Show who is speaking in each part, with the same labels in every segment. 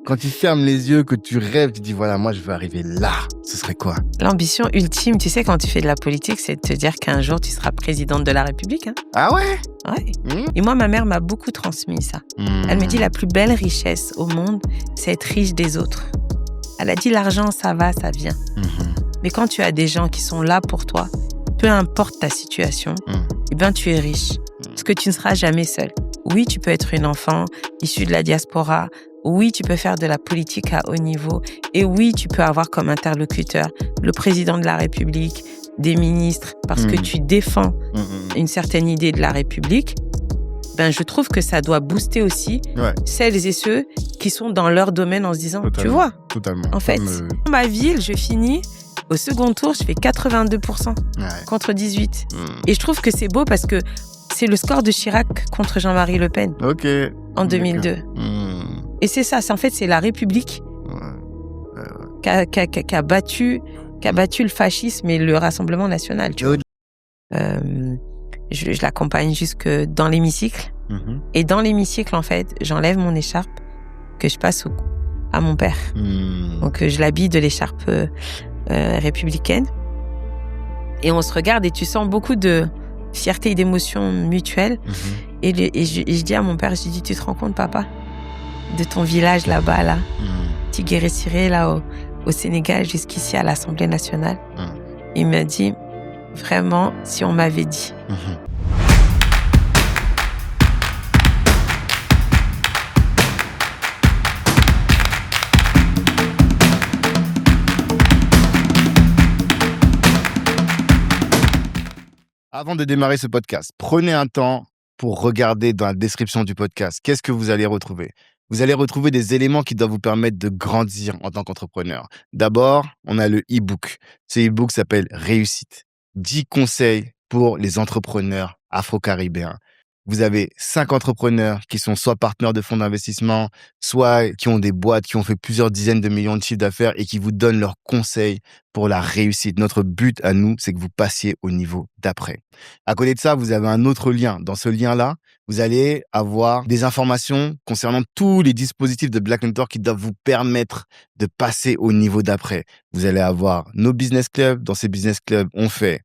Speaker 1: Quand tu fermes les yeux, que tu rêves, tu dis voilà, moi je veux arriver là, ce serait quoi?
Speaker 2: L'ambition ultime, tu sais, quand tu fais de la politique, c'est de te dire qu'un jour tu seras présidente de la République. Hein.
Speaker 1: Ah ouais?
Speaker 2: Ouais. Et moi, ma mère m'a beaucoup transmis ça. Elle me dit la plus belle richesse au monde, c'est être riche des autres. Elle a dit l'argent, ça va, ça vient. Mais quand tu as des gens qui sont là pour toi, peu importe ta situation, eh bien tu es riche. Parce que tu ne seras jamais seul. Oui, tu peux être une enfant issue de la diaspora. Oui, tu peux faire de la politique à haut niveau. Et oui, tu peux avoir comme interlocuteur le président de la République, des ministres, parce que tu défends une certaine idée de la République. Ben, je trouve que ça doit booster aussi celles et ceux qui sont dans leur domaine en se disant, tu vois, en fait, dans ma ville, je finis au second tour, je fais 82% contre 18%. Et je trouve que c'est beau parce que c'est le score de Chirac contre Jean-Marie Le Pen en 2002. Et c'est ça, en fait, c'est la République qui a battu le fascisme et le Rassemblement national. Tu vois. Je l'accompagne jusque dans l'hémicycle. Et dans l'hémicycle, en fait, j'enlève mon écharpe que je passe à mon père. Donc, je l'habille de l'écharpe républicaine. Et on se regarde et tu sens beaucoup de fierté et d'émotion mutuelle. Et je dis à mon père, je dis, tu te rends compte, papa, de ton village là-bas, là, Tiguéré-Siré, là, au Sénégal, jusqu'ici à l'Assemblée nationale. Il m'a dit, vraiment, si on m'avait dit.
Speaker 1: Avant de démarrer ce podcast, prenez un temps pour regarder dans la description du podcast. Qu'est-ce que vous allez retrouver? Vous allez retrouver des éléments qui doivent vous permettre de grandir en tant qu'entrepreneur. D'abord, on a le e-book. Ce e-book s'appelle Réussite. 10 conseils pour les entrepreneurs afro-caribéens. Vous avez 5 entrepreneurs qui sont soit partenaires de fonds d'investissement, soit qui ont des boîtes, qui ont fait plusieurs dizaines de millions de chiffres d'affaires et qui vous donnent leurs conseils pour la réussite. Notre but à nous, c'est que vous passiez au niveau d'après. À côté de ça, vous avez un autre lien. Dans ce lien-là, vous allez avoir des informations concernant tous les dispositifs de Black Mentor qui doivent vous permettre de passer au niveau d'après. Vous allez avoir nos business clubs. Dans ces business clubs, on fait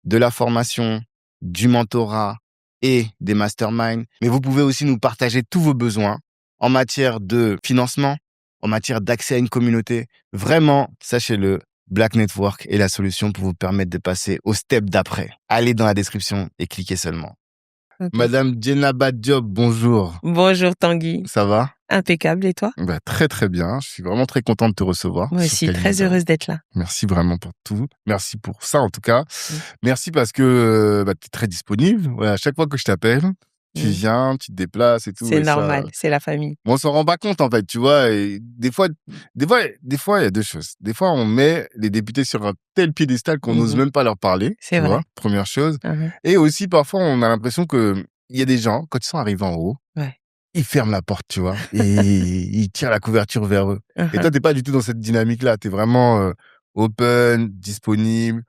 Speaker 1: de la formation, du mentorat, et des masterminds. Mais vous pouvez aussi nous partager tous vos besoins en matière de financement, en matière d'accès à une communauté. Vraiment, sachez-le, Black Network est la solution pour vous permettre de passer au step d'après. Allez dans la description et cliquez seulement. Madame Djenaba Diop, bonjour.
Speaker 2: Bonjour Tanguy.
Speaker 1: Ça va?
Speaker 2: Impeccable, et toi?
Speaker 1: Très très bien, je suis vraiment très content de te recevoir.
Speaker 2: Moi aussi, très heureuse d'être là.
Speaker 1: Merci vraiment pour tout, merci pour ça en tout cas. Merci parce que tu es très disponible. Ouais, à chaque fois que je t'appelle, tu viens, tu te déplaces et tout.
Speaker 2: C'est normal, c'est la famille.
Speaker 1: On s'en rend pas compte en fait, tu vois. Et des fois, il y a deux choses. Des fois, on met les députés sur un tel piédestal qu'on n'ose même pas leur parler.
Speaker 2: C'est vrai.
Speaker 1: Vois, première chose. Et aussi, parfois, on a l'impression que il y a des gens, quand ils sont arrivés en haut, ils ferment la porte, tu vois, et ils tirent la couverture vers eux. Et toi, t'es pas du tout dans cette dynamique-là. T'es vraiment open, disponible,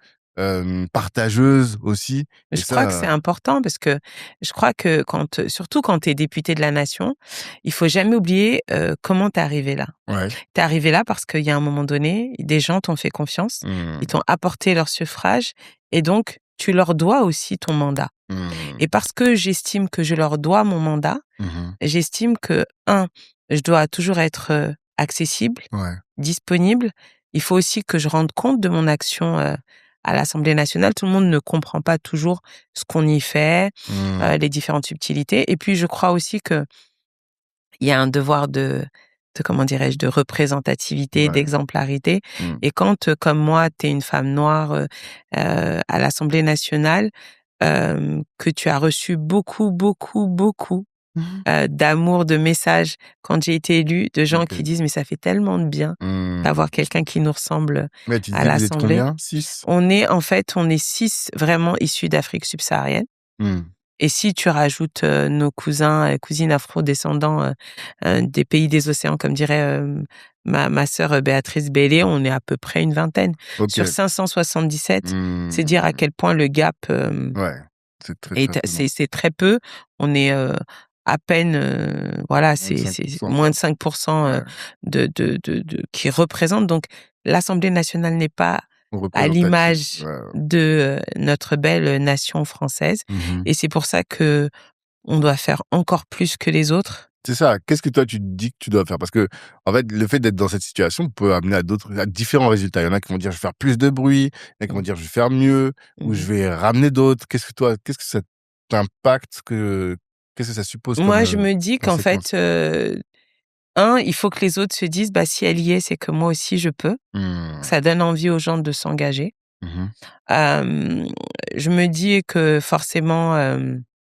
Speaker 1: partageuse aussi.
Speaker 2: Je crois que c'est important parce que je crois que surtout quand t'es député de la nation, il faut jamais oublier comment t'es arrivé là. T'es arrivé là parce qu'il y a un moment donné, des gens t'ont fait confiance, ils t'ont apporté leur suffrage et donc tu leur dois aussi ton mandat. Et parce que j'estime que je leur dois mon mandat, j'estime que, je dois toujours être accessible, disponible. Il faut aussi que je rende compte de mon action à l'Assemblée nationale. Tout le monde ne comprend pas toujours ce qu'on y fait, les différentes subtilités. Et puis, je crois aussi que il y a un devoir de comment dirais-je, de représentativité, d'exemplarité. Et quand, comme moi, tu es une femme noire à l'Assemblée nationale, que tu as reçu beaucoup d'amour, de messages quand j'ai été élue, de gens qui disent mais ça fait tellement de bien d'avoir quelqu'un qui nous ressemble à l'Assemblée.
Speaker 1: Vous êtes combien? 6?
Speaker 2: On est 6 vraiment issus d'Afrique subsaharienne. Et si tu rajoutes nos cousins et cousines afro-descendants des pays des océans, comme dirait ma sœur Béatrice Bellé, on est à peu près une vingtaine. Sur 577, c'est dire à quel point le gap
Speaker 1: c'est très peu.
Speaker 2: C'est très peu. On est à peine, voilà, c'est
Speaker 1: 5%,
Speaker 2: moins de 5%
Speaker 1: ouais.
Speaker 2: qui représentent. Donc, l'Assemblée nationale n'est pas à
Speaker 1: Représentatif.
Speaker 2: l'image
Speaker 1: Ouais.
Speaker 2: de notre belle nation française.
Speaker 1: Mhm.
Speaker 2: Et c'est pour ça que on doit faire encore plus que les autres.
Speaker 1: C'est ça. Qu'est-ce que toi, tu te dis que tu dois faire? Parce que, en fait, le fait d'être dans cette situation peut amener à différents résultats. Il y en a qui vont dire, je vais faire plus de bruit. Il y en a qui vont
Speaker 2: Mmh.
Speaker 1: dire, je vais faire mieux, ou je
Speaker 2: Mmh.
Speaker 1: vais ramener d'autres. Qu'est-ce que ça t'impacte qu'est-ce que ça suppose comme
Speaker 2: Moi, je me dis qu'en
Speaker 1: conséquence?
Speaker 2: fait, il faut que les autres se disent: «Bah, si elle y est, c'est que moi aussi je peux».
Speaker 1: Mmh.
Speaker 2: Ça donne envie aux gens de s'engager.
Speaker 1: Mhm.
Speaker 2: Hem, je me dis que forcément,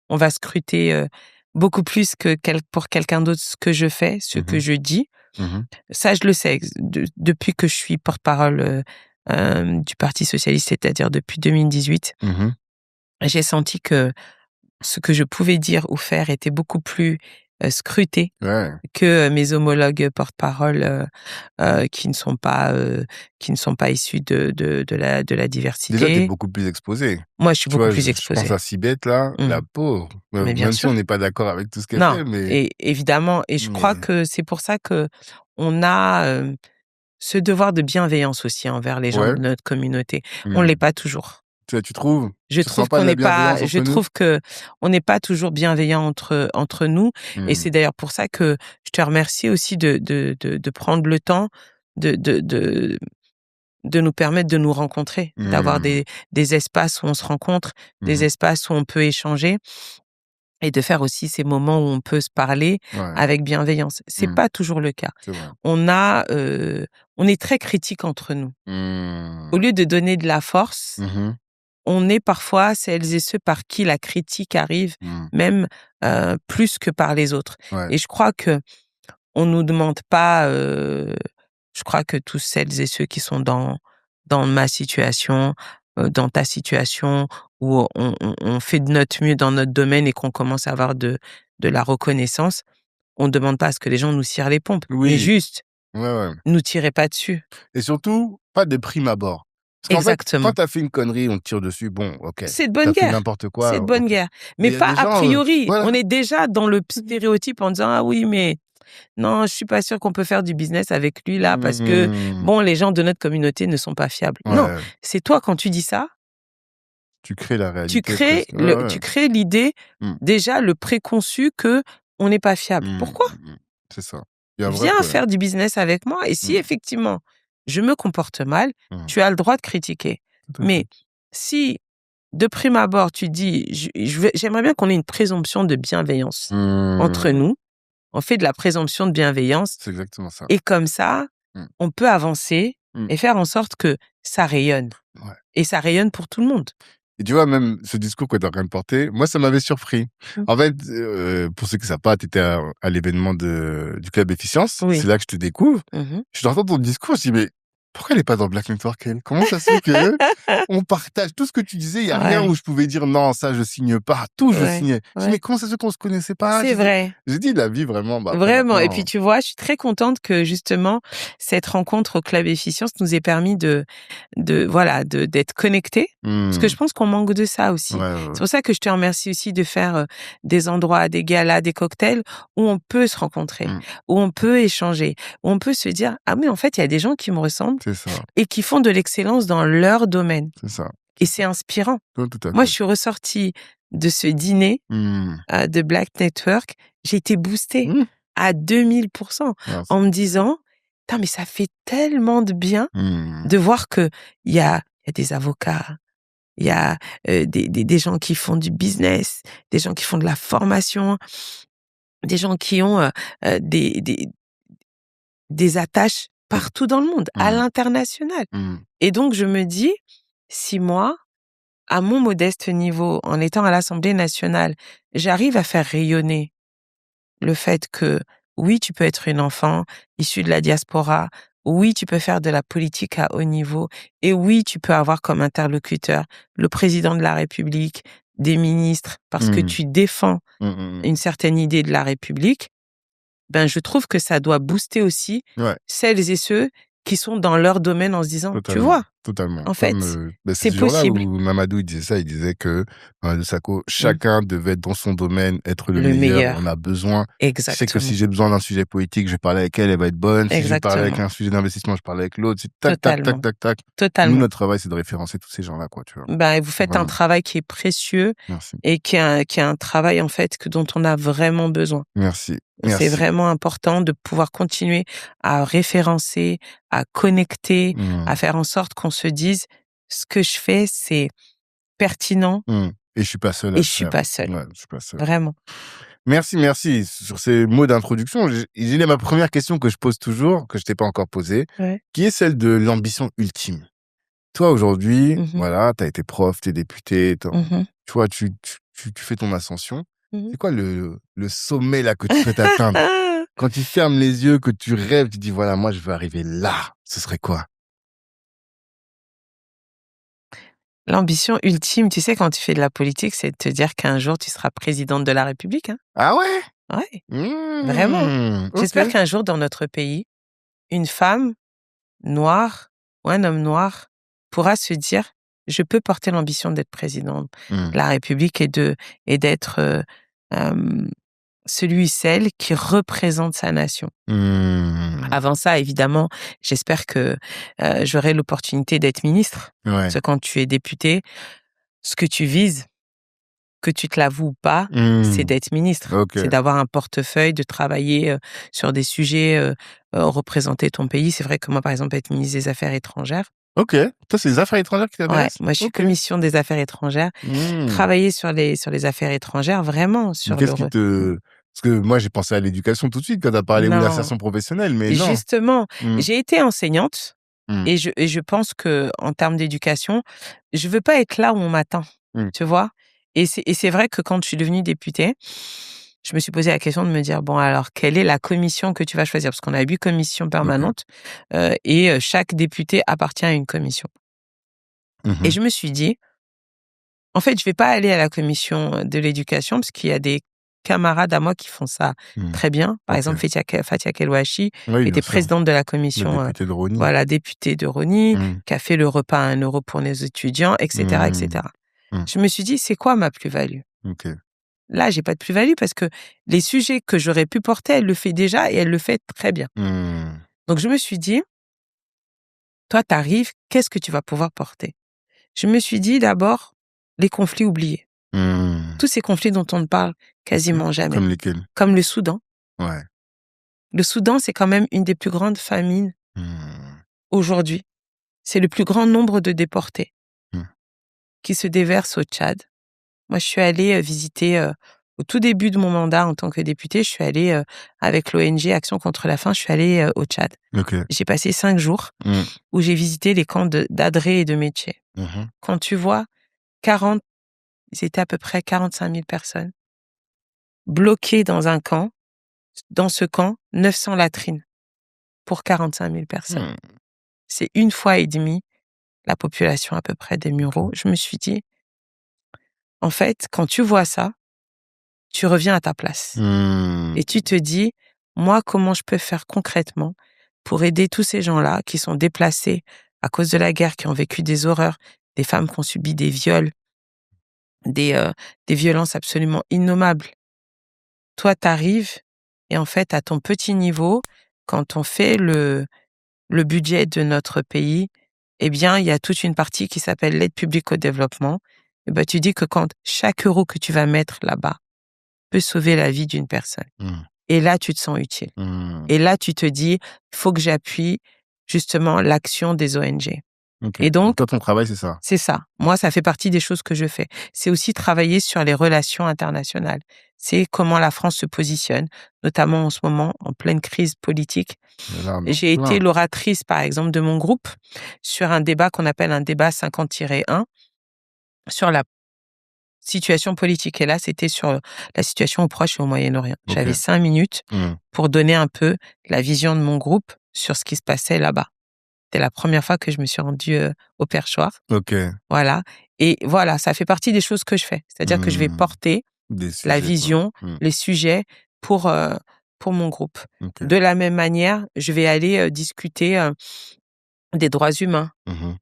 Speaker 2: on va scruter, beaucoup plus que pour quelqu'un d'autre ce que je fais, ce que
Speaker 1: Mhm.
Speaker 2: je dis.
Speaker 1: Mhm.
Speaker 2: Ça, je le sais depuis que je suis porte-parole, du Parti socialiste, c'est-à-dire depuis 2018.
Speaker 1: Mhm.
Speaker 2: J'ai senti que ce que je pouvais dire ou faire était beaucoup plus, scruté
Speaker 1: Ouais.
Speaker 2: que, mes homologues porte-parole, qui ne sont pas issus de la
Speaker 1: Déjà, tu es
Speaker 2: diversité.
Speaker 1: beaucoup plus exposé.
Speaker 2: Moi, je suis
Speaker 1: Tu
Speaker 2: beaucoup
Speaker 1: vois,
Speaker 2: plus
Speaker 1: je pense
Speaker 2: exposée.
Speaker 1: à Sibeth, là,
Speaker 2: Mmh.
Speaker 1: la pauvre.
Speaker 2: Mais bien
Speaker 1: Même si on
Speaker 2: sûr.
Speaker 1: n'est pas d'accord avec tout ce qu'elle
Speaker 2: Non,
Speaker 1: fait, mais,
Speaker 2: et évidemment, et je crois
Speaker 1: mais,
Speaker 2: que c'est pour ça qu'on a, ce devoir de bienveillance aussi envers les gens
Speaker 1: ouais.
Speaker 2: de notre communauté. On
Speaker 1: Mmh.
Speaker 2: l'est pas toujours.
Speaker 1: Tu trouves?
Speaker 2: Je
Speaker 1: Tu sens
Speaker 2: trouve
Speaker 1: pas
Speaker 2: qu'on
Speaker 1: de la
Speaker 2: n'est
Speaker 1: bienveillance
Speaker 2: pas je
Speaker 1: entre nous?
Speaker 2: trouve qu'on n'est pas toujours bienveillants entre nous, et
Speaker 1: Mmh.
Speaker 2: c'est d'ailleurs pour ça que je te remercie aussi de prendre le temps de de de de nous permettre de nous rencontrer, d'avoir
Speaker 1: Mmh.
Speaker 2: des espaces où on se rencontre, des
Speaker 1: Mmh.
Speaker 2: espaces où on peut échanger, et de faire aussi ces moments où on peut se parler
Speaker 1: Ouais.
Speaker 2: avec bienveillance. C'est
Speaker 1: Mmh.
Speaker 2: pas toujours le cas.
Speaker 1: C'est vrai.
Speaker 2: On est très critiques entre nous. Au
Speaker 1: Mmh.
Speaker 2: lieu de donner de la force,
Speaker 1: Mhm.
Speaker 2: on est parfois celles et ceux par qui la critique arrive,
Speaker 1: Mmh.
Speaker 2: même, plus que par les autres.
Speaker 1: Ouais.
Speaker 2: Et je crois que on nous demande pas, je crois que tous celles et ceux qui sont dans ma situation, dans ta situation, où on fait de notre mieux dans notre domaine et qu'on commence à avoir de la reconnaissance, on ne demande pas à ce que les gens nous cirent les pompes, mais
Speaker 1: Oui.
Speaker 2: juste,
Speaker 1: Ouais, ouais.
Speaker 2: nous tirez pas dessus.
Speaker 1: Et surtout, pas de prime abord. Parce qu'en fait, quand
Speaker 2: Exactement.
Speaker 1: tu as fait une connerie, on te tire dessus. Bon, OK.
Speaker 2: C'est de
Speaker 1: Tu
Speaker 2: bonne
Speaker 1: as fait
Speaker 2: guerre.
Speaker 1: n'importe
Speaker 2: C'est
Speaker 1: quoi,
Speaker 2: de bonne
Speaker 1: OK.
Speaker 2: guerre.
Speaker 1: Mais
Speaker 2: Mais
Speaker 1: il y a
Speaker 2: pas
Speaker 1: des
Speaker 2: a
Speaker 1: gens,
Speaker 2: priori.
Speaker 1: voilà.
Speaker 2: On est déjà dans le stéréotype en disant: «Ah oui, mais non, je suis pas sûre qu'on peut faire du business avec lui là parce que,
Speaker 1: Mmh.
Speaker 2: bon, les gens de notre communauté ne sont pas fiables». Non,
Speaker 1: Ouais.
Speaker 2: c'est toi quand tu dis ça,
Speaker 1: Tu crées la réalité presque. Ouais, ouais.
Speaker 2: tu crées l'idée,
Speaker 1: Mmh.
Speaker 2: déjà le préconçu que on n'est pas fiable.
Speaker 1: Mmh.
Speaker 2: Pourquoi?
Speaker 1: Mmh. C'est ça. Il y a un vrai
Speaker 2: Viens
Speaker 1: problème.
Speaker 2: faire du business avec moi, et si
Speaker 1: Mmh.
Speaker 2: effectivement je me comporte mal,
Speaker 1: Mmh.
Speaker 2: tu as le droit de critiquer.
Speaker 1: Tout à
Speaker 2: Mais
Speaker 1: fait.
Speaker 2: si de prime abord tu dis: «J'aimerais bien qu'on ait une présomption de bienveillance entre
Speaker 1: Mmh.
Speaker 2: nous», on fait de la présomption de bienveillance,
Speaker 1: C'est exactement ça.
Speaker 2: et comme ça,
Speaker 1: Mmh.
Speaker 2: on peut avancer
Speaker 1: Mmh.
Speaker 2: et faire en sorte que ça rayonne,
Speaker 1: Ouais.
Speaker 2: et ça rayonne pour tout le monde.
Speaker 1: Et tu vois, même ce discours que tu es en train de porter, moi, ça m'avait surpris.
Speaker 2: Mmh.
Speaker 1: En fait, pour ceux qui ne savent pas, tu étais à l'événement du Club Efficience.
Speaker 2: Oui.
Speaker 1: C'est là que je te découvre.
Speaker 2: Mmh.
Speaker 1: Je t'entends ton discours, je dis, mais pourquoi elle n'est pas dans Black Network, elle? Comment ça se fait que on partage tout ce que tu disais? Il n'y a rien
Speaker 2: Ouais,
Speaker 1: où je pouvais dire non, ça, je signe pas. Tout, je
Speaker 2: ouais,
Speaker 1: signais. Je dis,
Speaker 2: ouais.
Speaker 1: mais comment ça se fait qu'on se connaissait pas?
Speaker 2: C'est vrai.
Speaker 1: J'ai dit, la vie, vraiment, bah, après,
Speaker 2: Vraiment. Et
Speaker 1: maintenant,
Speaker 2: puis tu vois, je suis très contente que justement cette rencontre au Club Efficience nous ait permis d'être connectés, parce que je pense qu'on manque de ça aussi.
Speaker 1: Ouais, ouais,
Speaker 2: C'est
Speaker 1: ouais.
Speaker 2: pour ça que je te remercie aussi de faire, des endroits, des galas, des cocktails où on peut se rencontrer,
Speaker 1: Mmh.
Speaker 2: où on peut échanger, où on peut se dire: «Ah oui, en fait, il y a des gens qui me ressemblent
Speaker 1: C'est ça,
Speaker 2: et qui font de l'excellence dans leur domaine»,
Speaker 1: c'est ça.
Speaker 2: et c'est inspirant.
Speaker 1: Tout à
Speaker 2: Moi,
Speaker 1: fait.
Speaker 2: je suis ressortie de ce dîner,
Speaker 1: Mmh.
Speaker 2: de Black Network, j'ai été boostée
Speaker 1: Mmh.
Speaker 2: à 2000%
Speaker 1: Ah,
Speaker 2: en me disant: «Putain, mais ça fait tellement de bien
Speaker 1: mmh.
Speaker 2: de voir qu'il y a des avocats, il y a, des gens qui font du business, des gens qui font de la formation, des gens qui ont, des attaches partout dans le monde, à
Speaker 1: Mmh.
Speaker 2: l'international».
Speaker 1: Mmh.
Speaker 2: Et donc je me dis, si moi, à mon modeste niveau, en étant à l'Assemblée nationale, j'arrive à faire rayonner le fait que, oui, tu peux être une enfant issue de la diaspora, oui, tu peux faire de la politique à haut niveau, et oui, tu peux avoir comme interlocuteur le président de la République, des ministres, parce que
Speaker 1: Mmh.
Speaker 2: tu défends
Speaker 1: Mmh, mmh, mmh.
Speaker 2: une certaine idée de la République. Ben, je trouve que ça doit booster aussi
Speaker 1: Ouais,
Speaker 2: celles et ceux qui sont dans leur domaine en se disant: «Tu
Speaker 1: totalement.
Speaker 2: vois,
Speaker 1: Totalement.
Speaker 2: En fait,
Speaker 1: C'est
Speaker 2: c'est
Speaker 1: ce jour-là où
Speaker 2: possible.
Speaker 1: Mamadou il disait ça, il disait que de Sako, chacun devait dans son domaine être le
Speaker 2: Le
Speaker 1: meilleur. On
Speaker 2: meilleur.
Speaker 1: a besoin. Je sais que si
Speaker 2: Exactement.
Speaker 1: j'ai besoin d'un sujet politique, je vais parler avec elle, elle va être bonne. Si je vais parler avec
Speaker 2: Exactement.
Speaker 1: un sujet d'investissement, je parle avec l'autre. C'est tac, tac, tac,
Speaker 2: Totalement.
Speaker 1: tac, tac. Nous,
Speaker 2: Totalement.
Speaker 1: notre travail, c'est de référencer tous ces gens-là, quoi, tu vois.
Speaker 2: Ben, vous faites un
Speaker 1: Vraiment.
Speaker 2: travail qui est précieux
Speaker 1: Merci.
Speaker 2: et qui est un travail, en fait, dont on a vraiment besoin.
Speaker 1: Merci.
Speaker 2: C'est
Speaker 1: Merci.
Speaker 2: vraiment important de pouvoir continuer à référencer, à connecter, à faire en sorte qu'on se dise ce que je fais, c'est pertinent
Speaker 1: Et je suis pas seul à
Speaker 2: et
Speaker 1: le
Speaker 2: je suis
Speaker 1: faire.
Speaker 2: pas seule.
Speaker 1: Ouais, je suis pas seul.
Speaker 2: Vraiment.
Speaker 1: Merci. Sur ces mots d'introduction, j'ai ma première question que je pose toujours, que je t'ai pas encore posée,
Speaker 2: Ouais.
Speaker 1: qui est celle de l'ambition ultime. Toi, aujourd'hui, voilà, tu as été prof, tu es député, tu vois, tu fais ton ascension. C'est quoi le sommet là que tu souhaites atteindre? Quand tu fermes les yeux, que tu rêves, tu dis, voilà, moi, je veux arriver là. Ce serait quoi?
Speaker 2: L'ambition ultime, tu sais, quand tu fais de la politique, c'est de te dire qu'un jour, tu seras présidente de la République. Hein.
Speaker 1: Ah ouais?
Speaker 2: Ouais, vraiment. J'espère qu'un jour, dans notre pays, une femme noire ou un homme noir pourra se dire « Je peux porter l'ambition d'être présidente de la République et d'être celui, celle qui représente sa nation. » Avant ça, évidemment, j'espère que j'aurai l'opportunité d'être ministre.
Speaker 1: Ouais.
Speaker 2: Parce que quand tu es député, ce que tu vises, que tu te l'avoues ou pas, c'est d'être ministre.
Speaker 1: Okay.
Speaker 2: C'est d'avoir un portefeuille, de travailler sur des sujets, représenter ton pays. C'est vrai que moi, par exemple, être ministre des Affaires étrangères.
Speaker 1: Ok. Toi, c'est les affaires étrangères qui t'intéressent?
Speaker 2: Ouais, moi, je suis commission des Affaires étrangères. Travailler sur les affaires étrangères, vraiment. Sur
Speaker 1: Qu'est-ce qui te... Parce que moi, j'ai pensé à l'éducation tout de suite quand tu as parlé de l'insertion professionnelle, mais non.
Speaker 2: Justement, j'ai été enseignante et je pense que en termes d'éducation, je veux pas être là où on m'attend, tu vois. Et c'est vrai que quand je suis devenue députée, je me suis posé la question de me dire, bon, alors, quelle est la commission que tu vas choisir? Parce qu'on a 8 commissions permanentes et chaque député appartient à une commission. Et je me suis dit, en fait, je vais pas aller à la commission de l'éducation parce qu'il y a des camarades à moi qui font ça très bien. Par exemple, Fatia Kelouachi était présidente de la commission,
Speaker 1: députée de Rony.
Speaker 2: Voilà, députée de Rony, qui a fait le repas à 1 € pour les étudiants, etc., etc. Je me suis dit, c'est quoi ma plus-value? Là, j'ai pas de plus-value parce que les sujets que j'aurais pu porter, elle le fait déjà et elle le fait très bien. Donc, je me suis dit, toi, t'arrives, qu'est-ce que tu vas pouvoir porter? Je me suis dit d'abord, les conflits oubliés. Tous ces conflits dont on ne parle quasiment jamais.
Speaker 1: Comme lesquels?
Speaker 2: Comme le Soudan.
Speaker 1: Ouais.
Speaker 2: Le Soudan, c'est quand même une des plus grandes famines aujourd'hui. C'est le plus grand nombre de déportés qui se déversent au Tchad. Moi, je suis allée visiter, au tout début de mon mandat en tant que députée, je suis allée avec l'ONG Action contre la faim, je suis allée au Tchad. J'ai passé 5 jours où j'ai visité les camps d'Adré et de Métier. Quand tu vois ils étaient à peu près 45 000 personnes bloquées dans un camp. Dans ce camp, 900 latrines pour 45 000 personnes. C'est 1,5 fois la population à peu près des Mureaux. Je me suis dit, en fait, quand tu vois ça, tu reviens à ta place. Et tu te dis, moi, comment je peux faire concrètement pour aider tous ces gens-là qui sont déplacés à cause de la guerre, qui ont vécu des horreurs, des femmes qui ont subi des viols, des violences absolument innommables. Toi, t'arrives et en fait, à ton petit niveau, quand on fait le budget de notre pays, eh bien, il y a toute une partie qui s'appelle l'aide publique au développement. Et ben, tu dis que quand chaque euro que tu vas mettre là-bas peut sauver la vie d'une personne. Et là, tu te sens utile. Et là, tu te dis, il faut que j'appuie justement l'action des ONG. Et donc,
Speaker 1: toi, ton travail, c'est ça?
Speaker 2: C'est ça. Moi, ça fait partie des choses que je fais. C'est aussi travailler sur les relations internationales. C'est comment la France se positionne, notamment en ce moment, en pleine crise politique. J'ai été l'oratrice, par exemple, de mon groupe sur un débat qu'on appelle un débat 50-1 sur la situation politique. Et là, c'était sur la situation au Proche et au Moyen-Orient. J'avais 5 minutes pour donner un peu la vision de mon groupe sur ce qui se passait là-bas. C'était la première fois que je me suis rendue au Perchoir. Voilà. Et voilà, ça fait partie des choses que je fais. C'est-à-dire que je vais porter la vision, les sujets pour mon groupe. De la même manière, je vais aller discuter des droits humains.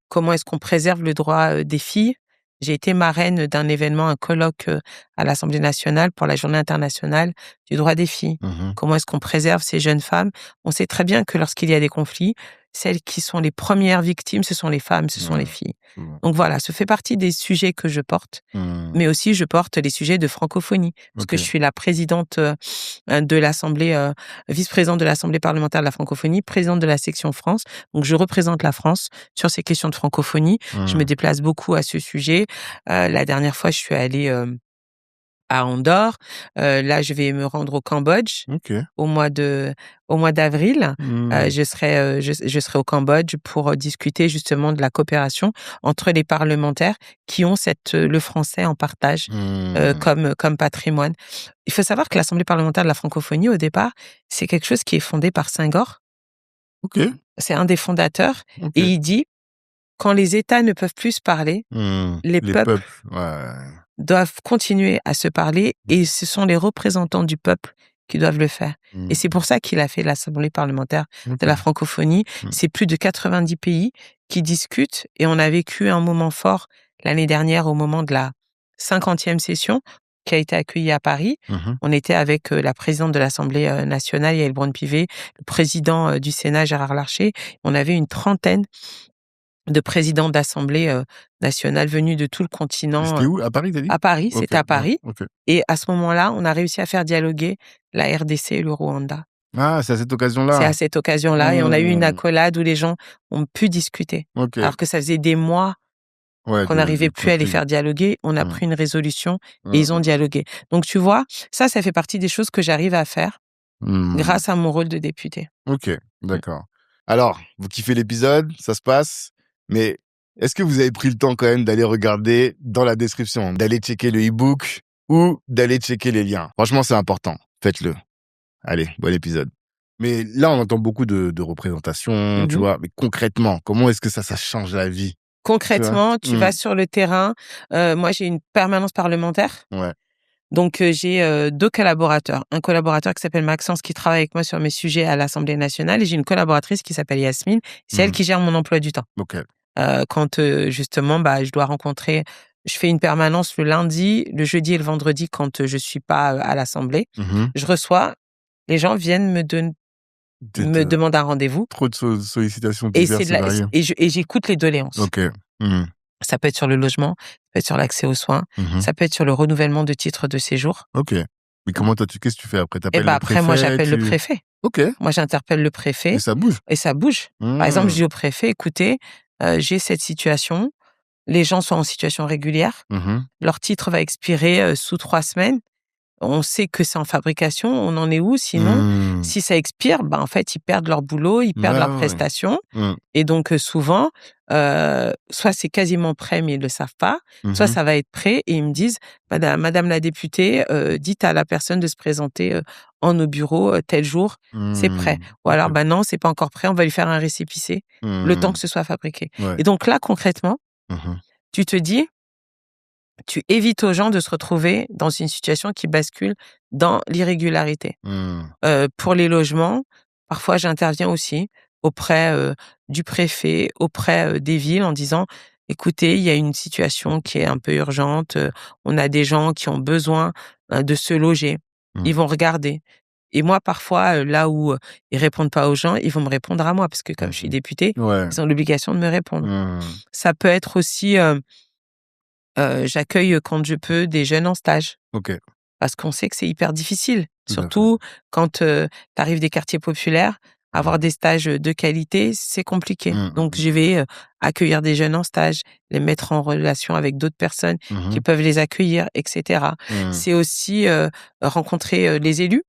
Speaker 2: Comment est-ce qu'on préserve le droit des filles? J'ai été marraine d'un événement, un colloque à l'Assemblée nationale pour la Journée internationale du droit des filles. Comment est-ce qu'on préserve ces jeunes femmes? On sait très bien que lorsqu'il y a des conflits, celles qui sont les premières victimes, ce sont les femmes, ce sont les filles. Donc voilà, ça fait partie des sujets que je porte, mais aussi je porte les sujets de francophonie, parce que je suis la présidente de l'Assemblée, vice-présidente de l'Assemblée parlementaire de la francophonie, présidente de la section France. Donc je représente la France sur ces questions de francophonie. Je me déplace beaucoup à ce sujet. La dernière fois, je suis allée à Andorre. Là, je vais me rendre au Cambodge au mois d'avril. Je serai au Cambodge pour discuter justement de la coopération entre les parlementaires qui ont le français en partage comme patrimoine. Il faut savoir que l'Assemblée parlementaire de la francophonie, au départ, c'est quelque chose qui est fondé par Senghor. C'est un des fondateurs. Et il dit, quand les États ne peuvent plus se parler, les peuples doivent continuer à se parler et ce sont les représentants du peuple qui doivent le faire. Et c'est pour ça qu'il a fait l'Assemblée parlementaire de la francophonie. C'est plus de 90 pays qui discutent et on a vécu un moment fort l'année dernière au moment de la 50e session qui a été accueillie à Paris. On était avec la présidente de l'Assemblée nationale, Yael Braun-Pivet, le président du Sénat, Gérard Larcher. On avait une trentaine de présidents d'Assemblée nationale venus de tout le continent.
Speaker 1: C'était où? À Paris, t'as dit?
Speaker 2: À Paris, c'était à Paris. Et à ce moment-là, on a réussi à faire dialoguer la RDC et le Rwanda.
Speaker 1: Ah, c'est à cette occasion-là?
Speaker 2: C'est à cette occasion-là. Et on a eu une accolade où les gens ont pu discuter. Alors que ça faisait des mois qu'on n'arrivait plus à les faire dialoguer. On a pris une résolution et ils ont dialogué. Donc, tu vois, ça fait partie des choses que j'arrive à faire grâce à mon rôle de député.
Speaker 1: Ok, d'accord. Alors, vous kiffez l'épisode, ça se passe, mais est-ce que vous avez pris le temps quand même d'aller regarder dans la description, d'aller checker le e-book ou d'aller checker les liens? Franchement, c'est important. Faites-le. Allez, bon épisode. Mais là, on entend beaucoup de représentations, tu vois. Mais concrètement, comment est-ce que ça change la vie?
Speaker 2: Concrètement, tu vas sur le terrain. Moi, j'ai une permanence parlementaire. Donc, j'ai 2 collaborateurs. Un collaborateur qui s'appelle Maxence qui travaille avec moi sur mes sujets à l'Assemblée nationale et j'ai une collaboratrice qui s'appelle Yasmine. C'est elle qui gère mon emploi du temps. Quand justement, je dois rencontrer... Je fais une permanence le lundi, le jeudi et le vendredi quand je suis pas à l'Assemblée. Je reçois... Les gens viennent me demander un rendez-vous.
Speaker 1: Trop de sollicitations diverses et variées.
Speaker 2: Et j'écoute les doléances. Ça peut être sur le logement, ça peut être sur l'accès aux soins, ça peut être sur le renouvellement de titres de séjour.
Speaker 1: Mais comment toi, qu'est-ce que tu fais après? T'appelles le préfet?
Speaker 2: Après, moi, j'appelle le préfet. Moi, j'interpelle le préfet.
Speaker 1: Et ça bouge?
Speaker 2: Et ça bouge. Par exemple, je dis au préfet, écoutez, j'ai cette situation. Les gens sont en situation régulière. Leur titre va expirer sous 3 semaines. On sait que c'est en fabrication, on en est où? Sinon, si ça expire, en fait, ils perdent leur boulot, ils perdent leur prestation. Et donc, souvent, soit c'est quasiment prêt, mais ils le savent pas, soit ça va être prêt et ils me disent, Madame la députée, dites à la personne de se présenter en nos bureaux tel jour, c'est prêt. Ou alors, non, c'est pas encore prêt, on va lui faire un récépissé, le temps que ce soit fabriqué. Et donc là, concrètement, tu te dis, tu évites aux gens de se retrouver dans une situation qui bascule dans l'irrégularité. Pour les logements, parfois j'interviens aussi auprès du préfet, auprès des villes en disant « Écoutez, il y a une situation qui est un peu urgente, on a des gens qui ont besoin de se loger. » Ils vont regarder. Et moi, parfois, là où ils répondent pas aux gens, ils vont me répondre à moi parce que comme je suis députée, ils ont l'obligation de me répondre. Ça peut être aussi... j'accueille quand je peux des jeunes en stage. Parce qu'on sait que c'est hyper difficile. Surtout quand tu arrives des quartiers populaires, avoir des stages de qualité, c'est compliqué. Donc, je vais accueillir des jeunes en stage, les mettre en relation avec d'autres personnes qui peuvent les accueillir, etc. C'est aussi rencontrer les élus.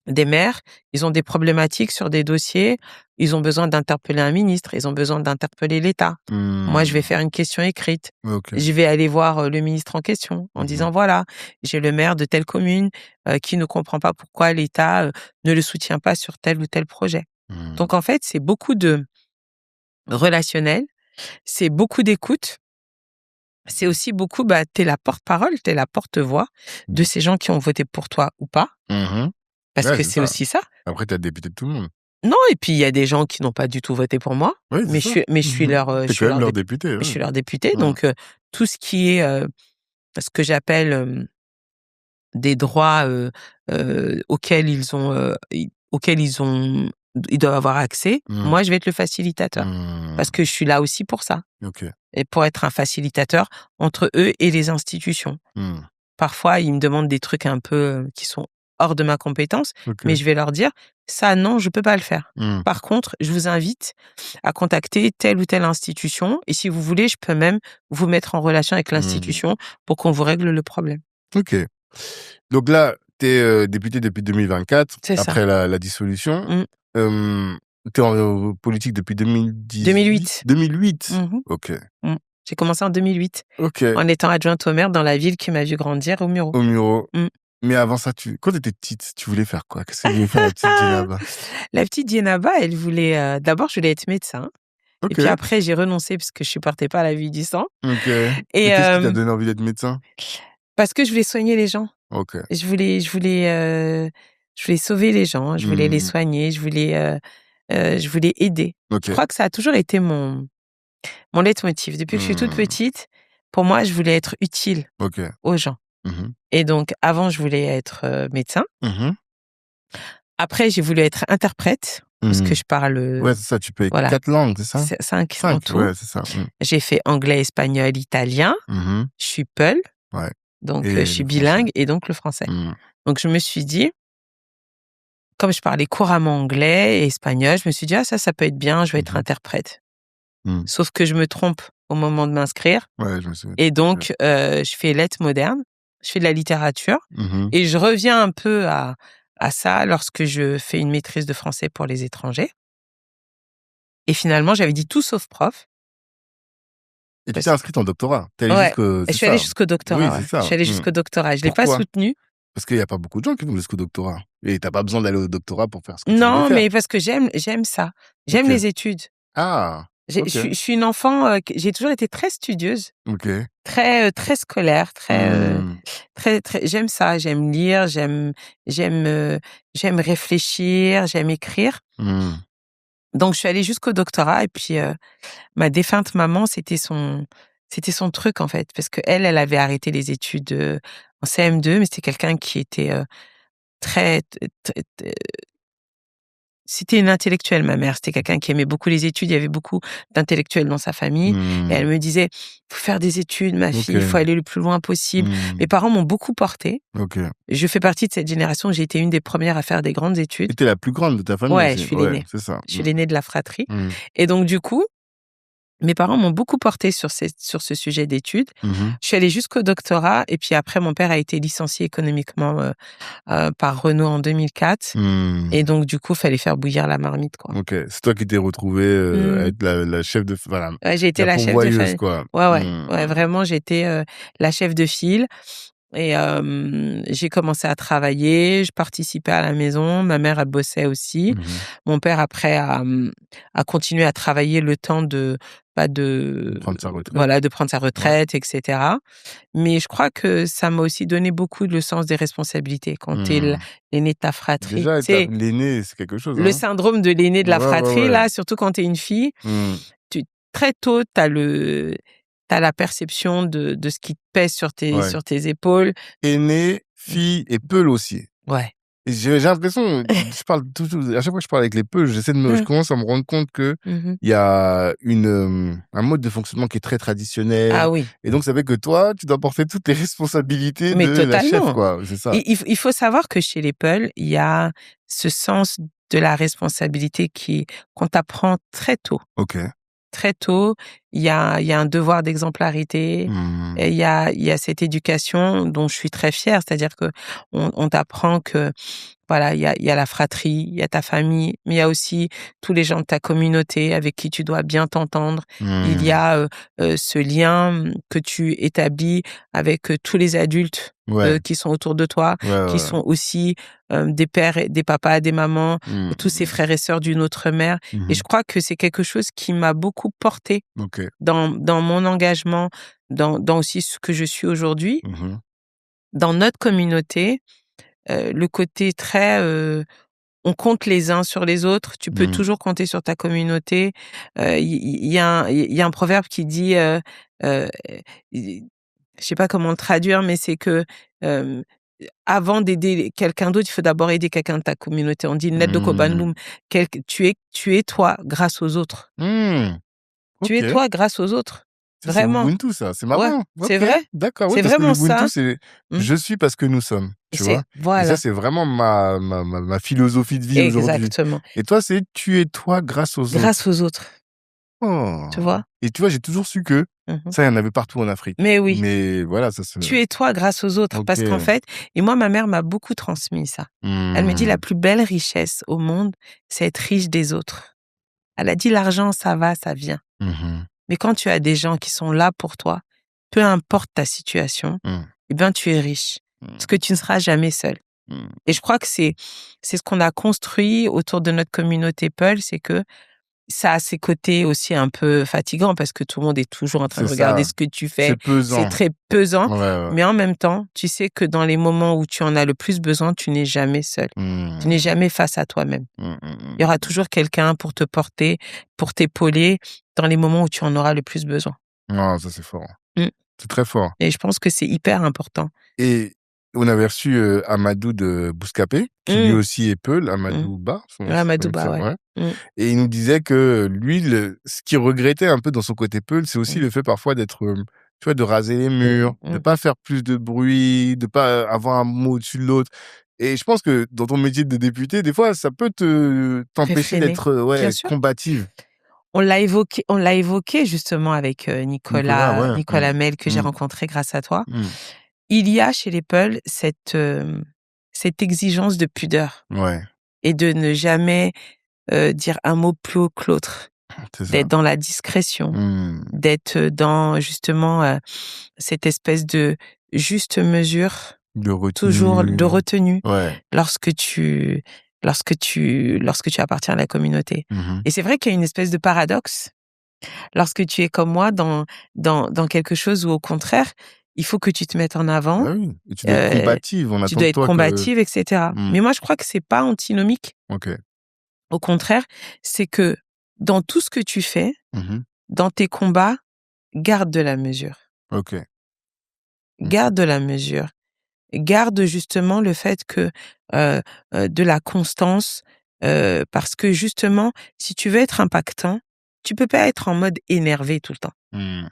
Speaker 2: Des maires, ils ont des problématiques sur des dossiers, ils ont besoin d'interpeller un ministre, ils ont besoin d'interpeller l'État. Moi, je vais faire une question écrite. Je vais aller voir le ministre en question en disant, voilà, j'ai le maire de telle commune qui ne comprend pas pourquoi l'État ne le soutient pas sur tel ou tel projet. Donc, en fait, c'est beaucoup de relationnel, c'est beaucoup d'écoute. C'est aussi beaucoup, t'es la porte-parole, t'es la porte-voix de ces gens qui ont voté pour toi ou pas. Parce que c'est aussi ça.
Speaker 1: Après, t'es député de tout le monde.
Speaker 2: Non, et puis il y a des gens qui n'ont pas du tout voté pour moi,
Speaker 1: Oui,
Speaker 2: mais
Speaker 1: c'est ça.
Speaker 2: je suis leur,
Speaker 1: T'es quand même leur député.
Speaker 2: je
Speaker 1: Ouais.
Speaker 2: suis leur député.
Speaker 1: Ouais.
Speaker 2: Donc tout ce qui est ce que j'appelle des droits auxquels ils doivent avoir accès, moi je vais être le facilitateur parce que je suis là aussi pour ça.
Speaker 1: Ok.
Speaker 2: Et pour être un facilitateur entre eux et les institutions. Parfois, ils me demandent des trucs un peu qui sont hors de ma compétence, mais je vais leur dire, ça, non, je peux pas le faire. Par contre, je vous invite à contacter telle ou telle institution et si vous voulez, je peux même vous mettre en relation avec l'institution pour qu'on vous règle le problème.
Speaker 1: Ok. Donc là, tu es député depuis 2024,
Speaker 2: C'est ça.
Speaker 1: après la dissolution. Tu es en politique depuis
Speaker 2: 2008.
Speaker 1: 2008. Ok.
Speaker 2: J'ai commencé en 2008,
Speaker 1: Ok.
Speaker 2: en étant adjointe au maire dans la ville qui m'a vu grandir, au Muro.
Speaker 1: Au Muro. Mais avant ça, quand tu étais petite, tu voulais faire quoi? Qu'est-ce que tu voulais faire, la petite Djenaba?
Speaker 2: La petite Djenaba, elle voulait... D'abord, je voulais être médecin.
Speaker 1: Ok.
Speaker 2: Et puis après, j'ai renoncé parce que je supportais pas la vue du sang.
Speaker 1: Ok. Et qu'est-ce qui t'a donné envie d'être médecin?
Speaker 2: Parce que je voulais soigner les gens.
Speaker 1: Ok.
Speaker 2: Je voulais sauver les gens, je voulais les soigner, je voulais aider.
Speaker 1: Ok.
Speaker 2: Je crois que ça a toujours été mon leitmotiv. Depuis que je suis toute petite, pour moi, je voulais être utile aux gens. Et donc, avant, je voulais être médecin. Après, j'ai voulu être interprète parce que je parle...
Speaker 1: Ouais, c'est ça, tu peux 4 langues, c'est ça?
Speaker 2: 5 en tout.
Speaker 1: Ouais, c'est ça.
Speaker 2: J'ai fait anglais, espagnol, italien. Je suis Peul.
Speaker 1: Ouais.
Speaker 2: Donc, je suis bilingue et donc le français. Donc, je me suis dit, comme je parlais couramment anglais et espagnol, je me suis dit, ça peut être bien, je vais être interprète. Sauf que je me trompe au moment de m'inscrire.
Speaker 1: Ouais, je me souviens.
Speaker 2: Et donc, je fais lettres modernes, je fais de la littérature et je reviens un peu à ça lorsque je fais une maîtrise de français pour les étrangers. Et finalement, j'avais dit tout sauf prof.
Speaker 1: Et tu t'es inscrite en doctorat.
Speaker 2: Je suis allée jusqu'au doctorat.
Speaker 1: Oui, c'est ça.
Speaker 2: Je suis allée jusqu'au doctorat. Je ne l'ai pas soutenu.
Speaker 1: Parce qu'il n'y a pas beaucoup de gens qui vont jusqu'au doctorat. Et tu n'as pas besoin d'aller au doctorat pour faire ce que tu veux faire.
Speaker 2: Non, mais parce que j'aime ça. J'aime les études.
Speaker 1: Ah,
Speaker 2: Je suis une enfant, j'ai toujours été très studieuse. Très, très scolaire, très, j'aime ça. J'aime lire, j'aime réfléchir, j'aime écrire. Donc, je suis allée jusqu'au doctorat et puis ma défunte maman, c'était son truc en fait, parce que elle avait arrêté les études en CM2, mais c'était quelqu'un qui était très, c'était une intellectuelle, ma mère. C'était quelqu'un qui aimait beaucoup les études. Il y avait beaucoup d'intellectuels dans sa famille. Et elle me disait, faut faire des études, ma fille, il faut aller le plus loin possible. Mes parents m'ont beaucoup portée. Je fais partie de cette génération. J'ai été une des premières à faire des grandes études.
Speaker 1: Tu étais la plus grande de ta famille?
Speaker 2: Ouais, je suis l'aînée.
Speaker 1: C'est ça.
Speaker 2: Je suis l'aînée de la fratrie. Et donc, du coup, mes parents m'ont beaucoup portée sur ce sujet d'études. Je suis allée jusqu'au doctorat et puis après, mon père a été licencié économiquement par Renault en 2004. Et donc, du coup, il fallait faire bouillir la marmite, quoi.
Speaker 1: Ok, c'est toi qui t'es retrouvée être la chef de... Voilà,
Speaker 2: ouais, j'ai été la chef de file.
Speaker 1: Quoi.
Speaker 2: Ouais, vraiment, j'étais la chef de file. Et j'ai commencé à travailler, je participais à la maison, ma mère, elle bossait aussi. Mon père, après, a continué à travailler le temps de
Speaker 1: prendre sa retraite.
Speaker 2: Voilà, de prendre sa retraite, etc. Mais je crois que ça m'a aussi donné beaucoup le sens des responsabilités quand t'es l'aîné de ta fratrie.
Speaker 1: Déjà, l'aîné, c'est quelque chose.
Speaker 2: Le syndrome de l'aîné de la fratrie, là, surtout quand t'es une fille, très tôt, t'as la perception de ce qui te pèse sur tes épaules.
Speaker 1: Aîné, fille et Peul aussi.
Speaker 2: Ouais.
Speaker 1: Et j'ai l'impression, je parle à chaque fois que je parle avec les Peuls, je commence à me rendre compte que il y a un mode de fonctionnement qui est très traditionnel.
Speaker 2: Ah oui.
Speaker 1: Et donc, ça fait que toi, tu dois porter toutes les responsabilités de la chef, quoi. C'est ça.
Speaker 2: Il faut savoir que chez les Peuls, il y a ce sens de la responsabilité qu'on t'apprend très tôt.
Speaker 1: Ok.
Speaker 2: Très tôt, il y a un devoir d'exemplarité, et il y a cette éducation dont je suis très fière, c'est-à-dire que on t'apprend que voilà, il y a la fratrie, il y a ta famille, mais il y a aussi tous les gens de ta communauté avec qui tu dois bien t'entendre. Il y a ce lien que tu établis avec tous les adultes qui sont autour de toi, qui sont aussi des pères, des papas, des mamans, tous ces frères et sœurs d'une autre mère. Et je crois que c'est quelque chose qui m'a beaucoup portée dans mon engagement, dans aussi ce que je suis aujourd'hui. Dans notre communauté, le côté très on compte les uns sur les autres. Tu peux
Speaker 1: Mmh.
Speaker 2: toujours compter sur ta communauté. Il y a un proverbe qui dit, je sais pas comment le traduire, mais c'est que avant d'aider quelqu'un d'autre, il faut d'abord aider quelqu'un de ta communauté. On dit Neddo
Speaker 1: Mmh.
Speaker 2: Kobanlum, tu es toi grâce aux autres.
Speaker 1: Mmh.
Speaker 2: Tu es
Speaker 1: OK.
Speaker 2: toi grâce aux autres.
Speaker 1: Ça, c'est
Speaker 2: Vraiment.
Speaker 1: Ubuntu, ça. C'est
Speaker 2: Ouais,
Speaker 1: marrant.
Speaker 2: c'est
Speaker 1: OK,
Speaker 2: vrai.
Speaker 1: d'accord. Oui,
Speaker 2: C'est
Speaker 1: parce que
Speaker 2: vraiment
Speaker 1: l'Ubuntu,
Speaker 2: ça.
Speaker 1: c'est
Speaker 2: Mmh.
Speaker 1: je suis parce que nous sommes, tu vois? Et ça,
Speaker 2: Voilà,
Speaker 1: c'est vraiment ma philosophie de vie aujourd'hui.
Speaker 2: exactement.
Speaker 1: Et toi, c'est tu es toi grâce aux
Speaker 2: Grâce
Speaker 1: autres.
Speaker 2: aux autres,
Speaker 1: Oh!
Speaker 2: tu vois?
Speaker 1: Et tu vois, j'ai toujours su que
Speaker 2: Mmh.
Speaker 1: ça, il y en avait partout en Afrique.
Speaker 2: Mais oui,
Speaker 1: Mais voilà, ça se
Speaker 2: tu es toi grâce aux autres
Speaker 1: OK.
Speaker 2: parce qu'en fait et moi, ma mère m'a beaucoup transmis ça. Elle me dit: «La
Speaker 1: Mmh.
Speaker 2: plus belle richesse au monde, c'est être riche des autres». Elle a dit: «L'argent, ça va, ça vient.
Speaker 1: Mmh.
Speaker 2: Mais quand tu as des gens qui sont là pour toi, peu importe ta situation,
Speaker 1: Mmh.
Speaker 2: eh bien, tu es riche
Speaker 1: Mmh.
Speaker 2: parce que tu ne seras jamais seul».
Speaker 1: Mmh.
Speaker 2: Et je crois que c'est ce qu'on a construit autour de notre communauté Peul, c'est que ça a ses côtés aussi un peu fatigants parce que tout le monde est toujours en train
Speaker 1: C'est
Speaker 2: de regarder
Speaker 1: ça.
Speaker 2: ce que tu
Speaker 1: C'est
Speaker 2: fais. C'est
Speaker 1: pesant.
Speaker 2: très pesant,
Speaker 1: Ouais, ouais.
Speaker 2: mais en même temps, tu sais que dans les moments où tu en as le plus besoin, tu n'es jamais seul. Tu n'es
Speaker 1: Mmh.
Speaker 2: jamais face à toi-même.
Speaker 1: Mmh, mmh,
Speaker 2: Il y aura
Speaker 1: mmh.
Speaker 2: toujours quelqu'un pour te porter, pour t'épauler dans les moments où tu en auras le plus besoin.
Speaker 1: Ah, ça, c'est fort.
Speaker 2: Mmh.
Speaker 1: C'est très fort.
Speaker 2: Et je pense que c'est hyper important.
Speaker 1: Et on avait reçu, Amadou de Bouscapé, qui lui
Speaker 2: Mmh.
Speaker 1: aussi est Peul,
Speaker 2: Mmh.
Speaker 1: Amadou Ba,
Speaker 2: Ouais,
Speaker 1: c'est
Speaker 2: Madouba, ouais.
Speaker 1: ouais.
Speaker 2: Mmh.
Speaker 1: Et il nous disait que lui, ce qu'il regrettait un peu dans son côté Peul, c'est aussi
Speaker 2: Mmh.
Speaker 1: le fait parfois d'être, tu vois, de raser les murs, de
Speaker 2: Mmh.
Speaker 1: pas faire plus de bruit, de pas avoir un mot au-dessus de l'autre. Et je pense que dans ton métier de député, des fois, ça peut t'empêcher
Speaker 2: Réfréner.
Speaker 1: d'être,
Speaker 2: Bien
Speaker 1: ouais,
Speaker 2: sûr.
Speaker 1: combative.
Speaker 2: On l'a évoqué justement avec
Speaker 1: Nicolas, ouais.
Speaker 2: Nicolas Mel que j'ai
Speaker 1: Mmh.
Speaker 2: rencontré grâce à toi.
Speaker 1: Mmh.
Speaker 2: Il y a chez les Peuls cette exigence de pudeur
Speaker 1: Ouais,
Speaker 2: et de ne jamais dire un mot plus haut que l'autre,
Speaker 1: c'est ça.
Speaker 2: d'être dans la discrétion,
Speaker 1: Mmh.
Speaker 2: d'être dans justement cette espèce de juste mesure,
Speaker 1: De
Speaker 2: toujours de
Speaker 1: retenue.
Speaker 2: retenue
Speaker 1: Ouais.
Speaker 2: lorsque tu appartiens à la communauté.
Speaker 1: Mmh.
Speaker 2: Et c'est vrai qu'il y a une espèce de paradoxe lorsque tu es comme moi dans quelque chose où au contraire, il faut que tu te mettes en avant,
Speaker 1: Bah oui, et tu dois être
Speaker 2: heu,
Speaker 1: combative. On
Speaker 2: tu
Speaker 1: attend
Speaker 2: dois
Speaker 1: de
Speaker 2: être
Speaker 1: toi que
Speaker 2: combative et cetera.
Speaker 1: mmh,
Speaker 2: Mais moi, je crois que c'est pas antinomique.
Speaker 1: OK.
Speaker 2: Au contraire, c'est que dans tout ce que tu fais,
Speaker 1: Mmh.
Speaker 2: dans tes combats, garde de la mesure.
Speaker 1: OK. Mmh.
Speaker 2: Garde de la mesure. Garde justement le fait que, de la constance, parce que justement, si tu veux être impactant, tu peux pas être en mode énervé tout le temps.
Speaker 1: Mmh.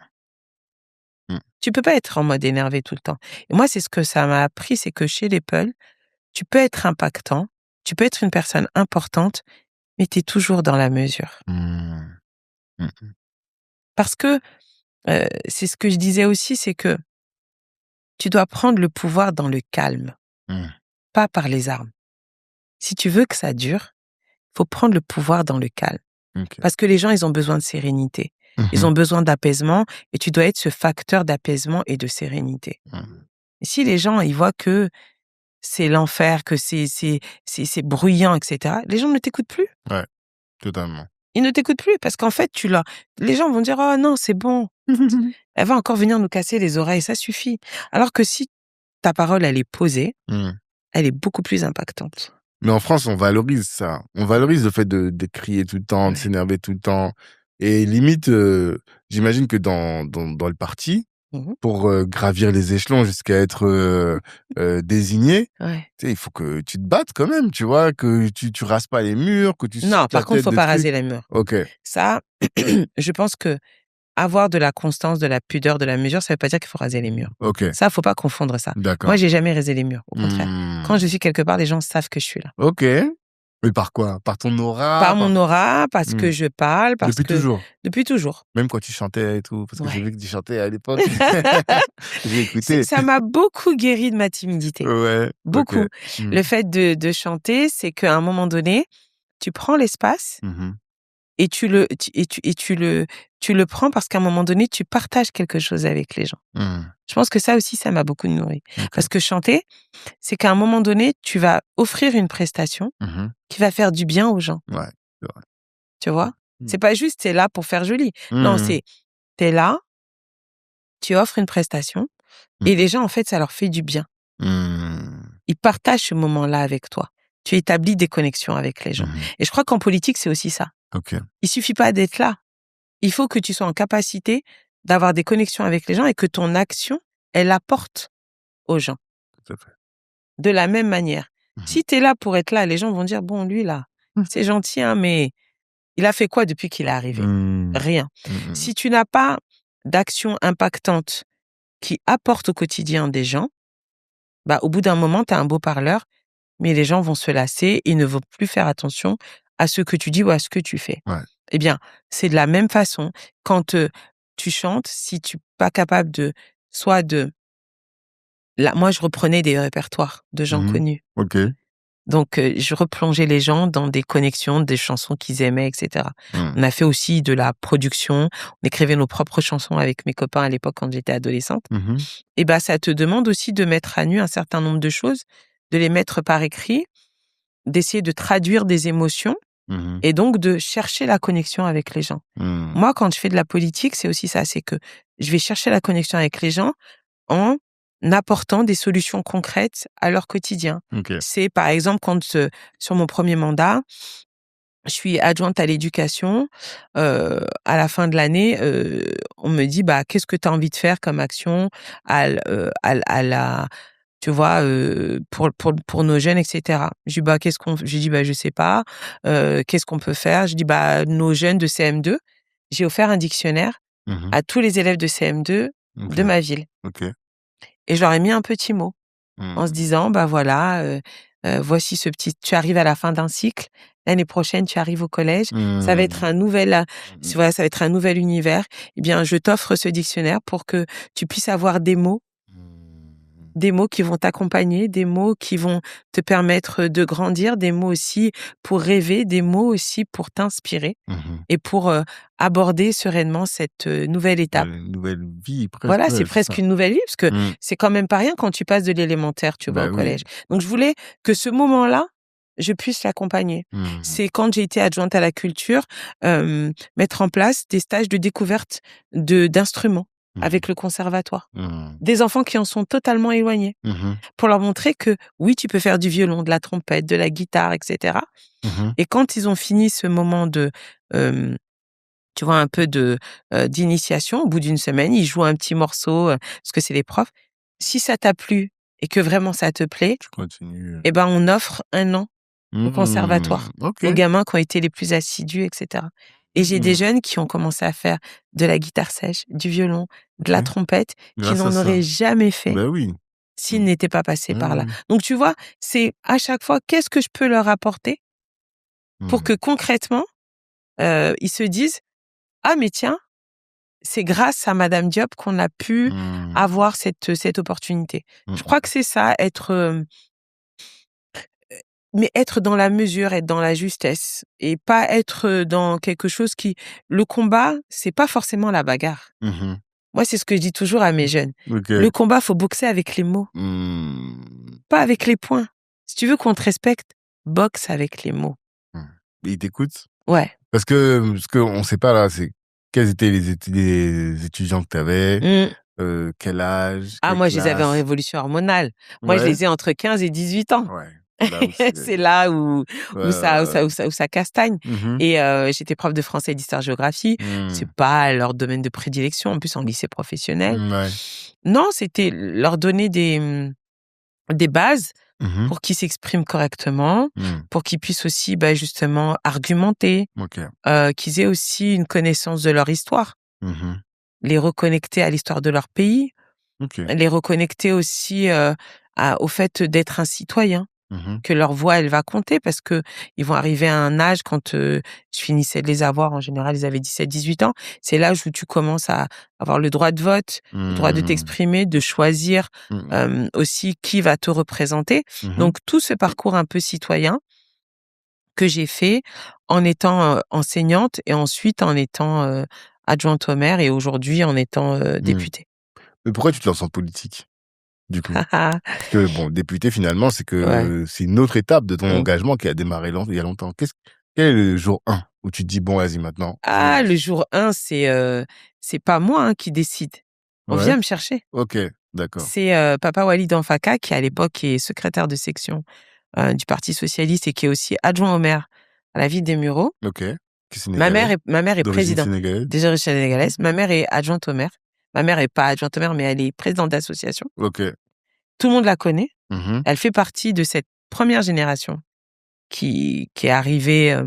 Speaker 1: Mmh.
Speaker 2: Tu peux pas être en mode énervé tout le temps. Et moi, c'est ce que ça m'a appris, c'est que chez les Peuls, tu peux être impactant, tu peux être une personne importante, mais tu es toujours dans la mesure.
Speaker 1: Mmh. Mmh.
Speaker 2: Parce que, c'est ce que je disais aussi, c'est que tu dois prendre le pouvoir dans le calme,
Speaker 1: Mmh.
Speaker 2: pas par les armes. Si tu veux que ça dure, faut prendre le pouvoir dans le calme.
Speaker 1: OK.
Speaker 2: Parce que les gens, ils ont besoin de sérénité. Ils
Speaker 1: Mmh.
Speaker 2: ont besoin d'apaisement et tu dois être ce facteur d'apaisement et de sérénité.
Speaker 1: Mmh.
Speaker 2: Et si les gens, ils voient que c'est l'enfer, que c'est bruyant, et cetera, les gens ne t'écoutent plus.
Speaker 1: Ouais, totalement.
Speaker 2: Ils ne t'écoutent plus parce qu'en fait, les gens vont dire: «Oh non, c'est bon. Elle va encore venir nous casser les oreilles, ça suffit». Alors que si ta parole, elle est posée,
Speaker 1: Mmh.
Speaker 2: elle est beaucoup plus impactante.
Speaker 1: Mais en France, on valorise ça. On valorise le fait de crier tout le temps, de
Speaker 2: Ouais.
Speaker 1: s'énerver tout le temps et limite, j'imagine que dans le parti,
Speaker 2: Mmh mh.
Speaker 1: pour, gravir les échelons jusqu'à être, désigné,
Speaker 2: Ouais.
Speaker 1: tu sais, il faut que tu te battes quand même, tu vois? Que tu rases pas les murs, que tu
Speaker 2: Non,
Speaker 1: sortes la
Speaker 2: par contre,
Speaker 1: tête
Speaker 2: faut
Speaker 1: de
Speaker 2: pas
Speaker 1: trucs.
Speaker 2: raser les murs.
Speaker 1: OK,
Speaker 2: Ça, je pense que avoir de la constance, de la pudeur, de la mesure, ça veut pas dire qu'il faut raser les murs.
Speaker 1: OK,
Speaker 2: Ça, faut pas confondre ça. Moi,
Speaker 1: d'accord.
Speaker 2: j'ai jamais rasé les murs, au contraire. Quand
Speaker 1: Mmh.
Speaker 2: je suis quelque part, les gens savent que je suis là.
Speaker 1: OK. Mais par quoi? Par ton aura?
Speaker 2: Par mon aura, parce
Speaker 1: Mmh.
Speaker 2: que je parle, parce
Speaker 1: Depuis
Speaker 2: que
Speaker 1: toujours?
Speaker 2: depuis toujours.
Speaker 1: Même quand tu chantais et tout? Parce que j'ai
Speaker 2: Ouais.
Speaker 1: vu que tu chantais à l'époque. J'ai écouté.
Speaker 2: Ça m'a beaucoup guéri de ma timidité.
Speaker 1: Ouais, OK.
Speaker 2: Beaucoup.
Speaker 1: Mmh.
Speaker 2: Le fait de chanter, c'est qu'à un moment donné, tu prends l'espace
Speaker 1: Mmh.
Speaker 2: et tu le prends parce qu'à un moment donné, tu partages quelque chose avec les gens.
Speaker 1: Mmh.
Speaker 2: Je pense que ça aussi, ça m'a beaucoup nourri.
Speaker 1: OK.
Speaker 2: Parce que chanter, c'est qu'à un moment donné, tu vas offrir une prestation
Speaker 1: Mmh.
Speaker 2: qui va faire du bien aux gens,
Speaker 1: Ouais, c'est vrai.
Speaker 2: tu vois?
Speaker 1: Mmh.
Speaker 2: C'est pas juste, t'es là pour faire joli. Non,
Speaker 1: Mmh.
Speaker 2: c'est, t'es là, tu offres une prestation
Speaker 1: Mmh.
Speaker 2: et les gens, en fait, ça leur fait du bien.
Speaker 1: Mmh.
Speaker 2: Ils partagent ce moment-là avec toi. tu établis des connexions avec les gens. Et je crois qu'en politique, c'est aussi ça.
Speaker 1: Ok.
Speaker 2: Il suffit pas d'être là. Il faut que tu sois en capacité d'avoir des connexions avec les gens et que ton action, elle apporte aux gens.
Speaker 1: Tout à fait.
Speaker 2: De la même manière. Si tu es là pour être là, les gens vont dire, bon, lui, là, c'est gentil, hein, mais il a fait quoi depuis qu'il est arrivé? Rien. Si tu n'as pas d'action impactante qui apporte au quotidien des gens, bah, au bout d'un moment, tu as un beau parleur, mais les gens vont se lasser et ne vont plus faire attention à ce que tu dis ou à ce que tu fais.
Speaker 1: Ouais.
Speaker 2: Eh bien, c'est de la même façon. Quand tu chantes, si tu n'es pas capable Là, moi, je reprenais des répertoires de gens connus.
Speaker 1: Ok.
Speaker 2: Donc, je replongeais les gens dans des connexions, des chansons qu'ils aimaient, etc. On a fait aussi de la production. On écrivait nos propres chansons avec mes copains à l'époque quand j'étais adolescente. Et bah, ça te demande aussi de mettre à nu un certain nombre de choses, de les mettre par écrit, d'essayer de traduire des émotions et donc de chercher la connexion avec les gens. Moi, quand je fais de la politique, c'est aussi ça, c'est que je vais chercher la connexion avec les gens en apportant des solutions concrètes à leur quotidien.
Speaker 1: Ok.
Speaker 2: C'est par exemple quand sur mon premier mandat, je suis adjointe à l'éducation. À la fin de l'année, on me dit bah qu'est-ce que tu as envie de faire comme action à la tu vois pour nos jeunes, etc. Je dis bah j'ai dit bah je sais pas. Qu'est-ce qu'on peut faire? Je dis bah nos jeunes de CM2. J'ai offert un dictionnaire à tous les élèves de CM2 de ma ville.
Speaker 1: Ok.
Speaker 2: Et je leur ai mis un petit mot en se disant, bah voilà, voici ce petit, tu arrives à la fin d'un cycle, l'année prochaine, tu arrives au collège, ça va être un nouvel, voilà, ça va être un nouvel univers. Eh bien, je t'offre ce dictionnaire pour que tu puisses avoir des mots qui vont t'accompagner, des mots qui vont te permettre de grandir, des mots aussi pour rêver, des mots aussi pour t'inspirer et pour aborder sereinement cette nouvelle étape.
Speaker 1: Une nouvelle vie, presque.
Speaker 2: Voilà,
Speaker 1: Ouais,
Speaker 2: c'est presque
Speaker 1: ça.
Speaker 2: une nouvelle vie parce que c'est quand même pas rien quand tu passes de l'élémentaire, tu vas
Speaker 1: Bah
Speaker 2: au
Speaker 1: oui.
Speaker 2: collège. Donc, je voulais que ce moment-là, je puisse l'accompagner. C'est quand j'ai été adjointe à la culture, mettre en place des stages de découverte d'instruments avec le conservatoire. Des enfants qui en sont totalement éloignés. Pour leur montrer que oui, tu peux faire du violon, de la trompette, de la guitare, etc. Et quand ils ont fini ce moment de... tu vois, un peu d'initiation. Au bout d'une semaine, ils jouent un petit morceau, parce que c'est les profs. Si ça t'a plu et que vraiment ça te plaît,
Speaker 1: Tu continues.
Speaker 2: eh ben, on offre 1 an au conservatoire
Speaker 1: Ok.
Speaker 2: aux gamins qui ont été les plus assidus, etc. Et j'ai des jeunes qui ont commencé à faire de la guitare sèche, du violon, de la trompette, qui
Speaker 1: Grâce à
Speaker 2: n'en
Speaker 1: ça.
Speaker 2: auraient jamais fait
Speaker 1: Bah oui.
Speaker 2: s'ils n'étaient pas passés par là. Donc, tu vois, c'est à chaque fois, qu'est-ce que je peux leur apporter pour que concrètement, ils se disent, ah, mais tiens, c'est grâce à Madame Diop qu'on a pu avoir cette opportunité. Je crois que c'est ça, mais être dans la mesure, être dans la justesse et pas être dans quelque chose le combat, c'est pas forcément la bagarre. Moi, c'est ce que je dis toujours à mes jeunes.
Speaker 1: Ok.
Speaker 2: Le combat, faut boxer avec les mots, pas avec les poings. Si tu veux qu'on te respecte, boxe avec les mots.
Speaker 1: Il t'écoute?
Speaker 2: Ouais.
Speaker 1: Parce que ce qu'on sait pas là, c'est quels étaient les étudiants que tu avais, quel âge,
Speaker 2: Ah,
Speaker 1: quelle
Speaker 2: moi, je les avais en
Speaker 1: classe?
Speaker 2: révolution hormonale. Moi, je
Speaker 1: Ouais.
Speaker 2: les ai entre 15 et 18 ans.
Speaker 1: Ouais. Là où
Speaker 2: C'est là où
Speaker 1: Ouais,
Speaker 2: ça castagne. Et j'étais prof de français et d'histoire-géographie. C'est pas leur domaine de prédilection, en plus en lycée professionnel.
Speaker 1: Ouais.
Speaker 2: Non, c'était leur donner des bases pour qu'ils s'expriment correctement, pour qu'ils puissent aussi, bah, justement, argumenter,
Speaker 1: Ok.
Speaker 2: qu'ils aient aussi une connaissance de leur histoire, les reconnecter à l'histoire de leur pays,
Speaker 1: Ok.
Speaker 2: les reconnecter aussi au fait d'être un citoyen. Que leur voix, elle va compter parce que ils vont arriver à un âge quand je finissais de les avoir, en général, ils avaient 17-18 ans. C'est l'âge où tu commences à avoir le droit de vote, le droit de t'exprimer, de choisir aussi qui va te représenter. Donc, tout ce parcours un peu citoyen que j'ai fait en étant enseignante et ensuite en étant adjointe au maire et aujourd'hui en étant députée.
Speaker 1: Mais pourquoi tu te lances en politique? Du coup. Parce que bon, député finalement, c'est que c'est une autre étape de ton engagement qui a démarré il y a longtemps. Quel est le jour 1 où tu te dis bon, vas-y maintenant?
Speaker 2: Ah, le jour 1, c'est pas moi qui décide. On vient me chercher.
Speaker 1: Ok, d'accord.
Speaker 2: C'est Papa Walid Anfaka qui à l'époque est secrétaire de section du Parti socialiste et qui est aussi adjoint au maire à la ville des Mureaux.
Speaker 1: Ok. Qui est
Speaker 2: Ma mère est
Speaker 1: d'origine
Speaker 2: présidente.
Speaker 1: sénégalaise.
Speaker 2: Des origines sénégalaises. Ma mère est adjointe au maire. Ma mère est pas adjointe au maire, mais elle est présidente d'association.
Speaker 1: Ok.
Speaker 2: Tout le monde la connaît.
Speaker 1: Mhm.
Speaker 2: Elle fait partie de cette première génération qui est arrivée.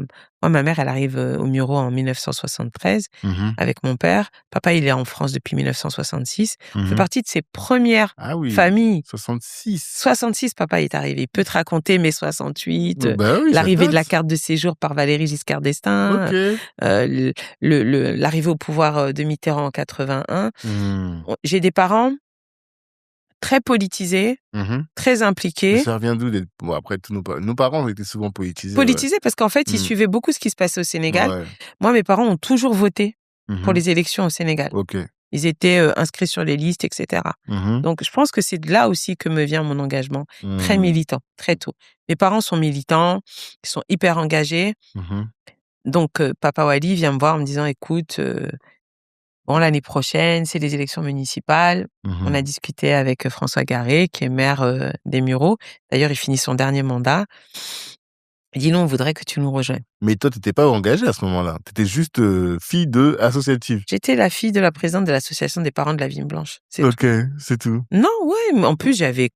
Speaker 2: Moi, ma mère, elle arrive aux Mureaux en 1973
Speaker 1: Mhm.
Speaker 2: avec mon père. Papa, il est en France depuis 1966. On fait
Speaker 1: Mhm.
Speaker 2: partie de ces premières
Speaker 1: Ah oui.
Speaker 2: familles.
Speaker 1: 66.
Speaker 2: 66, papa est arrivé. Il peut te raconter mai 68,
Speaker 1: Bah oui, ça
Speaker 2: l'arrivée de la
Speaker 1: date.
Speaker 2: carte de séjour par Valéry Giscard d'Estaing,
Speaker 1: Ok.
Speaker 2: l'arrivée au pouvoir de Mitterrand en 81.
Speaker 1: Mhm.
Speaker 2: J'ai des parents très politisés,
Speaker 1: Mhm.
Speaker 2: très
Speaker 1: Mais
Speaker 2: impliqués.
Speaker 1: ça vient d'où Bon, après, tous nos parents ont été souvent politisés.
Speaker 2: Politisés parce qu'en fait, ils
Speaker 1: Mm.
Speaker 2: suivaient beaucoup ce qui se passait au Sénégal.
Speaker 1: Ouais.
Speaker 2: Moi, mes parents ont toujours voté pour
Speaker 1: Mhm.
Speaker 2: les élections au Sénégal.
Speaker 1: Ok.
Speaker 2: Ils étaient inscrits sur les listes, etc.
Speaker 1: Mhm.
Speaker 2: Donc, je pense que c'est de là aussi que me vient mon engagement très
Speaker 1: Mhm.
Speaker 2: militant, très tôt. Mes parents sont militants, ils sont hyper engagés.
Speaker 1: Mhm.
Speaker 2: Donc, Papa Wally vient me voir en me disant, écoute, bon, l'année prochaine, c'est les élections municipales. On a
Speaker 1: Mhm.
Speaker 2: discuté avec François Garé, qui est maire des Mureaux. D'ailleurs, il finit son dernier mandat. Il dit, non, on voudrait que tu nous rejoignes.
Speaker 1: Mais toi, t'étais pas engagée à ce moment-là. T'étais juste fille de associative.
Speaker 2: J'étais la fille de la présidente de l'association des parents de la Vigne Blanche. C'est tout.
Speaker 1: Ok, c'est tout.
Speaker 2: Non, ouais, mais en plus, j'avais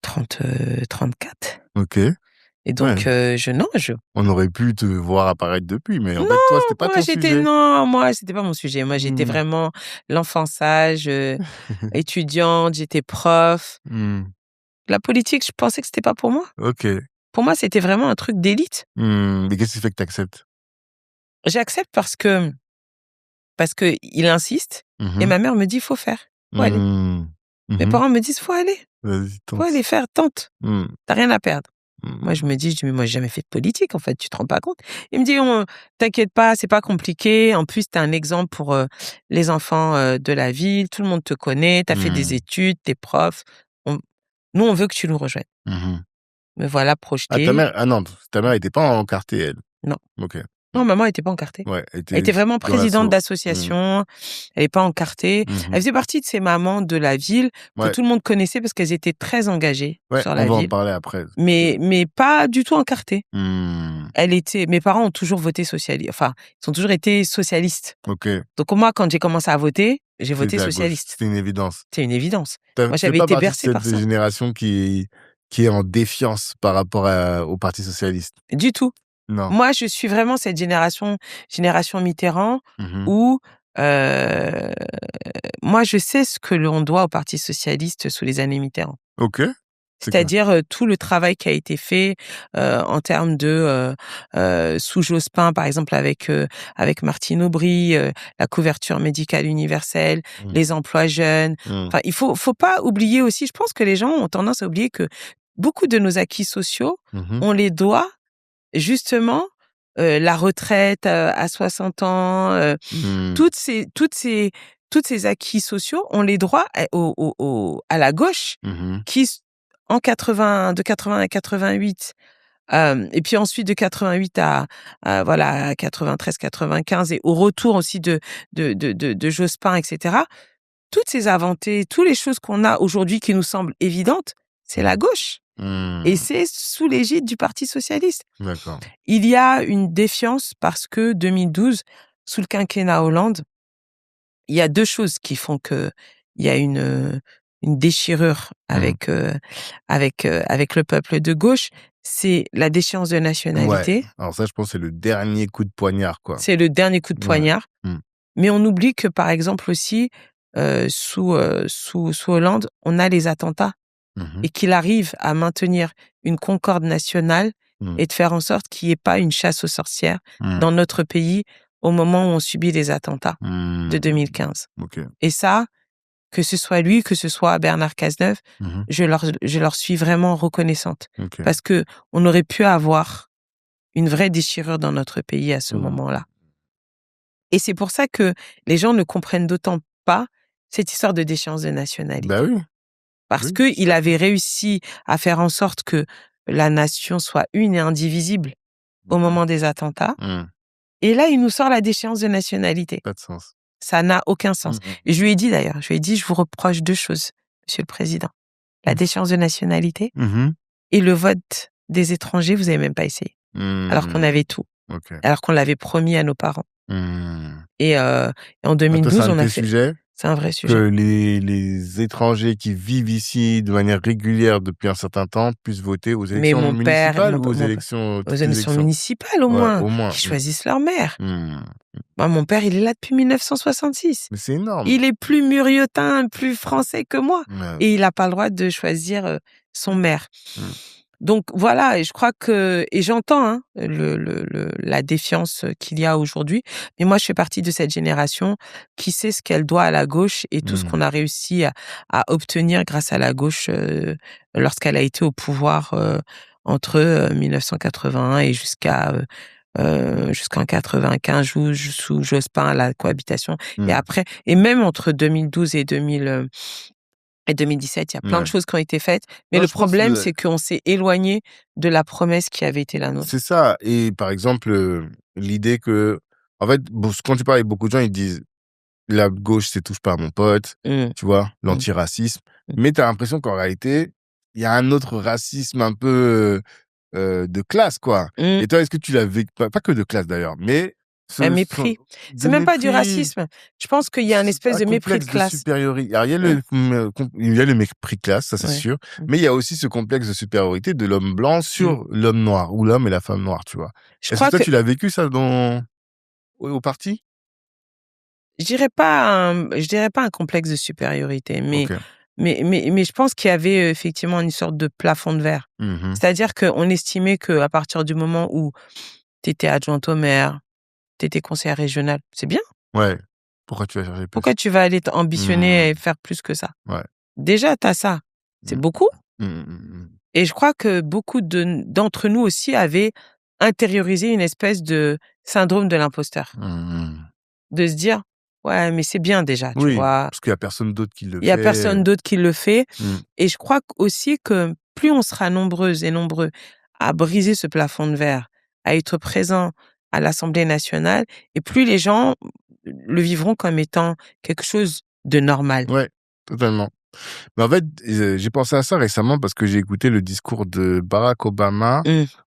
Speaker 2: 34.
Speaker 1: Ok.
Speaker 2: Et donc,
Speaker 1: Ouais.
Speaker 2: je...
Speaker 1: On aurait pu te voir apparaître depuis, mais en
Speaker 2: Non,
Speaker 1: fait, toi, c'était pas
Speaker 2: moi,
Speaker 1: ton sujet.
Speaker 2: moi, c'était pas mon sujet. Moi, j'étais
Speaker 1: Hmm.
Speaker 2: vraiment l'enfant sage, étudiante, j'étais prof.
Speaker 1: Hmm.
Speaker 2: La politique, je pensais que c'était pas pour moi.
Speaker 1: Ok.
Speaker 2: Pour moi, c'était vraiment un truc d'élite.
Speaker 1: Mais qu'est-ce qui fait que t'acceptes?
Speaker 2: J'accepte parce que il insiste et
Speaker 1: Mhm.
Speaker 2: ma mère me dit, faut faire, faut aller.
Speaker 1: Hmm.
Speaker 2: Mes
Speaker 1: Mhm.
Speaker 2: parents me disent, faut aller,
Speaker 1: Vas-y,
Speaker 2: faut
Speaker 1: tente.
Speaker 2: aller faire, tente.
Speaker 1: Hmm.
Speaker 2: T'as rien à perdre.
Speaker 1: Hmm.
Speaker 2: Moi, je me dis, mais j'ai jamais fait de politique, en fait, tu te rends pas compte. Il me dit, t'inquiète pas, c'est pas compliqué. En plus, t'es un exemple pour les enfants de la ville, tout le monde te connaît, t'as fait des études, t'es prof. Nous, on veut que tu nous rejoignes.
Speaker 1: Mhm.
Speaker 2: Me voilà
Speaker 1: Ah,
Speaker 2: projetée.
Speaker 1: non, ta mère était pas encartée, elle.
Speaker 2: Non.
Speaker 1: Ok.
Speaker 2: Non, maman était pas encartée.
Speaker 1: Ouais,
Speaker 2: Elle était vraiment
Speaker 1: dans
Speaker 2: présidente
Speaker 1: l'asso.
Speaker 2: d'association. Elle n'est pas encartée.
Speaker 1: Mhm.
Speaker 2: Elle faisait partie de ces mamans de la ville que
Speaker 1: Ouais.
Speaker 2: tout le monde connaissait parce qu'elles étaient très engagées
Speaker 1: Ouais,
Speaker 2: sur
Speaker 1: on
Speaker 2: la
Speaker 1: va en
Speaker 2: ville.
Speaker 1: parler après.
Speaker 2: Mais pas du tout encartée.
Speaker 1: Hmm.
Speaker 2: Mes parents ont toujours voté socialiste. Enfin, ils ont toujours été socialistes.
Speaker 1: Ok.
Speaker 2: Donc moi, quand j'ai commencé à voter, j'ai voté
Speaker 1: C'était à gauche.
Speaker 2: socialiste.
Speaker 1: C'était une évidence.
Speaker 2: C'est une évidence.
Speaker 1: Tu
Speaker 2: Moi,
Speaker 1: fais
Speaker 2: j'avais
Speaker 1: pas
Speaker 2: été
Speaker 1: partie de
Speaker 2: bercée par
Speaker 1: cette
Speaker 2: ça.
Speaker 1: génération qui est en défiance par rapport au Parti socialiste.
Speaker 2: Du tout.
Speaker 1: Non.
Speaker 2: Moi, je suis vraiment cette génération Mitterrand,
Speaker 1: Mhm.
Speaker 2: où moi, je sais ce que l'on doit au Parti socialiste sous les années Mitterrand.
Speaker 1: Ok.
Speaker 2: C'est-à-dire tout le travail qui a été fait en termes de sous Jospin, par exemple, avec Martine Aubry, la couverture médicale universelle, les emplois jeunes. Enfin, il faut pas oublier aussi, je pense que les gens ont tendance à oublier que beaucoup de nos acquis sociaux, on les doit justement la retraite à 60 ans, toutes ces acquis sociaux, on les doit à la gauche qui de 80 à 88 et puis ensuite de 88 à 93, 95 et au retour aussi de Jospin, etc. Toutes ces inventées, toutes les choses qu'on a aujourd'hui qui nous semblent évidentes, c'est la gauche. Et c'est sous l'égide du Parti socialiste.
Speaker 1: D'accord.
Speaker 2: Il y a une défiance parce que 2012, sous le quinquennat Hollande, il y a deux choses qui font que il y a une déchirure avec le peuple de gauche. C'est la déchéance de nationalité.
Speaker 1: Ouais. Alors ça, je pense que c'est le dernier coup de poignard, quoi.
Speaker 2: C'est le dernier coup de poignard. Mais on oublie que, par exemple aussi, sous Hollande, on a les attentats et qu'il arrive à maintenir une concorde nationale et de faire en sorte qu'il n'y ait pas une chasse aux sorcières dans notre pays au moment où on subit les attentats de 2015.
Speaker 1: Okay.
Speaker 2: Et ça, que ce soit lui, que ce soit Bernard Cazeneuve, je leur suis vraiment reconnaissante.
Speaker 1: Okay.
Speaker 2: Parce que on aurait pu avoir une vraie déchirure dans notre pays à ce moment-là. Et c'est pour ça que les gens ne comprennent d'autant pas cette histoire de déchéance de nationalité.
Speaker 1: Bah oui.
Speaker 2: Parce qu'il avait réussi à faire en sorte que la nation soit une et indivisible au moment des attentats. Et là, il nous sort la déchéance de nationalité.
Speaker 1: Pas de sens.
Speaker 2: Ça n'a aucun sens. Et je lui ai dit d'ailleurs, je vous reproche deux choses, Monsieur le Président. La déchéance de nationalité Et le vote des étrangers, vous n'avez même pas essayé. Alors qu'on avait tout.
Speaker 1: Okay.
Speaker 2: Alors qu'on l'avait promis à nos parents. Et en
Speaker 1: Toi,
Speaker 2: 2012,
Speaker 1: c'est un
Speaker 2: on
Speaker 1: de
Speaker 2: a
Speaker 1: tes
Speaker 2: fait...
Speaker 1: sujets
Speaker 2: C'est un vrai
Speaker 1: que
Speaker 2: sujet.
Speaker 1: les étrangers qui vivent ici de manière régulière depuis un certain temps puissent voter aux
Speaker 2: Mais
Speaker 1: élections
Speaker 2: mon père,
Speaker 1: municipales ou aux élections,
Speaker 2: aux
Speaker 1: toutes les
Speaker 2: élections
Speaker 1: élections?
Speaker 2: municipales au
Speaker 1: Ouais,
Speaker 2: moins,
Speaker 1: au moins.
Speaker 2: qui choisissent leur maire.
Speaker 1: Mmh.
Speaker 2: Moi, mon père, il est là depuis 1966.
Speaker 1: Mais c'est énorme.
Speaker 2: Il est plus muriotin, plus français que moi.
Speaker 1: Ouais.
Speaker 2: Et il n'a pas le droit de choisir son maire.
Speaker 1: Mmh.
Speaker 2: Donc voilà, et je crois que, et j'entends hein, la défiance qu'il y a aujourd'hui, mais moi je fais partie de cette génération qui sait ce qu'elle doit à la gauche et tout ce qu'on a réussi à obtenir grâce à la gauche lorsqu'elle a été au pouvoir entre 1981 et jusqu'en 95 sous Jospin, la cohabitation. Et après, et même entre 2012 et 2017, il y a plein de choses qui ont été faites. Mais
Speaker 1: Non,
Speaker 2: le
Speaker 1: je pense
Speaker 2: problème, c'est qu'on s'est éloigné de la promesse qui avait été la nôtre.
Speaker 1: c'est ça. Et par exemple, l'idée que, en fait, quand tu parles avec beaucoup de gens, ils disent la gauche, c'est touche pas à mon pote, tu vois, l'antiracisme. Mais tu as l'impression qu'en réalité, il y a un autre racisme un peu de classe, quoi. Et toi, est-ce que tu l'as vécu, pas que de classe d'ailleurs, mais
Speaker 2: Un mépris. C'est même pas du racisme. Je pense qu'il y a un espèce de mépris de classe.
Speaker 1: supériorité. Alors, il y a le mépris de classe, ça c'est sûr. Mais il y a aussi ce complexe de supériorité de l'homme blanc sur l'homme noir, ou l'homme et la femme noire, tu vois. Est-ce que toi, tu l'as vécu ça au parti?
Speaker 2: Je dirais pas un complexe de supériorité, mais je pense qu'il y avait effectivement une sorte de plafond de verre. C'est-à-dire qu'on estimait qu'à partir du moment où tu étais adjointe au maire, tu étais conseillère régionale, c'est bien.
Speaker 1: Ouais. Pourquoi tu vas chercher plus?
Speaker 2: Pourquoi tu vas aller t'ambitionner et faire plus que ça?
Speaker 1: Ouais.
Speaker 2: Déjà, tu as ça. C'est beaucoup. Et je crois que beaucoup d'entre nous aussi avaient intériorisé une espèce de syndrome de l'imposteur. De se dire, ouais, mais c'est bien déjà, tu vois.
Speaker 1: Parce qu'il y a personne d'autre qui le fait.
Speaker 2: Il y a personne d'autre qui le fait. Et je crois aussi que plus on sera nombreuses et nombreux à briser ce plafond de verre, à être présents à l'Assemblée nationale, et plus les gens le vivront comme étant quelque chose de normal.
Speaker 1: Ouais, totalement. Mais en fait, j'ai pensé à ça récemment parce que j'ai écouté le discours de Barack Obama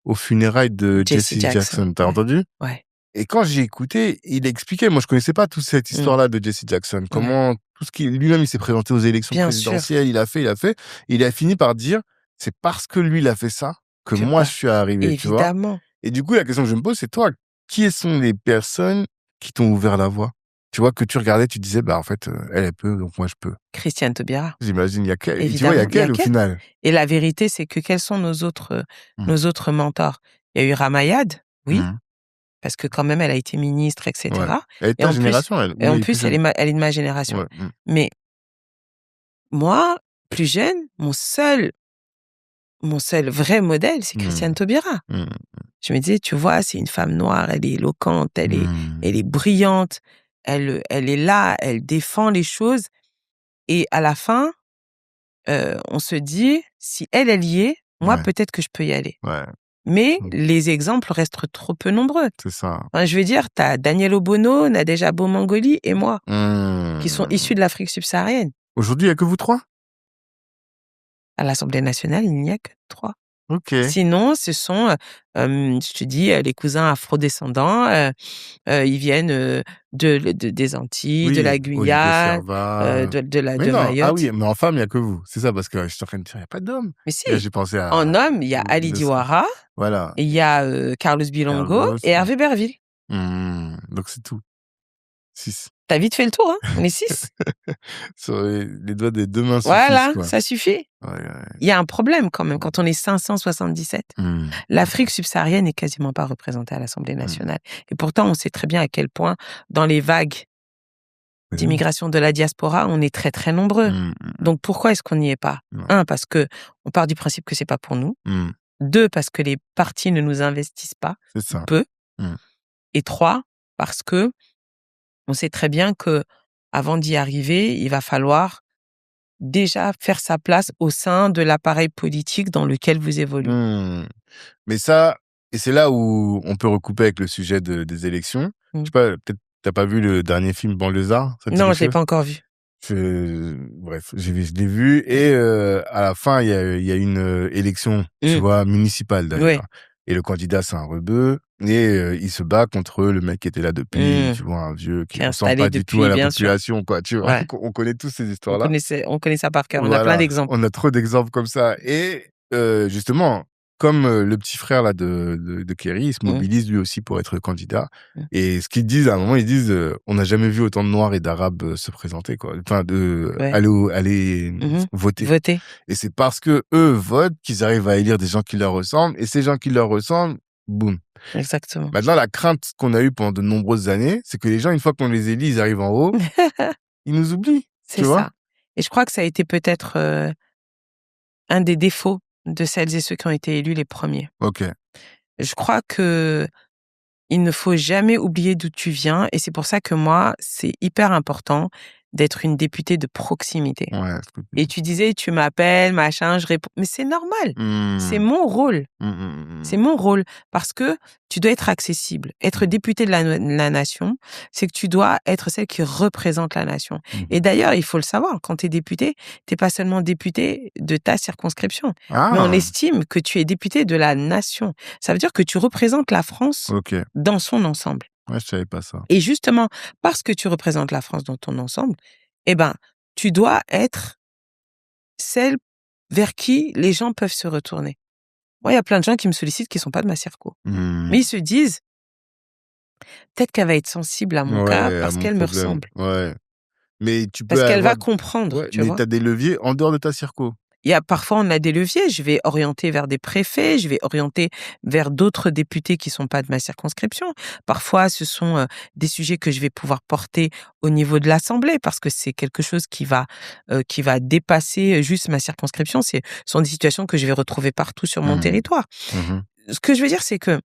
Speaker 1: aux funérailles de Jesse Jackson. T'as entendu?
Speaker 2: Ouais.
Speaker 1: Et quand j'ai écouté, il expliquait, moi je connaissais pas toute cette histoire-là de Jesse Jackson, comment tout ce qu'il lui-même il s'est présenté aux élections présidentielles, il a fait, il a fini par dire c'est parce que lui il a fait ça que moi je suis arrivé, tu vois.
Speaker 2: Évidemment.
Speaker 1: Et du coup la question que je me pose c'est toi, qui sont les personnes qui t'ont ouvert la voie? Tu vois, que tu regardais, tu disais bah en fait elle peut donc moi je peux.
Speaker 2: Christiane Taubira.
Speaker 1: J'imagine il y a qu'elle, tu
Speaker 2: Évidemment,
Speaker 1: vois, il y a qu'elle au final.
Speaker 2: Et la vérité c'est que quels sont nos autres mentors? Il y a eu Ramayad, oui. Parce que quand même, elle a été ministre, etc.
Speaker 1: Ouais. Elle est de ta génération, elle.
Speaker 2: Et en plus, elle est de ma génération.
Speaker 1: Ouais.
Speaker 2: Mais moi, plus jeune, mon seul vrai modèle, c'est Christiane Taubira. Je me disais, tu vois, c'est une femme noire, elle est éloquente, elle est brillante, elle est là, elle défend les choses. Et à la fin, on se dit, si elle y est, moi, peut-être que je peux y aller.
Speaker 1: Ouais.
Speaker 2: Mais les exemples restent trop peu nombreux.
Speaker 1: C'est ça.
Speaker 2: Enfin, je veux dire, tu as Daniel Obono, Nadège Abomangoli et moi, qui sont issus de l'Afrique subsaharienne.
Speaker 1: Aujourd'hui, il n'y a que vous trois?
Speaker 2: À l'Assemblée nationale, il n'y a que 3.
Speaker 1: Ok.
Speaker 2: Sinon, ce sont, je te dis, les cousins afrodescendants. Ils viennent des Antilles, de la Guyane, de Mayotte.
Speaker 1: Ah oui, mais en femme, il n'y a que vous. C'est ça, parce que je suis en train de dire, il n'y a pas d'hommes.
Speaker 2: Mais si,
Speaker 1: j'ai pensé à...
Speaker 2: en homme, il y a Ali Diwara,
Speaker 1: voilà.
Speaker 2: il y a Carlos Bilongo et Hervé Berville.
Speaker 1: Donc c'est tout. 6.
Speaker 2: T'as vite fait le tour, hein. On est 6.
Speaker 1: Sur les doigts des 2 mains suffisent,
Speaker 2: voilà,
Speaker 1: quoi.
Speaker 2: ça suffit.
Speaker 1: Ouais.
Speaker 2: Il y a un problème quand même quand on est 577. L'Afrique subsaharienne n'est quasiment pas représentée à l'Assemblée nationale. Et pourtant, on sait très bien à quel point, dans les vagues d'immigration de la diaspora, on est très, très nombreux. Donc, pourquoi est-ce qu'on n'y est pas? 1, parce que on part du principe que c'est pas pour nous. 2, parce que les partis ne nous investissent pas.
Speaker 1: C'est ça.
Speaker 2: Peu. Et 3, parce que on sait très bien que avant d'y arriver, il va falloir déjà faire sa place au sein de l'appareil politique dans lequel vous évoluez.
Speaker 1: Mais ça, et c'est là où on peut recouper avec le sujet des élections. Je sais pas, peut-être t'as pas vu le dernier film Banlieusard?
Speaker 2: Non, je l'ai pas encore vu.
Speaker 1: Bref, je l'ai vu. Et à la fin, il y a une élection, tu vois, municipale d'ailleurs.
Speaker 2: Oui.
Speaker 1: Et le candidat, c'est un rebeu. Et il se bat contre le mec qui était là depuis, tu vois, un vieux qui ne ressemble pas du tout à la population, quoi. Tu vois, on connaît tous ces histoires-là.
Speaker 2: On connaît ça par cœur. On
Speaker 1: Voilà.
Speaker 2: a plein d'exemples.
Speaker 1: On a trop d'exemples comme ça. Et justement, comme le petit frère là de Kerry, il se mobilise lui aussi pour être candidat. Et ce qu'ils disent, à un moment, ils disent on n'a jamais vu autant de Noirs et d'Arabes se présenter, quoi. Enfin, aller voter. Et c'est parce que eux votent qu'ils arrivent à élire des gens qui leur ressemblent. Et ces gens qui leur ressemblent, boum.
Speaker 2: Exactement.
Speaker 1: Maintenant, la crainte qu'on a eue pendant de nombreuses années, c'est que les gens, une fois qu'on les élit, ils arrivent en haut, ils nous oublient.
Speaker 2: C'est ça. Et je crois que ça a été peut-être un des défauts de celles et ceux qui ont été élus les premiers.
Speaker 1: Ok.
Speaker 2: Je crois que il ne faut jamais oublier d'où tu viens, et c'est pour ça que moi, c'est hyper important d'être une députée de proximité.
Speaker 1: Ouais,
Speaker 2: et tu disais, tu m'appelles, machin, je réponds. Mais c'est normal. C'est mon rôle. C'est mon rôle. Parce que tu dois être accessible. Être députée de la nation, c'est que tu dois être celle qui représente la nation. Et d'ailleurs, il faut le savoir, quand tu es députée, tu n'es pas seulement députée de ta circonscription, mais on estime que tu es députée de la nation. Ça veut dire que tu représentes la France dans son ensemble.
Speaker 1: Ouais, je savais pas ça.
Speaker 2: Et justement, parce que tu représentes la France dans ton ensemble, tu dois être celle vers qui les gens peuvent se retourner. Moi, il y a plein de gens qui me sollicitent qui ne sont pas de ma circo. Mais ils se disent, peut-être qu'elle va être sensible à mon cas parce qu'elle me ressemble.
Speaker 1: Ouais. Mais
Speaker 2: parce qu'elle va comprendre, tu vois.
Speaker 1: Mais tu as des leviers en dehors de ta circo.
Speaker 2: Parfois, on a des leviers. Je vais orienter vers des préfets, je vais orienter vers d'autres députés qui ne sont pas de ma circonscription. Parfois, ce sont des sujets que je vais pouvoir porter au niveau de l'Assemblée parce que c'est quelque chose qui va dépasser juste ma circonscription. Ce sont des situations que je vais retrouver partout sur mon territoire. Ce que je veux dire, c'est que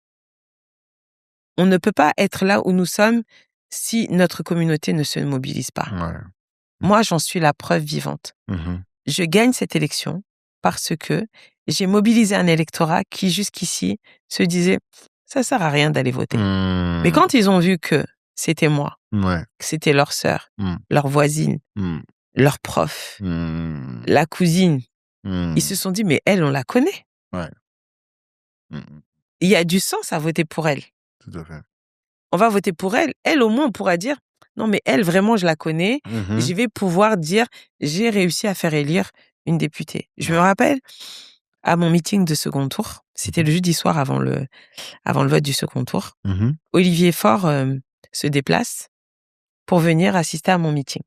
Speaker 2: on ne peut pas être là où nous sommes si notre communauté ne se mobilise pas.
Speaker 1: Ouais.
Speaker 2: Moi, j'en suis la preuve vivante. Je gagne cette élection parce que j'ai mobilisé un électorat qui, jusqu'ici, se disait « ça sert à rien d'aller voter ». Mais quand ils ont vu que c'était moi, que c'était leur sœur, leur voisine, leur prof, la cousine, ils se sont dit « mais elle, on la connaît ». Il y a du sens à voter pour elle.
Speaker 1: Tout à fait.
Speaker 2: On va voter pour elle. Elle, au moins, on pourra dire « non, mais elle, vraiment, je la connais. Je vais pouvoir dire « j'ai réussi à faire élire une députée ». Je me rappelle, à mon meeting de second tour, c'était le jeudi soir avant le vote du second tour, Olivier Faure se déplace pour venir assister à mon meeting.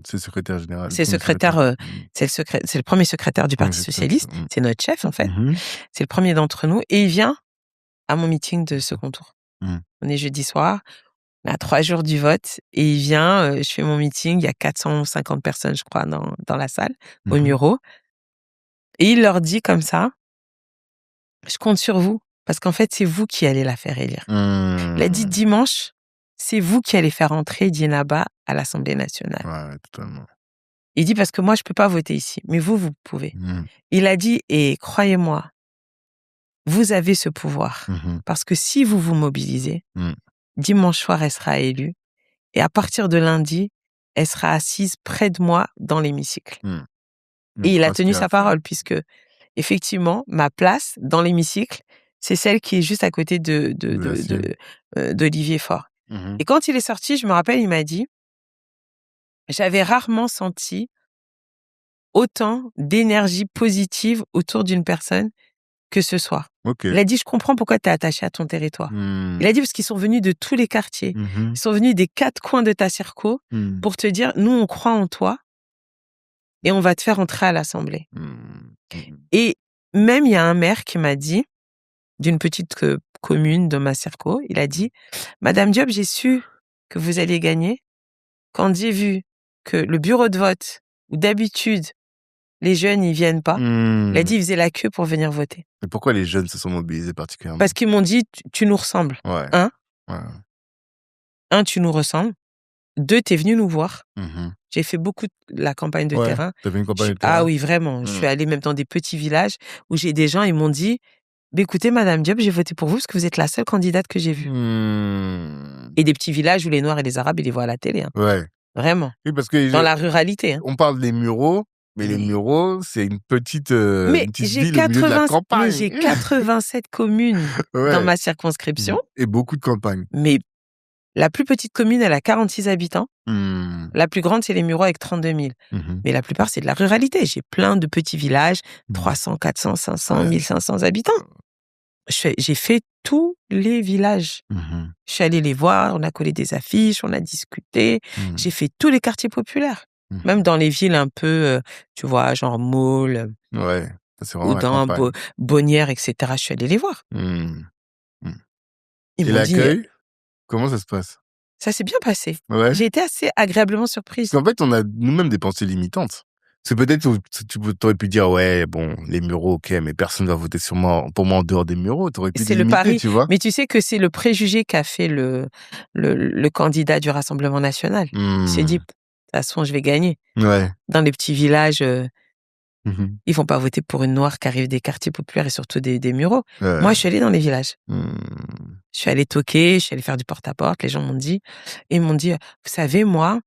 Speaker 1: C'est le secrétaire général.
Speaker 2: C'est le premier secrétaire du Parti socialiste. C'est notre chef, en fait. C'est le premier d'entre nous. Et il vient à mon meeting de second tour. On est jeudi soir, on est à 3 jours du vote, et il vient, je fais mon meeting, il y a 450 personnes, je crois, dans la salle, au Muro. Et il leur dit comme ça, je compte sur vous, parce qu'en fait, c'est vous qui allez la faire élire. Il a dit dimanche, c'est vous qui allez faire entrer Dieynaba à l'Assemblée nationale.
Speaker 1: Ouais, totalement.
Speaker 2: Il dit, parce que moi, je peux pas voter ici, mais vous pouvez. Il a dit, et croyez-moi, vous avez ce pouvoir, parce que si vous vous mobilisez, dimanche soir, elle sera élue, et à partir de lundi, elle sera assise près de moi dans l'hémicycle. Et il a tenu sa parole, puisque, effectivement, ma place dans l'hémicycle, c'est celle qui est juste à côté d'Olivier Faure. Et quand il est sorti, je me rappelle, il m'a dit, j'avais rarement senti autant d'énergie positive autour d'une personne que ce soir. Il a dit, je comprends pourquoi tu es attaché à ton territoire. Il a dit, parce qu'ils sont venus de tous les quartiers. Ils sont venus des 4 coins de ta circo pour te dire, nous, on croit en toi et on va te faire entrer à l'Assemblée. Et même, il y a un maire qui m'a dit, d'une petite commune de ma circo, il a dit, Madame Diop, j'ai su que vous alliez gagner quand j'ai vu que le bureau de vote, où d'habitude, les jeunes, ils viennent pas. Il a dit, ils faisaient la queue pour venir voter.
Speaker 1: Et pourquoi les jeunes se sont mobilisés particulièrement?
Speaker 2: Parce qu'ils m'ont dit, tu nous ressembles. Un, tu nous ressembles. 2, t'es venu nous voir. J'ai fait beaucoup la campagne de terrain.
Speaker 1: T'as fait une campagne de terrain?
Speaker 2: Ah oui, vraiment. Je suis allée même dans des petits villages où j'ai des gens, ils m'ont dit, écoutez, Madame Diop, j'ai voté pour vous parce que vous êtes la seule candidate que j'ai vue. Et des petits villages où les Noirs et les Arabes, ils les voient à la télé. Vraiment.
Speaker 1: Oui, parce que
Speaker 2: Dans la ruralité. Hein.
Speaker 1: on parle des Mureaux, mais les Mureaux, c'est une petite ville au milieu de la
Speaker 2: Mais
Speaker 1: campagne.
Speaker 2: j'ai 87 communes dans
Speaker 1: Ouais.
Speaker 2: ma circonscription.
Speaker 1: Et beaucoup de campagnes.
Speaker 2: Mais la plus petite commune, elle a 46 habitants. La plus grande, c'est les Mureaux avec 32 000. Mais la plupart, c'est de la ruralité. J'ai plein de petits villages, 300, 400, 500, 1500 habitants. J'ai fait tous les villages. Je suis allée les voir, on a collé des affiches, on a discuté. J'ai fait tous les quartiers populaires. Même dans les villes un peu, tu vois, genre Maule,
Speaker 1: Ouais, c'est vraiment
Speaker 2: Oudan, Bonnières, etc. Je suis allée les voir.
Speaker 1: Et l'accueil, comment ça se passe?
Speaker 2: Ça s'est bien passé.
Speaker 1: Ouais.
Speaker 2: J'ai été assez agréablement surprise.
Speaker 1: Parce qu'en fait, on a nous-mêmes des pensées limitantes. C'est peut-être tu aurais pu dire ouais bon les Mureaux ok mais personne va voter pour moi en dehors des Mureaux. T'aurais pu
Speaker 2: c'est
Speaker 1: limiter,
Speaker 2: le pari.
Speaker 1: Tu vois.
Speaker 2: Mais tu sais que c'est le préjugé qu'a fait le candidat du Rassemblement national. Il s'est dit de toute façon je vais gagner.
Speaker 1: Ouais.
Speaker 2: Dans les petits villages, ils vont pas voter pour une noire qui arrive des quartiers populaires et surtout des Mureaux.
Speaker 1: Ouais.
Speaker 2: Moi je suis allée dans les villages. Je suis allée toquer, je suis allée faire du porte-à-porte. Les gens m'ont dit, vous savez moi.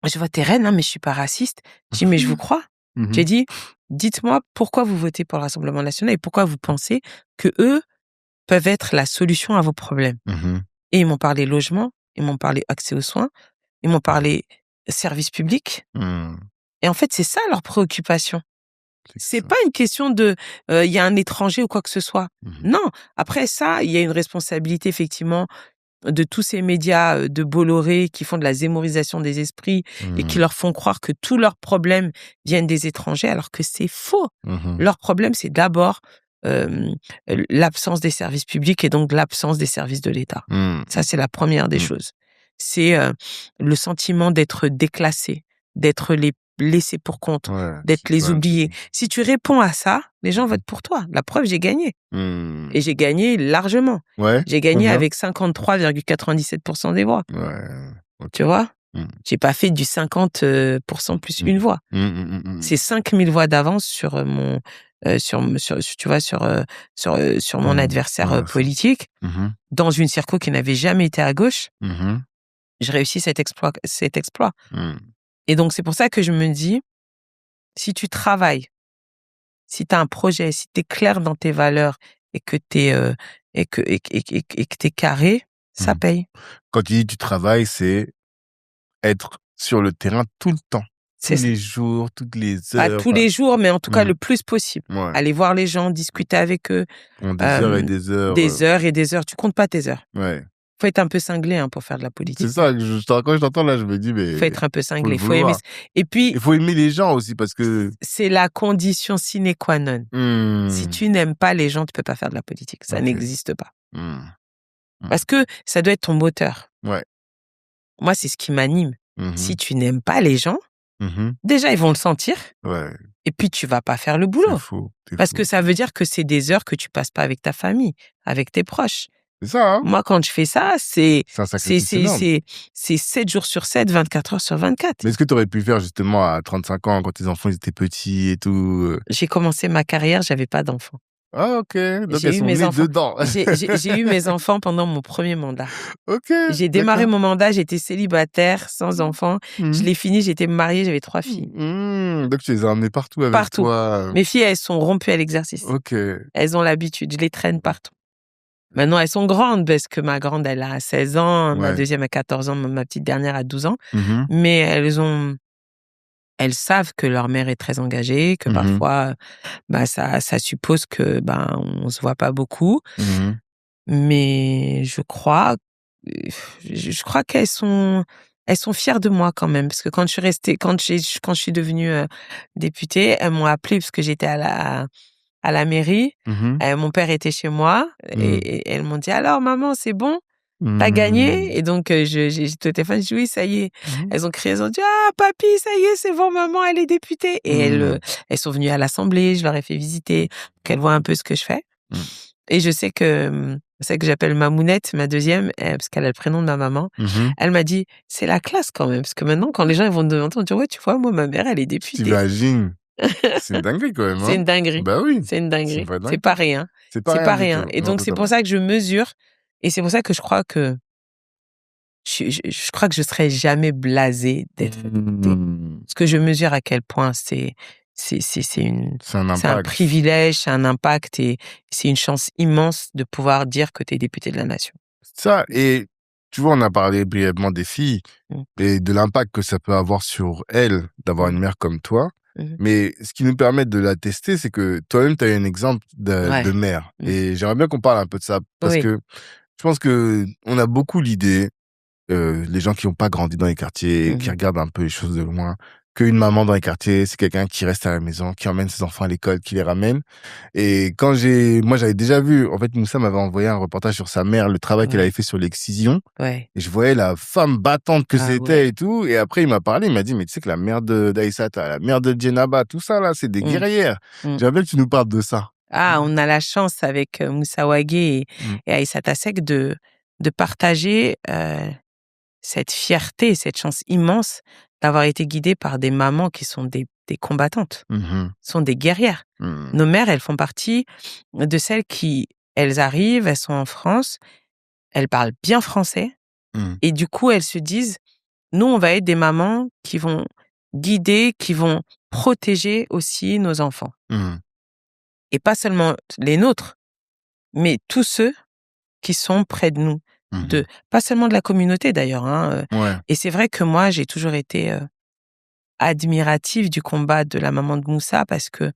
Speaker 2: Je vote RN, hein, mais je suis pas raciste. J'ai dit, mais je vous crois. J'ai dit, dites-moi pourquoi vous votez pour le Rassemblement national et pourquoi vous pensez que eux peuvent être la solution à vos problèmes. Et ils m'ont parlé logement, ils m'ont parlé accès aux soins, ils m'ont parlé services publics. Et en fait, c'est ça leur préoccupation. C'est pas une question de, il y a un étranger ou quoi que ce soit. Non. Après ça, il y a une responsabilité effectivement de tous ces médias de Bolloré qui font de la zémorisation des esprits et qui leur font croire que tous leurs problèmes viennent des étrangers, alors que c'est faux. Leur problème, c'est d'abord l'absence des services publics et donc l'absence des services de l'État. Ça, c'est la première des choses. C'est le sentiment d'être déclassé, d'être les laissés pour compte, d'être les oubliés. Si tu réponds à ça, les gens votent pour toi. La preuve, j'ai gagné. Et j'ai gagné largement. J'ai gagné avec 53,97% des voix. Tu vois? J'ai pas fait du 50% plus une voix. C'est 5000 voix d'avance sur mon sur mon adversaire politique dans une circo qui n'avait jamais été à gauche. J'ai réussi cet exploit. Et donc c'est pour ça que je me dis, si tu travailles, si tu as un projet, si tu es clair dans tes valeurs et que tu es carré, ça paye.
Speaker 1: Quand tu dis tu travailles, c'est être sur le terrain tout le temps. Tous les jours, toutes les heures.
Speaker 2: Pas tous les jours, mais en tout cas le plus possible. Aller voir les gens, discuter avec eux.
Speaker 1: Des heures et des heures.
Speaker 2: Des heures et des heures. Tu comptes pas tes heures.
Speaker 1: Ouais.
Speaker 2: Faut être un peu cinglé pour faire de la politique.
Speaker 1: C'est ça, quand je t'entends là, je me dis, mais.
Speaker 2: Faut être un peu cinglé. Faut aimer. Et puis.
Speaker 1: Il faut aimer les gens aussi parce que.
Speaker 2: C'est la condition sine qua non. Si tu n'aimes pas les gens, tu peux pas faire de la politique. Ça n'existe pas. Parce que ça doit être ton moteur. Moi, c'est ce qui m'anime. Si tu n'aimes pas les gens, déjà, ils vont le sentir. Et puis, tu vas pas faire le boulot. Parce que ça veut dire que c'est des heures que tu passes pas avec ta famille, avec tes proches.
Speaker 1: C'est ça, hein?
Speaker 2: Moi, quand je fais ça, c'est 7 jours sur 7, 24 heures sur 24.
Speaker 1: Mais est-ce que tu aurais pu faire justement à 35 ans, quand tes enfants ils étaient petits et tout?
Speaker 2: J'ai commencé ma carrière, j'avais pas d'enfants.
Speaker 1: Ah, ok. Donc, elles sont nées dedans.
Speaker 2: J'ai eu mes enfants pendant mon premier mandat.
Speaker 1: Ok.
Speaker 2: J'ai démarré mon mandat, j'étais célibataire, sans enfants. Je l'ai fini, j'étais mariée, j'avais 3 filles.
Speaker 1: Donc, tu les as emmenées partout avec toi.
Speaker 2: Mes filles, elles sont rompues à l'exercice.
Speaker 1: Ok.
Speaker 2: Elles ont l'habitude, je les traîne partout. Maintenant, elles sont grandes parce que ma grande, elle a 16 ans, ma deuxième a 14 ans, ma petite dernière a 12 ans. Mais elles savent que leur mère est très engagée, que parfois, ça suppose que, on se voit pas beaucoup. Mais je crois qu'elles sont fières de moi quand même. Parce que quand je suis devenue députée, elles m'ont appelée parce que j'étais à la mairie. Mon père était chez moi et elles m'ont dit, alors maman, c'est bon? T'as gagné? Et donc, j'ai au téléphone, j'ai dit oui, ça y est. Elles ont crié, elles ont dit, ah, papy, ça y est, c'est bon, maman, elle est députée. Et elles sont venues à l'Assemblée, je leur ai fait visiter, qu'elles voient un peu ce que je fais. Et je sais que j'appelle Mamounette, ma deuxième, parce qu'elle a le prénom de ma maman. Elle m'a dit, c'est la classe quand même, parce que maintenant, quand les gens ils vont te entendre, dire, ouais, tu vois, moi, ma mère, elle est députée.
Speaker 1: T'imagines? C'est une dinguerie quand même. Hein?
Speaker 2: C'est une dinguerie.
Speaker 1: Bah oui.
Speaker 2: C'est une dinguerie. C'est pas rien. C'est pas rien. Et donc, c'est pour ça que je mesure. Et c'est pour ça que je crois que je je crois que je serais jamais blasée d'être députée. Parce que je mesure à quel point c'est un privilège, c'est un impact et c'est une chance immense de pouvoir dire que tu es député de la nation.
Speaker 1: Ça, et tu vois, on a parlé brièvement des filles et de l'impact que ça peut avoir sur elles d'avoir une mère comme toi. Mais ce qui nous permet de la tester, c'est que toi-même, tu as eu un exemple de mère. Et j'aimerais bien qu'on parle un peu de ça parce que je pense que on a beaucoup l'idée, les gens qui n'ont pas grandi dans les quartiers, qui regardent un peu les choses de loin, qu'une maman dans les quartiers, c'est quelqu'un qui reste à la maison, qui emmène ses enfants à l'école, qui les ramène. Et moi, j'avais déjà vu, en fait, Moussa m'avait envoyé un reportage sur sa mère, le travail qu'elle avait fait sur l'excision. Et je voyais la femme battante que c'était et tout. Et après, il m'a parlé, il m'a dit, mais tu sais que la mère d'Aïssata, la mère de Djenaba, tout ça, là, c'est des guerrières. J'aimerais bien que tu nous parles de ça.
Speaker 2: On a la chance avec Moussa Wagué et Aïssata Seck de partager cette fierté, cette chance immense d'avoir été guidées par des mamans qui sont des combattantes, sont des guerrières. Nos mères, elles font partie de celles qui, elles arrivent, elles sont en France, elles parlent bien français, et du coup, elles se disent, nous, on va être des mamans qui vont guider, qui vont protéger aussi nos enfants. Et pas seulement les nôtres, mais tous ceux qui sont près de nous. Pas seulement de la communauté d'ailleurs. Et c'est vrai que moi, j'ai toujours été admirative du combat de la maman de Moussa parce que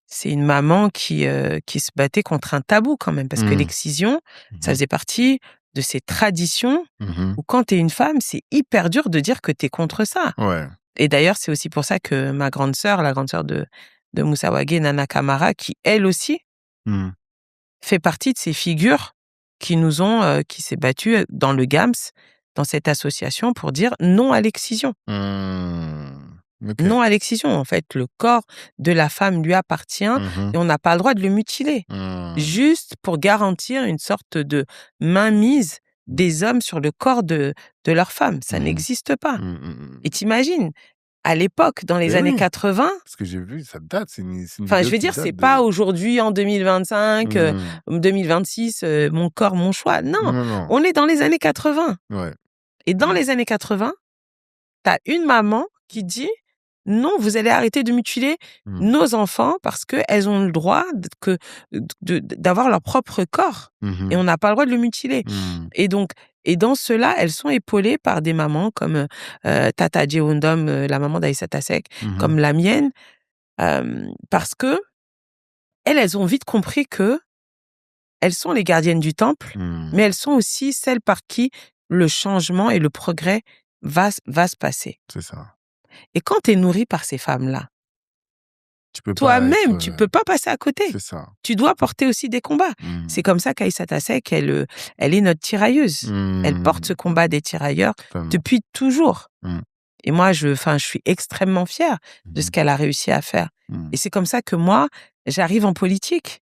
Speaker 2: c'est une maman qui se battait contre un tabou quand même. Parce que l'excision, ça faisait partie de ces traditions où quand t'es une femme, c'est hyper dur de dire que t'es contre ça. Et d'ailleurs, c'est aussi pour ça que ma grande sœur, la grande sœur de Moussa Wagué, Nana Kamara, qui elle aussi fait partie de ces figures qui s'est battue dans le GAMS, dans cette association pour dire non à l'excision. Non à l'excision. En fait, le corps de la femme lui appartient et on n'a pas le droit de le mutiler. Juste pour garantir une sorte de mainmise des hommes sur le corps de leur femme. Ça n'existe pas. Et t'imagines, à l'époque, dans les années 80...
Speaker 1: Parce que j'ai vu, ça date.
Speaker 2: Enfin, je veux dire, c'est pas aujourd'hui, en 2025, 2026, mon corps, mon choix. Non, on est dans les années 80. Et dans les années 80, t'as une maman qui dit non, vous allez arrêter de mutiler nos enfants parce qu'elles ont le droit d'avoir leur propre corps. Et on n'a pas le droit de le mutiler. Et donc, dans cela, elles sont épaulées par des mamans comme Tata Djewondom, la maman d'Aïssata Seck, comme la mienne, parce que elles ont vite compris que elles sont les gardiennes du temple, mais elles sont aussi celles par qui le changement et le progrès va se passer.
Speaker 1: C'est ça.
Speaker 2: Et quand tu es nourrie par ces femmes-là, toi-même, tu peux pas passer à côté.
Speaker 1: C'est ça.
Speaker 2: Tu dois porter aussi des combats. C'est comme ça qu'Aïssata Seck, elle est notre tirailleuse. Elle porte ce combat des tirailleurs depuis toujours. Et moi, je suis extrêmement fière de ce qu'elle a réussi à faire. Et c'est comme ça que moi, j'arrive en politique.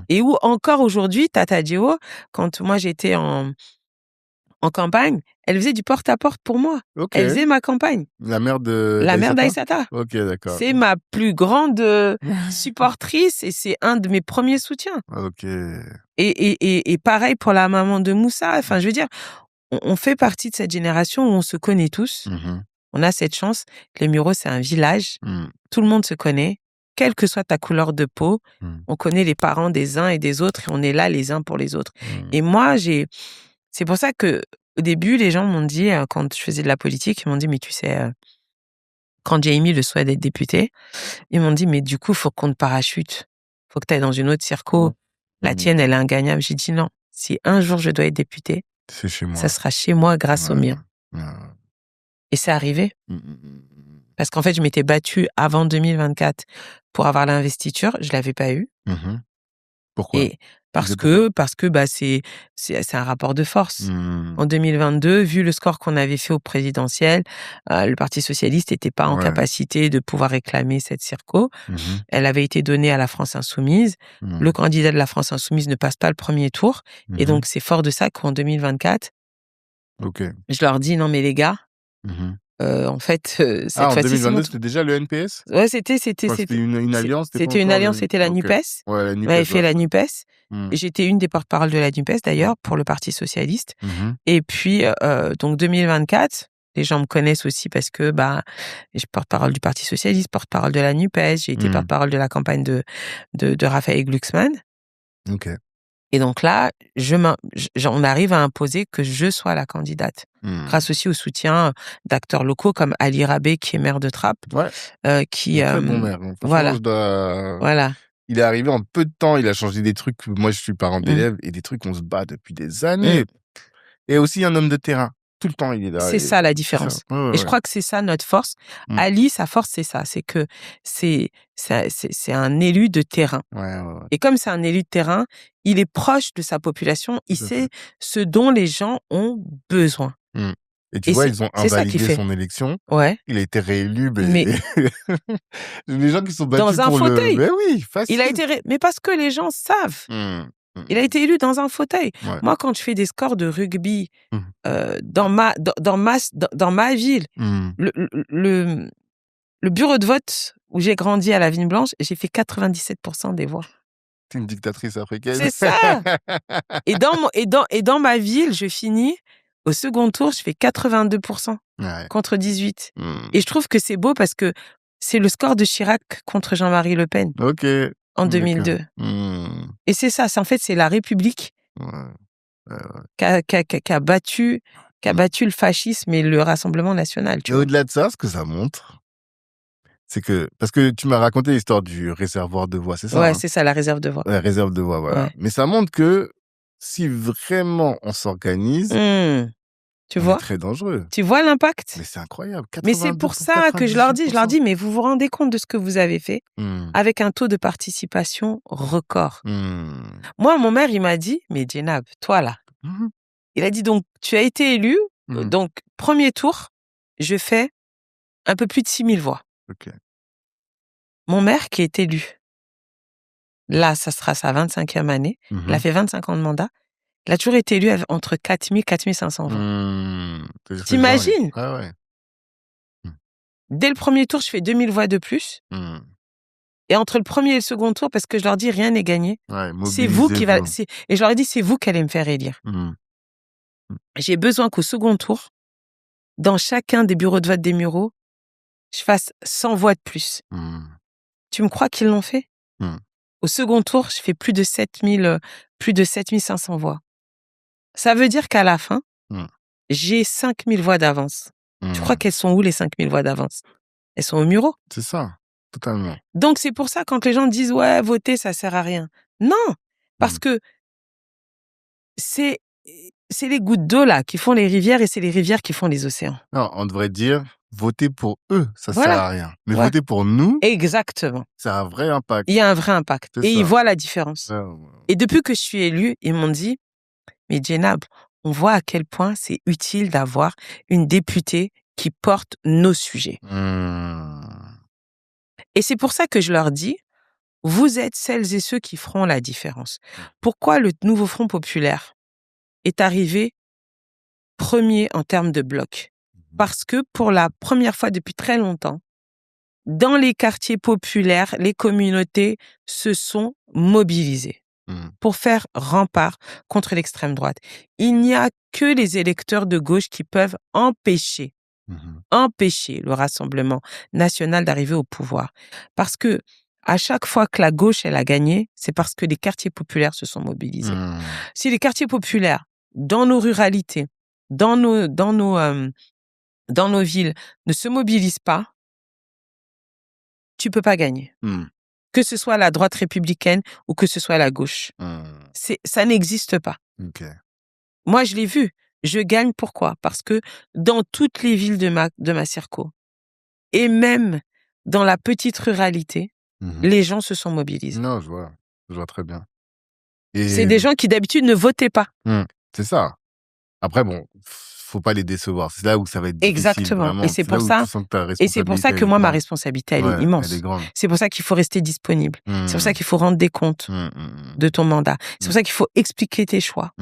Speaker 2: Et où encore aujourd'hui, Tata Djeo, quand moi j'étais en campagne, elle faisait du porte-à-porte pour moi. Elle faisait ma campagne.
Speaker 1: La mère
Speaker 2: d'Aïssata.
Speaker 1: Ok, d'accord.
Speaker 2: C'est ma plus grande supportrice et c'est un de mes premiers soutiens.
Speaker 1: Ok.
Speaker 2: Et pareil pour la maman de Moussa. Enfin, je veux dire, on fait partie de cette génération où on se connaît tous. On a cette chance. Les Mureaux, c'est un village. Tout le monde se connaît. Quelle que soit ta couleur de peau, on connaît les parents des uns et des autres et on est là les uns pour les autres. Et moi, c'est pour ça que au début, les gens m'ont dit, quand je faisais de la politique, ils m'ont dit, mais tu sais, quand j'ai émis le souhait d'être députée, ils m'ont dit, mais du coup, faut qu'on te parachute. Faut que tu ailles dans une autre circo. La tienne, elle est ingagnable. J'ai dit non. Si un jour je dois être députée,
Speaker 1: c'est chez moi.
Speaker 2: Ça sera chez moi grâce au mien. Et c'est arrivé. Parce qu'en fait, je m'étais battue avant 2024 pour avoir l'investiture. Je l'avais pas eu.
Speaker 1: Pourquoi?
Speaker 2: Parce que c'est un rapport de force. En 2022, vu le score qu'on avait fait au présidentiel, le Parti socialiste n'était pas en capacité de pouvoir réclamer cette circo. Elle avait été donnée à la France insoumise. Le candidat de la France insoumise ne passe pas le premier tour. Et donc, c'est fort de ça qu'en 2024, je leur dis, non mais les gars, En fait, cette
Speaker 1: En
Speaker 2: fois-ci,
Speaker 1: 2022, c'était déjà le NPS?
Speaker 2: ouais, c'était
Speaker 1: Une alliance, c'était pas
Speaker 2: une
Speaker 1: encore
Speaker 2: alliance, c'était la
Speaker 1: OK.
Speaker 2: NUPES.
Speaker 1: Ouais, la
Speaker 2: On avait
Speaker 1: NUPES,
Speaker 2: fait la NUPES.
Speaker 1: Mmh.
Speaker 2: J'étais une des porte-parole de la NUPES d'ailleurs, pour le Parti socialiste.
Speaker 1: Mmh.
Speaker 2: Et puis, donc 2024, les gens me connaissent aussi parce que, je suis porte-parole du Parti socialiste, porte-parole de la NUPES, j'ai été porte-parole de la campagne de Raphaël Glucksmann.
Speaker 1: OK.
Speaker 2: Et donc là, on arrive à imposer que je sois la candidate. Grâce aussi au soutien d'acteurs locaux comme Ali Rabé, qui est maire de Trappes.
Speaker 1: Ouais.
Speaker 2: Qui,
Speaker 1: Très bon maire. Franchement,
Speaker 2: voilà.
Speaker 1: Voilà. Il est arrivé en peu de temps, il a changé des trucs. Moi, je suis parent d'élèves et des trucs, on se bat depuis des années. Et aussi un homme de terrain. Tout le temps, il est là.
Speaker 2: C'est ça la différence.
Speaker 1: Ouais,
Speaker 2: et je crois que c'est ça notre force. Ali, sa force, c'est ça. C'est que c'est un élu de terrain.
Speaker 1: Ouais.
Speaker 2: Et comme c'est un élu de terrain, il est proche de sa population. Il sait ce dont les gens ont besoin.
Speaker 1: Et tu vois, ils ont invalidé son élection.
Speaker 2: Ouais.
Speaker 1: Il a été réélu. Mais les gens qui sont battus
Speaker 2: dans un fauteuil.
Speaker 1: Mais oui, facile.
Speaker 2: Il a été mais parce que les gens savent. Il a été élu dans un fauteuil.
Speaker 1: Ouais.
Speaker 2: Moi, quand je fais des scores de rugby dans ma ville, le bureau de vote où j'ai grandi à la Vigne Blanche, j'ai fait 97% des voix.
Speaker 1: T'es une dictatrice africaine.
Speaker 2: C'est ça. et dans ma ville, je finis au second tour, je fais 82% contre 18. Et je trouve que c'est beau parce que c'est le score de Chirac contre Jean-Marie Le Pen.
Speaker 1: OK.
Speaker 2: En 2002. Et c'est ça, en fait, c'est la République qui a battu le fascisme et le Rassemblement national.
Speaker 1: Et au-delà de ça, ce que ça montre, c'est que... Parce que tu m'as raconté l'histoire du réservoir de voix, c'est ça?
Speaker 2: Ouais, c'est ça, la réserve de voix.
Speaker 1: La réserve de voix, voilà. Ouais. Mais ça montre que si vraiment on s'organise,
Speaker 2: tu vois,
Speaker 1: c'est très dangereux.
Speaker 2: Tu vois l'impact?
Speaker 1: Mais c'est incroyable.
Speaker 2: Mais c'est pour ça que je leur dis, mais vous vous rendez compte de ce que vous avez fait avec un taux de participation record. Moi, mon maire, il m'a dit, mais Djenab, toi là, il a dit, donc, tu as été élu, donc, premier tour, je fais un peu plus de 6 000 voix.
Speaker 1: OK.
Speaker 2: Mon maire qui est élu, là, ça sera sa 25e année, il a fait 25 ans de mandat, il a toujours été élu entre 4 000 et 4 500 voix. T'imagines?
Speaker 1: Ouais.
Speaker 2: Dès le premier tour, je fais 2000 voix de plus. Et entre le premier et le second tour, parce que je leur dis, rien n'est gagné. C'est vous qui va. Et je leur ai dit, c'est vous qui allez me faire élire. J'ai besoin qu'au second tour, dans chacun des bureaux de vote des Mureaux, je fasse 100 voix de plus. Tu me crois qu'ils l'ont fait? Au second tour, je fais plus de 7500 voix. Ça veut dire qu'à la fin, j'ai 5000 voix d'avance. Tu crois qu'elles sont où les 5000 voix d'avance? Elles sont aux Mureaux.
Speaker 1: C'est ça, totalement.
Speaker 2: Donc c'est pour ça quand les gens disent ouais, voter ça sert à rien. Non, parce que c'est les gouttes d'eau là qui font les rivières et c'est les rivières qui font les océans.
Speaker 1: Non, on devrait dire voter pour eux, ça sert à rien. Mais voter pour nous,
Speaker 2: exactement.
Speaker 1: Ça a un vrai impact.
Speaker 2: Il y a un vrai impact. Et ils voient la différence. Et depuis que je suis élue, ils m'ont dit, mais Djenab, on voit à quel point c'est utile d'avoir une députée qui porte nos sujets. Et c'est pour ça que je leur dis, vous êtes celles et ceux qui feront la différence. Pourquoi le nouveau Front populaire est arrivé premier en termes de bloc? Parce que pour la première fois depuis très longtemps, dans les quartiers populaires, les communautés se sont mobilisées pour faire rempart contre l'extrême droite. Il n'y a que les électeurs de gauche qui peuvent empêcher le Rassemblement national d'arriver au pouvoir. Parce que à chaque fois que la gauche elle a gagné, c'est parce que les quartiers populaires se sont mobilisés. Si les quartiers populaires, dans nos ruralités, dans nos villes, ne se mobilisent pas, tu peux pas gagner. Que ce soit la droite républicaine ou que ce soit la gauche. Ça n'existe pas. Moi, je l'ai vu. Je gagne pourquoi? Parce que dans toutes les villes de ma circo, et même dans la petite ruralité, les gens se sont mobilisés.
Speaker 1: Non, je vois très bien.
Speaker 2: Et c'est des gens qui d'habitude ne votaient pas.
Speaker 1: C'est ça. Après, bon, faut pas les décevoir. C'est là où ça va être difficile.
Speaker 2: Exactement.
Speaker 1: Vraiment.
Speaker 2: Et c'est pour ça. Et c'est pour ça que moi, ma responsabilité, elle est immense.
Speaker 1: Elle est grande.
Speaker 2: C'est pour ça qu'il faut rester disponible. C'est pour ça qu'il faut rendre des comptes de ton mandat. C'est pour ça qu'il faut expliquer tes choix.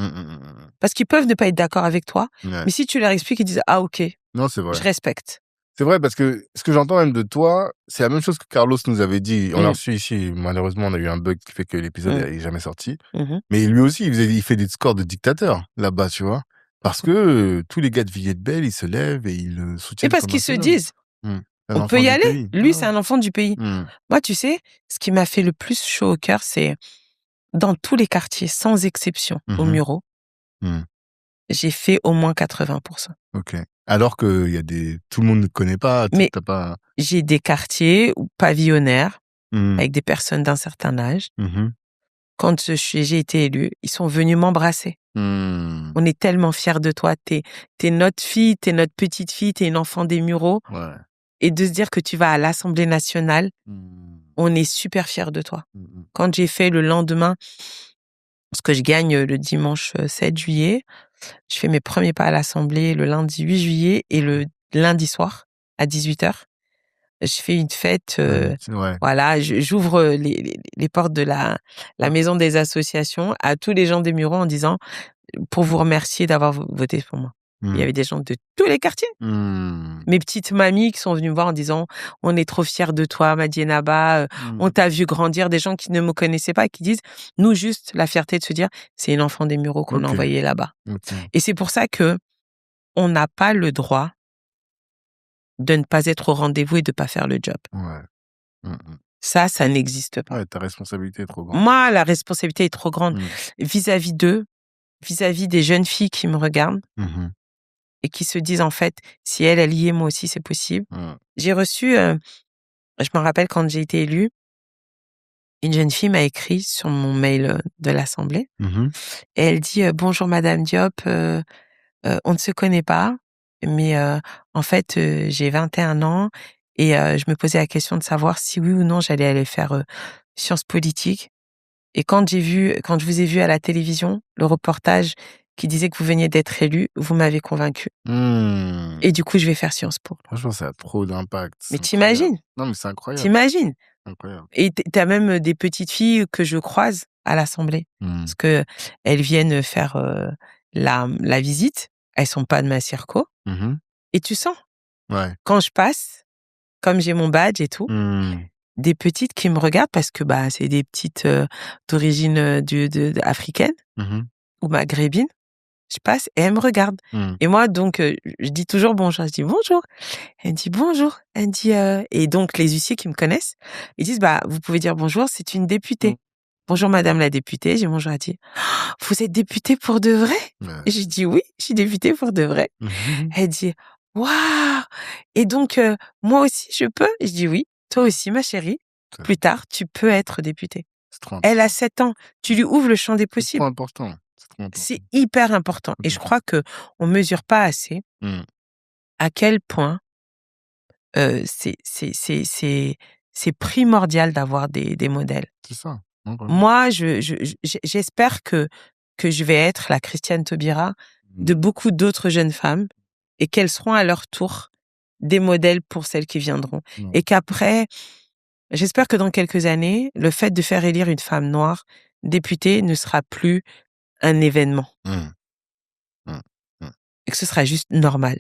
Speaker 2: Parce qu'ils peuvent ne pas être d'accord avec toi, mais si tu leur expliques, ils disent ah ok,
Speaker 1: Non, c'est vrai.
Speaker 2: Je respecte.
Speaker 1: C'est vrai parce que ce que j'entends même de toi, c'est la même chose que Carlos nous avait dit. On l'a reçu ici. Malheureusement, on a eu un bug qui fait que l'épisode n'est jamais sorti. Mais lui aussi, il fait des scores de dictateur là-bas, tu vois. Parce que tous les gars de Villette-Belle, ils se lèvent et ils le soutiennent.
Speaker 2: Et parce qu'ils se disent, on peut y aller. Lui, c'est un enfant du pays. Moi, tu sais, ce qui m'a fait le plus chaud au cœur, c'est dans tous les quartiers, sans exception, aux Mureaux, j'ai fait au moins 80%.
Speaker 1: Ok. Alors que tout le monde ne connaît pas.
Speaker 2: Mais j'ai des quartiers pavillonnaires avec des personnes d'un certain âge. Quand j'ai été élue, ils sont venus m'embrasser. On est tellement fiers de toi. T'es notre fille, t'es notre petite fille, t'es une enfant des Mureaux.
Speaker 1: Ouais.
Speaker 2: Et de se dire que tu vas à l'Assemblée nationale, on est super fiers de toi. Quand j'ai fait le lendemain, parce que je gagne le dimanche 7 juillet, je fais mes premiers pas à l'Assemblée le lundi 8 juillet et le lundi soir à 18h. Je fais une fête, voilà, j'ouvre les portes de la maison des associations à tous les gens des Mureaux en disant pour vous remercier d'avoir voté pour moi. Il y avait des gens de tous les quartiers. Mes petites mamies qui sont venues me voir en disant « On est trop fiers de toi, Madienaba, on t'a vu grandir », des gens qui ne me connaissaient pas, qui disent « Nous, juste la fierté de se dire, c'est une enfant des Mureaux qu'on a envoyée là-bas. » Et c'est pour ça que on n'a pas le droit de ne pas être au rendez-vous et de ne pas faire le job.
Speaker 1: Ouais.
Speaker 2: Ça n'existe pas.
Speaker 1: Ouais, ta responsabilité est trop grande.
Speaker 2: Moi, la responsabilité est trop grande vis-à-vis d'eux, vis-à-vis des jeunes filles qui me regardent. Et qui se disent, en fait, si elle y est, moi aussi, c'est possible. J'ai reçu, je me rappelle quand j'ai été élue, une jeune fille m'a écrit sur mon mail de l'Assemblée. Et elle dit, bonjour Madame Diop, on ne se connaît pas, mais en fait, j'ai 21 ans et je me posais la question de savoir si oui ou non j'allais aller faire sciences politiques. Et quand je vous ai vu à la télévision, le reportage qui disait que vous veniez d'être élu, vous m'avez convaincu. Et du coup, je vais faire Sciences Po.
Speaker 1: Franchement, ça a trop d'impact.
Speaker 2: Mais t'imagines?
Speaker 1: Non, mais c'est incroyable.
Speaker 2: T'imagines?
Speaker 1: Incroyable.
Speaker 2: Et t'as même des petites filles que je croise à l'Assemblée. Parce que elles viennent faire la visite. Elles sont pas de ma circo. Et tu sens, quand je passe, comme j'ai mon badge et tout, des petites qui me regardent parce que c'est des petites d'origine africaine ou maghrébine. Je passe et elle me regarde. Et moi, donc, je dis toujours bonjour. Je dis bonjour. Elle me dit bonjour. Elle me dit, et donc, les huissiers qui me connaissent, ils disent, vous pouvez dire bonjour, c'est une députée. Bonjour, madame la députée. J'ai bonjour. Elle dit, vous êtes députée pour de vrai? Et j'ai dit, oui, je suis députée pour de vrai. Elle dit, waouh! Et donc, moi aussi, je peux? Je dis oui, toi aussi, ma chérie. Plus tard, tu peux être députée. Elle a 7 ans. Tu lui ouvres le champ des possibles.
Speaker 1: C'est trop important.
Speaker 2: C'est hyper important. Et je crois que on mesure pas assez à quel point c'est primordial d'avoir des modèles.
Speaker 1: C'est ça.
Speaker 2: Moi, j'espère que je vais être la Christiane Taubira de beaucoup d'autres jeunes femmes et qu'elles seront à leur tour des modèles pour celles qui viendront. Et qu'après, j'espère que dans quelques années, le fait de faire élire une femme noire députée ne sera plus un événement. Et que ce sera juste normal.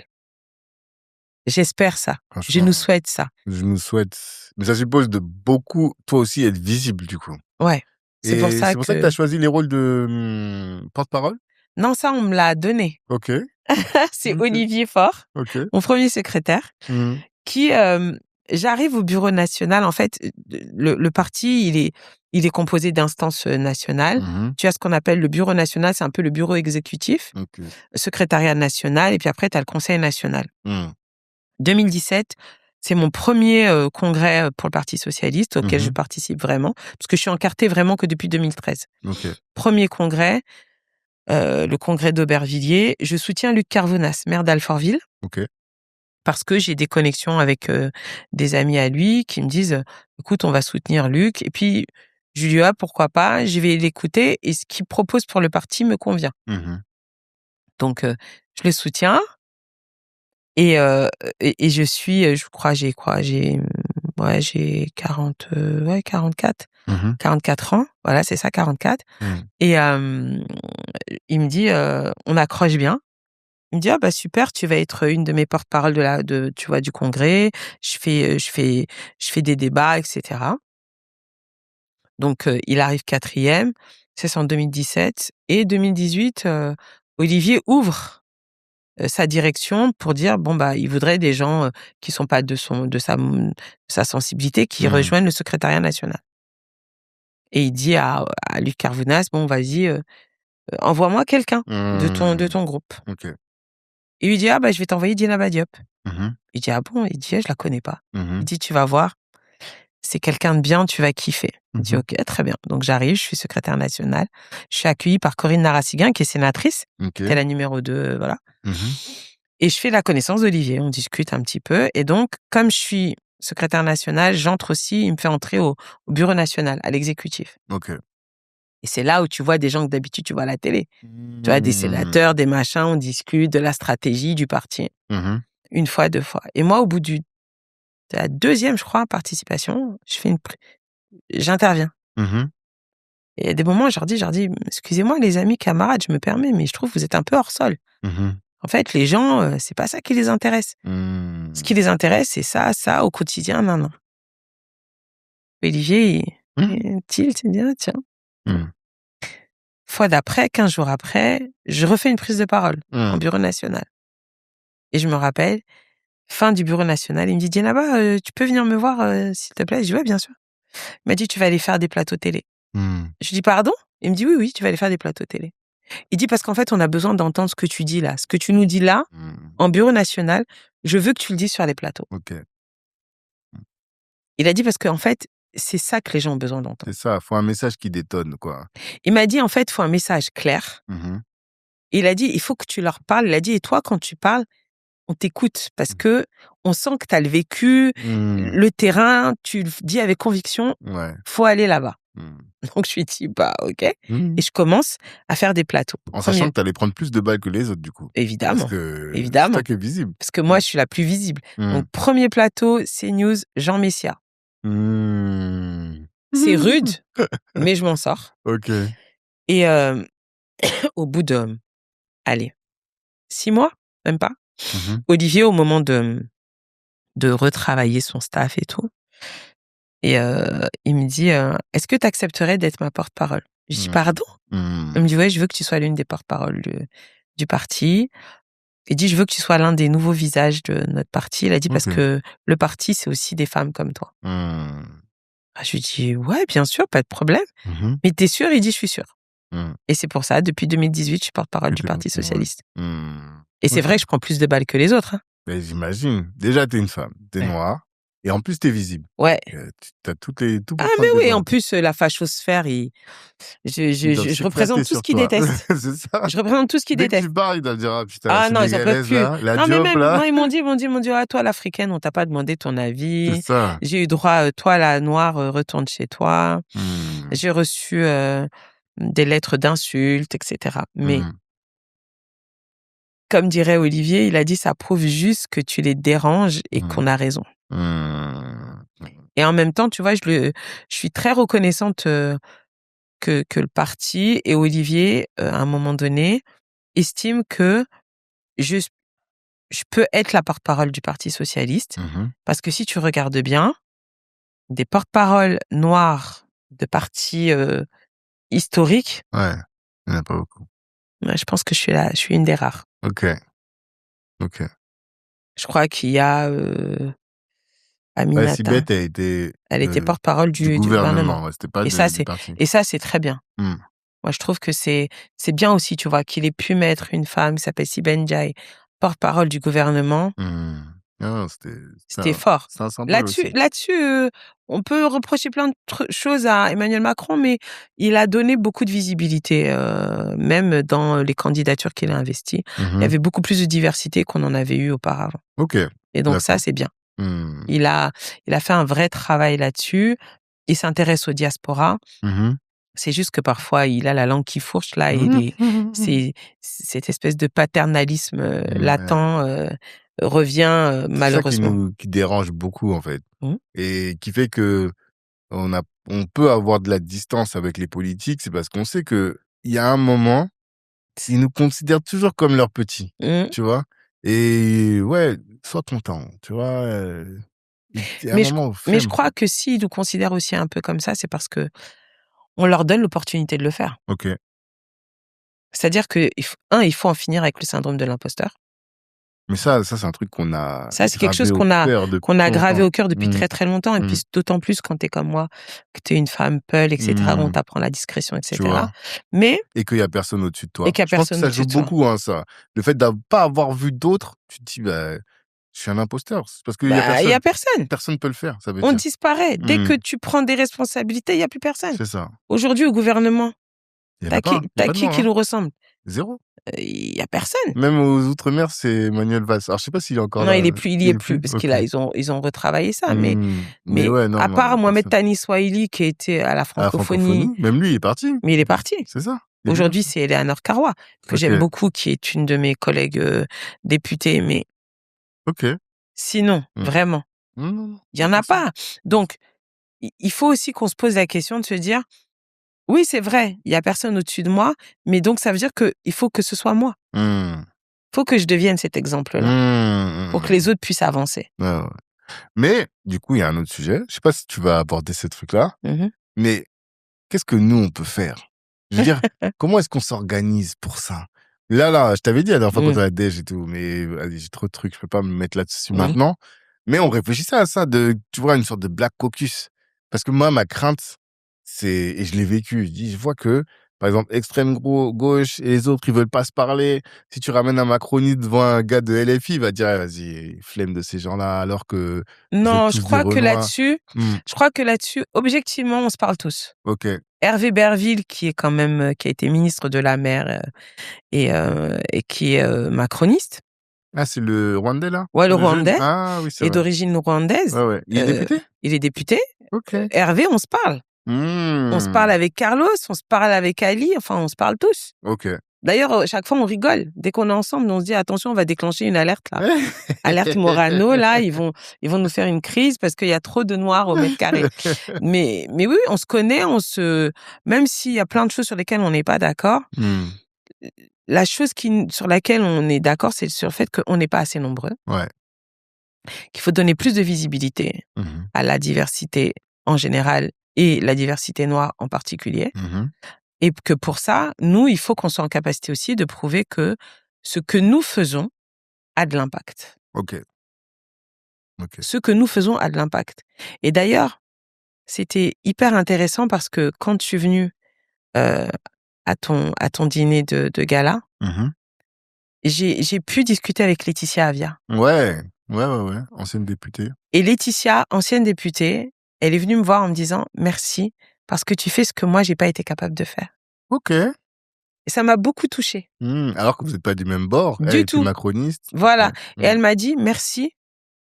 Speaker 2: J'espère ça. Je nous souhaite ça.
Speaker 1: Je nous souhaite. Mais ça suppose de beaucoup, toi aussi, être visible, du coup.
Speaker 2: Ouais. C'est pour ça
Speaker 1: que tu as choisi les rôles de porte-parole?
Speaker 2: Non, ça, on me l'a donné.
Speaker 1: Ok.
Speaker 2: C'est Olivier Faure, mon premier secrétaire, qui... j'arrive au bureau national. En fait, le parti, il est composé d'instances nationales. Tu as ce qu'on appelle le bureau national, c'est un peu le bureau exécutif, secrétariat national, et puis après, tu as le conseil national. 2017, c'est mon premier congrès pour le Parti socialiste auquel je participe vraiment, parce que je suis encartée vraiment que depuis 2013. Premier congrès, le congrès d'Aubervilliers. Je soutiens Luc Carvounas, maire d'Alfortville. Parce que j'ai des connexions avec des amis à lui qui me disent « Écoute, on va soutenir Luc. » Et puis, je lui dis « Ah, pourquoi pas, je vais l'écouter et ce qu'il propose pour le parti me convient. » Donc, je le soutiens et je suis, je crois, j'ai 44 ans. Voilà, c'est ça, 44. Et il me dit « On accroche bien. » Il me dit, ah bah super, tu vas être une de mes porte-parole tu vois, du congrès. Je fais des débats, etc. Donc, il arrive 4e. C'est en 2017 et 2018, Olivier ouvre sa direction pour dire, bon, bah, il voudrait des gens qui sont pas de sa sensibilité, qui rejoignent le secrétariat national. Et il dit à Luc Carvounas, bon, vas-y, envoie-moi quelqu'un de ton groupe.
Speaker 1: Okay.
Speaker 2: Et il lui dit, ah, bah, je vais t'envoyer Dieynaba Diop.
Speaker 1: Mmh.
Speaker 2: Il dit, ah bon? Il dit, je la connais pas.
Speaker 1: Mmh.
Speaker 2: Il dit, tu vas voir, c'est quelqu'un de bien, tu vas kiffer. Il dit, ok, très bien. Donc, j'arrive, je suis secrétaire nationale. Je suis accueillie par Corinne Narassiguin, qui est sénatrice, qui est la numéro 2, voilà.
Speaker 1: Mmh.
Speaker 2: Et je fais la connaissance d'Olivier. On discute un petit peu. Et donc, comme je suis secrétaire nationale, j'entre aussi, il me fait entrer au bureau national, à l'exécutif.
Speaker 1: OK.
Speaker 2: Et c'est là où tu vois des gens que d'habitude tu vois à la télé. Tu vois, des sénateurs, des machins, on discute de la stratégie du parti.
Speaker 1: Mmh.
Speaker 2: Une fois, 2 fois. Et moi, au bout de la 2e, je crois, participation, j'interviens.
Speaker 1: Mmh.
Speaker 2: Et il y a des moments, je leur dis, excusez-moi les amis, camarades, je me permets, mais je trouve que vous êtes un peu hors sol.
Speaker 1: Mmh.
Speaker 2: En fait, les gens, c'est pas ça qui les intéresse.
Speaker 1: Mmh.
Speaker 2: Ce qui les intéresse, c'est ça, au quotidien, non. Olivier, il tilt, il dit, ah, tiens. Fois d'après, 15 jours après, je refais une prise de parole en bureau national. Et je me rappelle, fin du bureau national, il me dit, Dieynaba, tu peux venir me voir, s'il te plaît? Je dis, ouais, bien sûr. Il m'a dit, tu vas aller faire des plateaux télé. Je dis, pardon? Il me dit, oui, tu vas aller faire des plateaux télé. Il dit, parce qu'en fait, on a besoin d'entendre ce que tu dis là. Ce que tu nous dis là, en bureau national, je veux que tu le dises sur les plateaux.
Speaker 1: OK.
Speaker 2: Il a dit, parce qu'en fait, c'est ça que les gens ont besoin d'entendre.
Speaker 1: C'est ça, faut un message qui détonne, quoi.
Speaker 2: Il m'a dit, en fait, il faut un message clair. Et il a dit, il faut que tu leur parles. Il a dit, et toi, quand tu parles, on t'écoute parce que on sent que tu as le vécu, le terrain, tu le dis avec conviction, faut aller là-bas. Donc, je lui dis, bah, ok. Et je commence à faire des plateaux.
Speaker 1: En sachant que tu allais prendre plus de balles que les autres, du coup.
Speaker 2: Évidemment.
Speaker 1: Parce que
Speaker 2: évidemment.
Speaker 1: c'est toi qui es visible.
Speaker 2: Parce que moi, je suis la plus visible. Donc, premier plateau, CNews, Jean Messia. C'est rude, mais je m'en sors.
Speaker 1: OK.
Speaker 2: Et au bout de, 6 mois, même pas, Olivier, au moment de retravailler son staff et tout, et il me dit, est-ce que tu accepterais d'être ma porte-parole? Je dis, pardon? Il me dit, ouais, je veux que tu sois l'une des porte-paroles du parti. Il dit, je veux que tu sois l'un des nouveaux visages de notre parti. Il a dit, parce que le parti, c'est aussi des femmes comme toi. Je lui dis, ouais, bien sûr, pas de problème. Mais t'es sûr? Il dit, je suis sûr. Et c'est pour ça, depuis 2018, je suis porte-parole du Parti socialiste. Et c'est vrai que je prends plus de balles que les autres. Hein.
Speaker 1: Mais j'imagine. Déjà, t'es une femme, t'es noire, et en plus, t'es visible.
Speaker 2: Ouais.
Speaker 1: T'as tout pour
Speaker 2: Ah,
Speaker 1: prendre
Speaker 2: mais
Speaker 1: des
Speaker 2: oui,
Speaker 1: balles.
Speaker 2: en plus, la fachosphère, je représente tout ce qu'ils détestent.
Speaker 1: C'est ça.
Speaker 2: Je représente tout ce qu'ils
Speaker 1: Dès que
Speaker 2: détestent.
Speaker 1: tu parles, ils doivent dire, ah putain,
Speaker 2: Ah non, ils en peuvent plus.
Speaker 1: là, la
Speaker 2: Non, mais
Speaker 1: Diop,
Speaker 2: même,
Speaker 1: là.
Speaker 2: non, ils m'ont dit, ah, toi, l'africaine, on t'a pas demandé ton avis.
Speaker 1: C'est ça.
Speaker 2: J'ai eu droit, toi, la noire, retourne chez toi. J'ai reçu des lettres d'insultes, etc. Mais, comme dirait Olivier, il a dit, ça prouve juste que tu les déranges et qu'on a raison. Et en même temps, tu vois, je suis très reconnaissante que le parti et Olivier, à un moment donné, estiment que je peux être la porte-parole du Parti socialiste. Parce que si tu regardes bien, des porte-paroles noirs de partis historiques,
Speaker 1: Ouais, il n'y en a pas beaucoup.
Speaker 2: je pense que je suis une des rares.
Speaker 1: OK.
Speaker 2: Je crois qu'il y a Aminata.
Speaker 1: Sibeth, elle
Speaker 2: était porte-parole du gouvernement.
Speaker 1: Ouais, c'était pas
Speaker 2: Et
Speaker 1: du parti.
Speaker 2: Et ça, c'est très bien. Moi, je trouve que c'est bien aussi, tu vois, qu'il ait pu mettre une femme qui s'appelle Siben Ndiaye, porte-parole du gouvernement.
Speaker 1: Non,
Speaker 2: C'était fort.
Speaker 1: C'est un symbole aussi.
Speaker 2: Là-dessus, on peut reprocher plein de choses à Emmanuel Macron, mais il a donné beaucoup de visibilité, même dans les candidatures qu'il a investies. Il y avait beaucoup plus de diversité qu'on en avait eu auparavant.
Speaker 1: OK.
Speaker 2: Et donc ça, c'est bien. Il a fait un vrai travail là-dessus. Il s'intéresse aux diasporas. C'est juste que parfois, il a la langue qui fourche là et c'est cette espèce de paternalisme latent revient malheureusement.
Speaker 1: C'est ça qui dérange beaucoup, en fait. Et qui fait que on peut avoir de la distance avec les politiques, c'est parce qu'on sait que il y a un moment, ils nous considèrent toujours comme leurs petits,
Speaker 2: Mmh.
Speaker 1: tu vois. Et ouais, sois content, tu vois. Il y a un
Speaker 2: Mais je
Speaker 1: moment,
Speaker 2: mais je
Speaker 1: flemme, quoi.
Speaker 2: crois que s'ils nous considèrent aussi un peu comme ça, c'est parce qu'on leur donne l'opportunité de le faire.
Speaker 1: Ok.
Speaker 2: C'est-à-dire qu'il faut en finir avec le syndrome de l'imposteur.
Speaker 1: Mais ça, c'est un truc qu'on a
Speaker 2: Ça, c'est quelque chose
Speaker 1: gravé au cœur depuis
Speaker 2: qu'on a gravé
Speaker 1: longtemps.
Speaker 2: au cœur depuis
Speaker 1: Mmh,
Speaker 2: très, très longtemps et
Speaker 1: mmh,
Speaker 2: puis d'autant plus quand tu es comme moi, que tu es une femme Peul et cetera, on
Speaker 1: mmh,
Speaker 2: t'apprend la discrétion et
Speaker 1: tu
Speaker 2: cetera.
Speaker 1: vois.
Speaker 2: Mais
Speaker 1: Et qu'il y a personne au-dessus de
Speaker 2: et
Speaker 1: toi.
Speaker 2: qu'il y a
Speaker 1: Je pense que
Speaker 2: personne
Speaker 1: ça joue
Speaker 2: au-dessus de toi.
Speaker 1: beaucoup, hein, ça. Le fait de pas avoir vu d'autres, tu te dis, bah, je suis un imposteur. C'est parce qu'il y a
Speaker 2: Bah, il y
Speaker 1: personne.
Speaker 2: a personne.
Speaker 1: Personne peut le faire, ça veut
Speaker 2: On
Speaker 1: dire.
Speaker 2: disparaît. Dès
Speaker 1: Mmh,
Speaker 2: que tu prends des responsabilités, il y a plus personne.
Speaker 1: c'est ça.
Speaker 2: Aujourd'hui, au gouvernement,
Speaker 1: Il y en
Speaker 2: tu
Speaker 1: a pas, hein. Il y a pas de
Speaker 2: qui
Speaker 1: moi, hein.
Speaker 2: nous ressemble?
Speaker 1: 0.
Speaker 2: Il y a personne.
Speaker 1: Même aux outre-mer, c'est Manuel Valls. Alors, je sais pas s'il est encore
Speaker 2: Non,
Speaker 1: là.
Speaker 2: il y
Speaker 1: Il
Speaker 2: est
Speaker 1: est
Speaker 2: plus
Speaker 1: plus?
Speaker 2: parce
Speaker 1: OK.
Speaker 2: ils ont retravaillé ça.
Speaker 1: Mais
Speaker 2: Mais
Speaker 1: ouais, non,
Speaker 2: à
Speaker 1: non, il y
Speaker 2: part
Speaker 1: a
Speaker 2: Mohamed
Speaker 1: personne.
Speaker 2: Tani Swahili qui était à la
Speaker 1: À la
Speaker 2: francophonie,
Speaker 1: francophonie, même lui, il est parti.
Speaker 2: mais il est parti.
Speaker 1: C'est ça. Il est plus là.
Speaker 2: Aujourd'hui, c'est Eleanor Carrois, que j'aime
Speaker 1: OK.
Speaker 2: beaucoup, qui est une de mes collègues députées. Mais
Speaker 1: OK.
Speaker 2: sinon,
Speaker 1: Mmh.
Speaker 2: vraiment,
Speaker 1: Non, non, non,
Speaker 2: il
Speaker 1: il
Speaker 2: y
Speaker 1: y a
Speaker 2: en a
Speaker 1: personne.
Speaker 2: pas. Donc, il faut aussi qu'on se pose la question de se dire, oui, c'est vrai, il y a personne au-dessus de moi, mais donc ça veut dire qu'il faut que ce soit moi.
Speaker 1: Mmh.
Speaker 2: Il faut que je devienne cet
Speaker 1: Mmh,
Speaker 2: exemple-là pour que
Speaker 1: mmh,
Speaker 2: les autres puissent avancer.
Speaker 1: ouais, ouais. Mais du coup, il y a un autre sujet. Je sais pas si tu vas aborder ce truc-là,
Speaker 2: Mhm.
Speaker 1: mais qu'est-ce que nous, on peut faire? Je veux dire, comment est-ce qu'on s'organise pour ça? Là, je t'avais dit la dernière fois quand
Speaker 2: Mm.
Speaker 1: on a déj et tout, mais vas-y, j'ai trop de trucs, je peux pas me mettre là-dessus
Speaker 2: Oui.
Speaker 1: maintenant. Mais on réfléchissait à ça, tu vois, une sorte de black caucus. Parce que moi, ma crainte, et je l'ai vécu, je vois que, par exemple, extrême gauche et les autres, ils veulent pas se parler. Si tu ramènes un Macroniste devant un gars de LFI, il va dire, vas-y, flemme de ces gens-là, alors que vous êtes
Speaker 2: Non,
Speaker 1: tous des Renois.
Speaker 2: je crois que là-dessus, objectivement, on se parle tous.
Speaker 1: Ok.
Speaker 2: Hervé Berville, qui est quand même, qui a été ministre de la Mer et qui est macroniste.
Speaker 1: Ah, c'est le Rwandais, là?
Speaker 2: Ouais, le
Speaker 1: Le jeune?
Speaker 2: Rwandais
Speaker 1: Ah oui, c'est
Speaker 2: est
Speaker 1: vrai.
Speaker 2: d'origine rwandaise.
Speaker 1: Ouais, ouais. Il est député?
Speaker 2: Il est député.
Speaker 1: Ok.
Speaker 2: Hervé, on se parle. On se parle avec Carlos, on se parle avec Ali, enfin, on se parle tous.
Speaker 1: Ok.
Speaker 2: D'ailleurs, chaque fois, on rigole. Dès qu'on est ensemble, on se dit, attention, on va déclencher une alerte, là. Alerte Morano, là, ils vont nous faire une crise parce qu'il y a trop de noirs au mètre carré. Mais oui, on se connaît, même s'il y a plein de choses sur lesquelles on n'est pas d'accord, la chose sur laquelle on est d'accord, c'est sur le fait qu'on n'est pas assez nombreux,
Speaker 1: Ouais.
Speaker 2: qu'il faut donner plus de visibilité à la diversité en général et la diversité noire en particulier. Et que pour ça, nous, il faut qu'on soit en capacité aussi de prouver que ce que nous faisons a de l'impact.
Speaker 1: Ok.
Speaker 2: Ce que nous faisons a de l'impact. Et d'ailleurs, c'était hyper intéressant parce que quand je suis venue à ton dîner de gala, j'ai pu discuter avec Laetitia Avia.
Speaker 1: Ouais. Ancienne députée.
Speaker 2: Et Laetitia, ancienne députée, elle est venue me voir en me disant « Merci, parce que tu fais ce que moi, j'ai pas été capable de faire. »
Speaker 1: Ok.
Speaker 2: Et ça m'a beaucoup touchée.
Speaker 1: Alors que vous n'êtes pas du même bord. Elle
Speaker 2: Du
Speaker 1: était
Speaker 2: tout.
Speaker 1: macroniste.
Speaker 2: Voilà. Et elle m'a dit « Merci,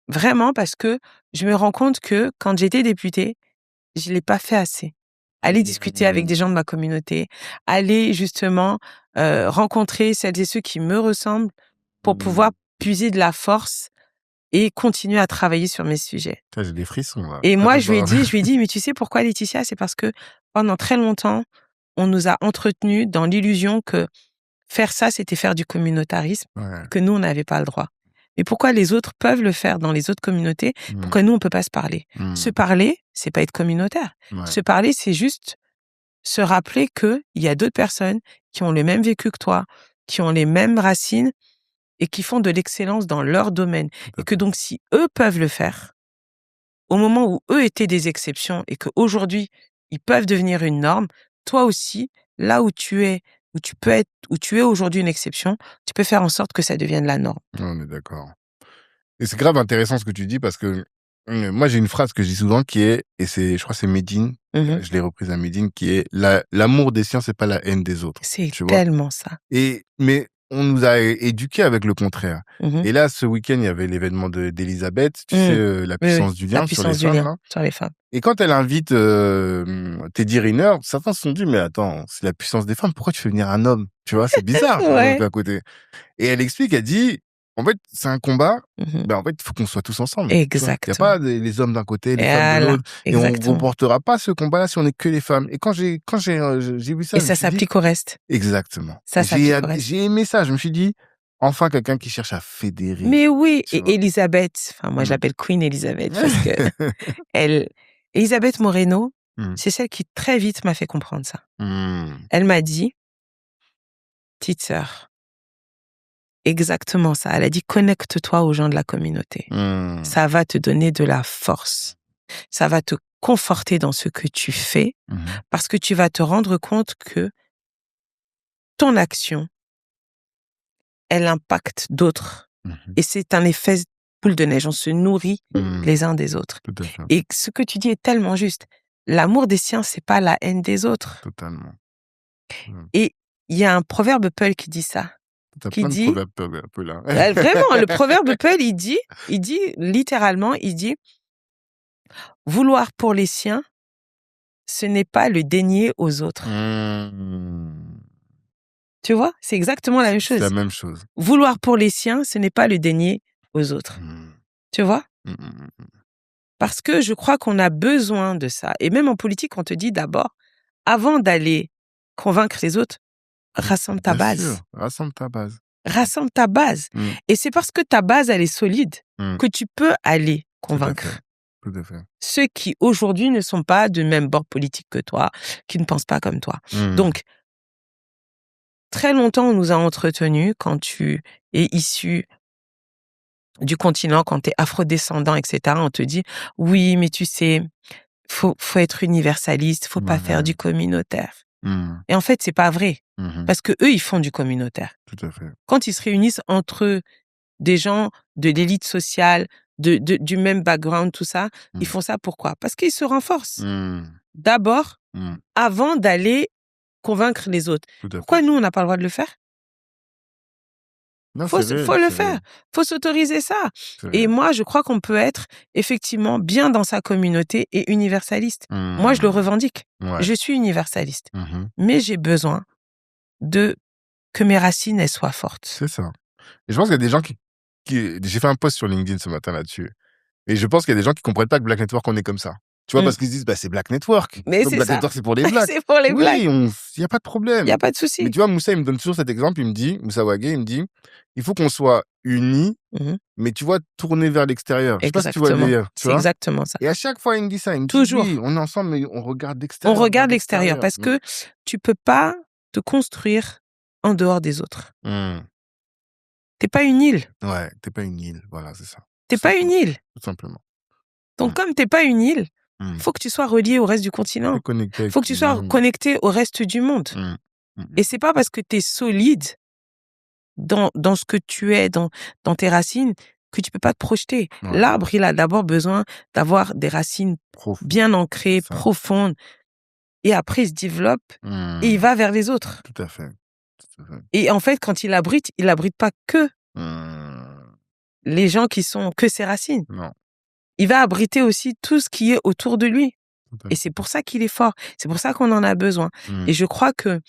Speaker 2: vraiment, parce que je me rends compte que quand j'étais députée, je l'ai pas fait assez. Aller discuter avec des gens de ma communauté, aller justement rencontrer celles et ceux qui me ressemblent pour pouvoir puiser de la force et continuer à travailler sur mes sujets. »
Speaker 1: J'ai des frissons, là.
Speaker 2: Et moi, je lui ai dit, mais tu sais pourquoi, Laetitia? C'est parce que pendant très longtemps, on nous a entretenus dans l'illusion que faire ça, c'était faire du communautarisme, que nous, on n'avait pas le droit. Mais pourquoi les autres peuvent le faire dans les autres communautés? Pourquoi nous, on peut pas se parler? Se parler, c'est pas être communautaire. Se parler, c'est juste se rappeler qu'il y a d'autres personnes qui ont le même vécu que toi, qui ont les mêmes racines et qui font de l'excellence dans leur domaine. Et que donc, si eux peuvent le faire, au moment où eux étaient des exceptions et qu'aujourd'hui, ils peuvent devenir une norme, toi aussi, là où tu es, où tu es aujourd'hui une exception, tu peux faire en sorte que ça devienne la norme.
Speaker 1: On est d'accord. Et c'est grave intéressant ce que tu dis parce que moi, j'ai une phrase que je dis souvent qui est, je crois que c'est Médine, je l'ai reprise à Médine, qui est l'amour des siens, c'est pas la haine des autres.
Speaker 2: C'est tellement ça.
Speaker 1: Mais on nous a éduqués avec le contraire. Et là, ce week-end, il y avait l'événement d'Elisabeth, tu sais, la puissance du lien sur les femmes.
Speaker 2: Sur les femmes.
Speaker 1: Et quand elle invite Teddy Riner, certains se sont dit, mais attends, c'est la puissance des femmes, pourquoi tu fais venir un homme? Tu vois, c'est bizarre, à côté. Et elle explique, elle dit, En fait, c'est un combat.
Speaker 2: Mhm.
Speaker 1: En fait, il faut qu'on soit tous ensemble.
Speaker 2: Exactement.
Speaker 1: Il n'y a pas les hommes d'un côté, les femmes de
Speaker 2: Voilà,
Speaker 1: l'autre. Et on ne
Speaker 2: exactement.
Speaker 1: remportera pas ce combat-là si on n'est que les femmes. Et quand j'ai vu ça,
Speaker 2: Et
Speaker 1: je me
Speaker 2: ça
Speaker 1: suis dit,
Speaker 2: s'applique au reste.
Speaker 1: exactement.
Speaker 2: Ça s'applique au reste.
Speaker 1: J'ai aimé ça. Je me suis dit, enfin quelqu'un qui cherche à fédérer.
Speaker 2: Mais oui,
Speaker 1: tu
Speaker 2: et
Speaker 1: vois.
Speaker 2: Elisabeth, enfin moi je l'appelle Queen Elisabeth parce que Elisabeth Moreno, c'est celle qui très vite m'a fait comprendre ça. Elle m'a dit, petite sœur, exactement ça. Elle a dit, connecte-toi aux gens de la communauté. Ça va te donner de la force. Ça va te conforter dans ce que tu fais parce que tu vas te rendre compte que ton action, elle impacte d'autres. Et c'est un effet boule de neige. On se nourrit les uns des autres.
Speaker 1: Tout à fait.
Speaker 2: Et ce que tu dis est tellement juste. L'amour des siens, c'est pas la haine des autres.
Speaker 1: Totalement.
Speaker 2: Et il y a un proverbe Peul qui dit ça.
Speaker 1: T'as
Speaker 2: qui
Speaker 1: plein
Speaker 2: dit,
Speaker 1: de proverbes Peul, un peu là.
Speaker 2: Vraiment, le proverbe Peul, il dit littéralement, vouloir pour les siens, ce n'est pas le dénier aux autres. Tu vois, c'est exactement la même chose.
Speaker 1: C'est la même chose.
Speaker 2: Vouloir pour les siens, ce n'est pas le dénier aux autres. Tu vois? Parce que je crois qu'on a besoin de ça. Et même en politique, on te dit d'abord, avant d'aller convaincre les autres, rassemble ta base.
Speaker 1: Bien sûr, rassemble ta base.
Speaker 2: Rassemble ta base. Et c'est parce que ta base, elle est solide que tu peux aller convaincre.
Speaker 1: Tout à fait.
Speaker 2: Ceux qui, aujourd'hui, ne sont pas de même bord politique que toi, qui ne pensent pas comme toi. Donc, très longtemps, on nous a entretenus quand tu es issu du continent, quand tu es afrodescendant, etc. On te dit, oui, mais tu sais, faut être universaliste, faut pas faire du communautaire. Et en fait, c'est pas vrai. Parce que eux, ils font du communautaire.
Speaker 1: Tout à fait.
Speaker 2: Quand ils se réunissent entre eux, des gens de l'élite sociale, du même background, tout ça, ils font ça pourquoi? Parce qu'ils se renforcent. D'abord, avant d'aller convaincre les autres. Pourquoi nous, on n'a pas le droit de le faire?
Speaker 1: Non,
Speaker 2: faut le faire. Faut s'autoriser ça. Et moi, je crois qu'on peut être effectivement bien dans sa communauté et universaliste. Moi, je le revendique.
Speaker 1: Ouais.
Speaker 2: Je suis universaliste. Mais j'ai besoin que mes racines, elles soient fortes.
Speaker 1: C'est ça. Et je pense qu'il y a des gens qui... J'ai fait un post sur LinkedIn ce matin là-dessus. Et je pense qu'il y a des gens qui comprennent pas que Black Network, on est comme ça. Tu vois, parce qu'ils se disent, c'est Black Network.
Speaker 2: Mais
Speaker 1: donc
Speaker 2: c'est
Speaker 1: Black
Speaker 2: ça.
Speaker 1: Network, c'est pour les Blacks.
Speaker 2: C'est pour les Blacks.
Speaker 1: Oui, il n'y a pas de problème.
Speaker 2: Il n'y a pas de souci.
Speaker 1: Mais tu vois, Moussa, il me donne toujours cet exemple. Il me dit, Moussa Wagué, il me dit, il faut qu'on soit unis, mais tu vois, tournés vers l'extérieur. Je sais pas si tu vois le dire.
Speaker 2: C'est exactement ça.
Speaker 1: Et à chaque fois, il me dit ça. Il me
Speaker 2: toujours.
Speaker 1: dit, oui, on est ensemble, mais on regarde l'extérieur.
Speaker 2: On regarde l'extérieur parce que tu peux pas te construire en dehors des autres. T'es pas une île.
Speaker 1: Ouais, t'es pas une île. Voilà, c'est ça.
Speaker 2: T'es pas une île.
Speaker 1: Tout simplement.
Speaker 2: Donc, comme t'es pas une île, faut que tu sois relié au reste du continent. Faut que tu sois connecté au reste du monde. Et c'est pas parce que t'es solide dans ce que tu es, dans tes racines, que tu peux pas te projeter. Ouais. L'arbre, il a d'abord besoin d'avoir des racines bien ancrées, profondes. Et après, il se développe et il va vers les autres.
Speaker 1: Tout à fait.
Speaker 2: Et en fait, quand il abrite pas que les gens qui sont que ses racines.
Speaker 1: Non.
Speaker 2: Il va abriter aussi tout ce qui est autour de lui. Et c'est pour ça qu'il est fort. C'est pour ça qu'on en a besoin. Et je crois que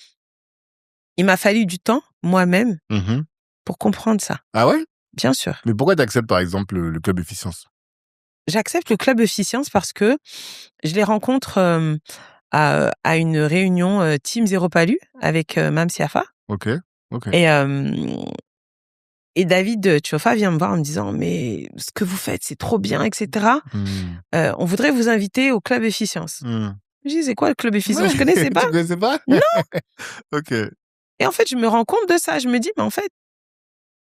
Speaker 2: il m'a fallu du temps, moi-même, pour comprendre ça.
Speaker 1: Ah ouais?
Speaker 2: Bien sûr.
Speaker 1: Mais pourquoi tu acceptes, par exemple, le Club Efficience?
Speaker 2: J'accepte le Club Efficience parce que je les rencontre à une réunion Team Zéro Palu avec Mam Siafa.
Speaker 1: Ok.
Speaker 2: Et David Tchofa vient me voir en me disant « Mais ce que vous faites, c'est trop bien, etc. On voudrait vous inviter au Club Efficience. » Je dis « C'est quoi le Club Efficience ?» Je connaissais pas.
Speaker 1: Tu connaissais pas?
Speaker 2: Non.
Speaker 1: Ok.
Speaker 2: Et en fait, je me rends compte de ça. Je me dis « Mais en fait,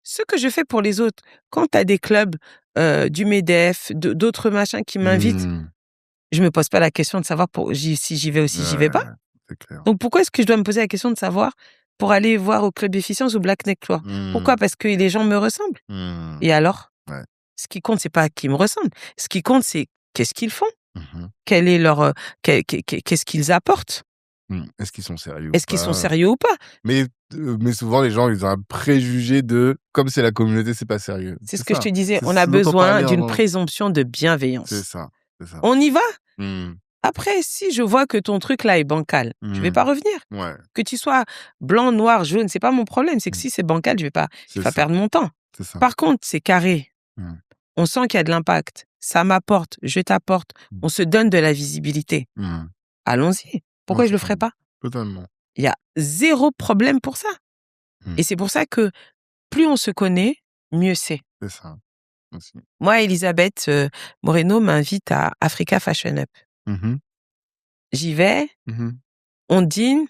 Speaker 2: ce que je fais pour les autres, quand tu as des clubs du MEDEF, d'autres machins qui m'invitent, je me pose pas la question de savoir si j'y vais ou si j'y vais pas.
Speaker 1: C'est clair.
Speaker 2: Donc, pourquoi est-ce que je dois me poser la question de savoir pour aller voir au Club Efficience ou Black Network? Pourquoi? Parce que les gens me ressemblent. Et alors? Ce qui compte, c'est pas qui me ressemble. Ce qui compte, c'est qu'est-ce qu'ils font? Quel est leur, qu'est-ce qu'ils apportent?
Speaker 1: Est-ce qu'ils sont sérieux?
Speaker 2: Est-ce qu'ils sont sérieux ou pas?
Speaker 1: Mais souvent, les gens, ils ont un préjugé de comme c'est la communauté, c'est pas sérieux.
Speaker 2: C'est ce que je te disais. On a besoin d'une présomption de bienveillance.
Speaker 1: C'est ça.
Speaker 2: On y va? Après, si je vois que ton truc là est bancal, je vais pas revenir.
Speaker 1: Ouais.
Speaker 2: Que tu sois blanc, noir, jaune, c'est pas mon problème. C'est que si c'est bancal, je vais pas perdre mon temps.
Speaker 1: C'est ça.
Speaker 2: Par contre, c'est carré.
Speaker 1: Mm.
Speaker 2: On sent qu'il y a de l'impact. Ça m'apporte, je t'apporte. On se donne de la visibilité. Allons-y. Pourquoi je le ferais pas?
Speaker 1: Totalement.
Speaker 2: Il y a zéro problème pour ça. Et c'est pour ça que plus on se connaît, mieux c'est.
Speaker 1: C'est ça. Aussi.
Speaker 2: Moi, Elisabeth Moreno m'invite à Africa Fashion Up. J'y vais, on dîne.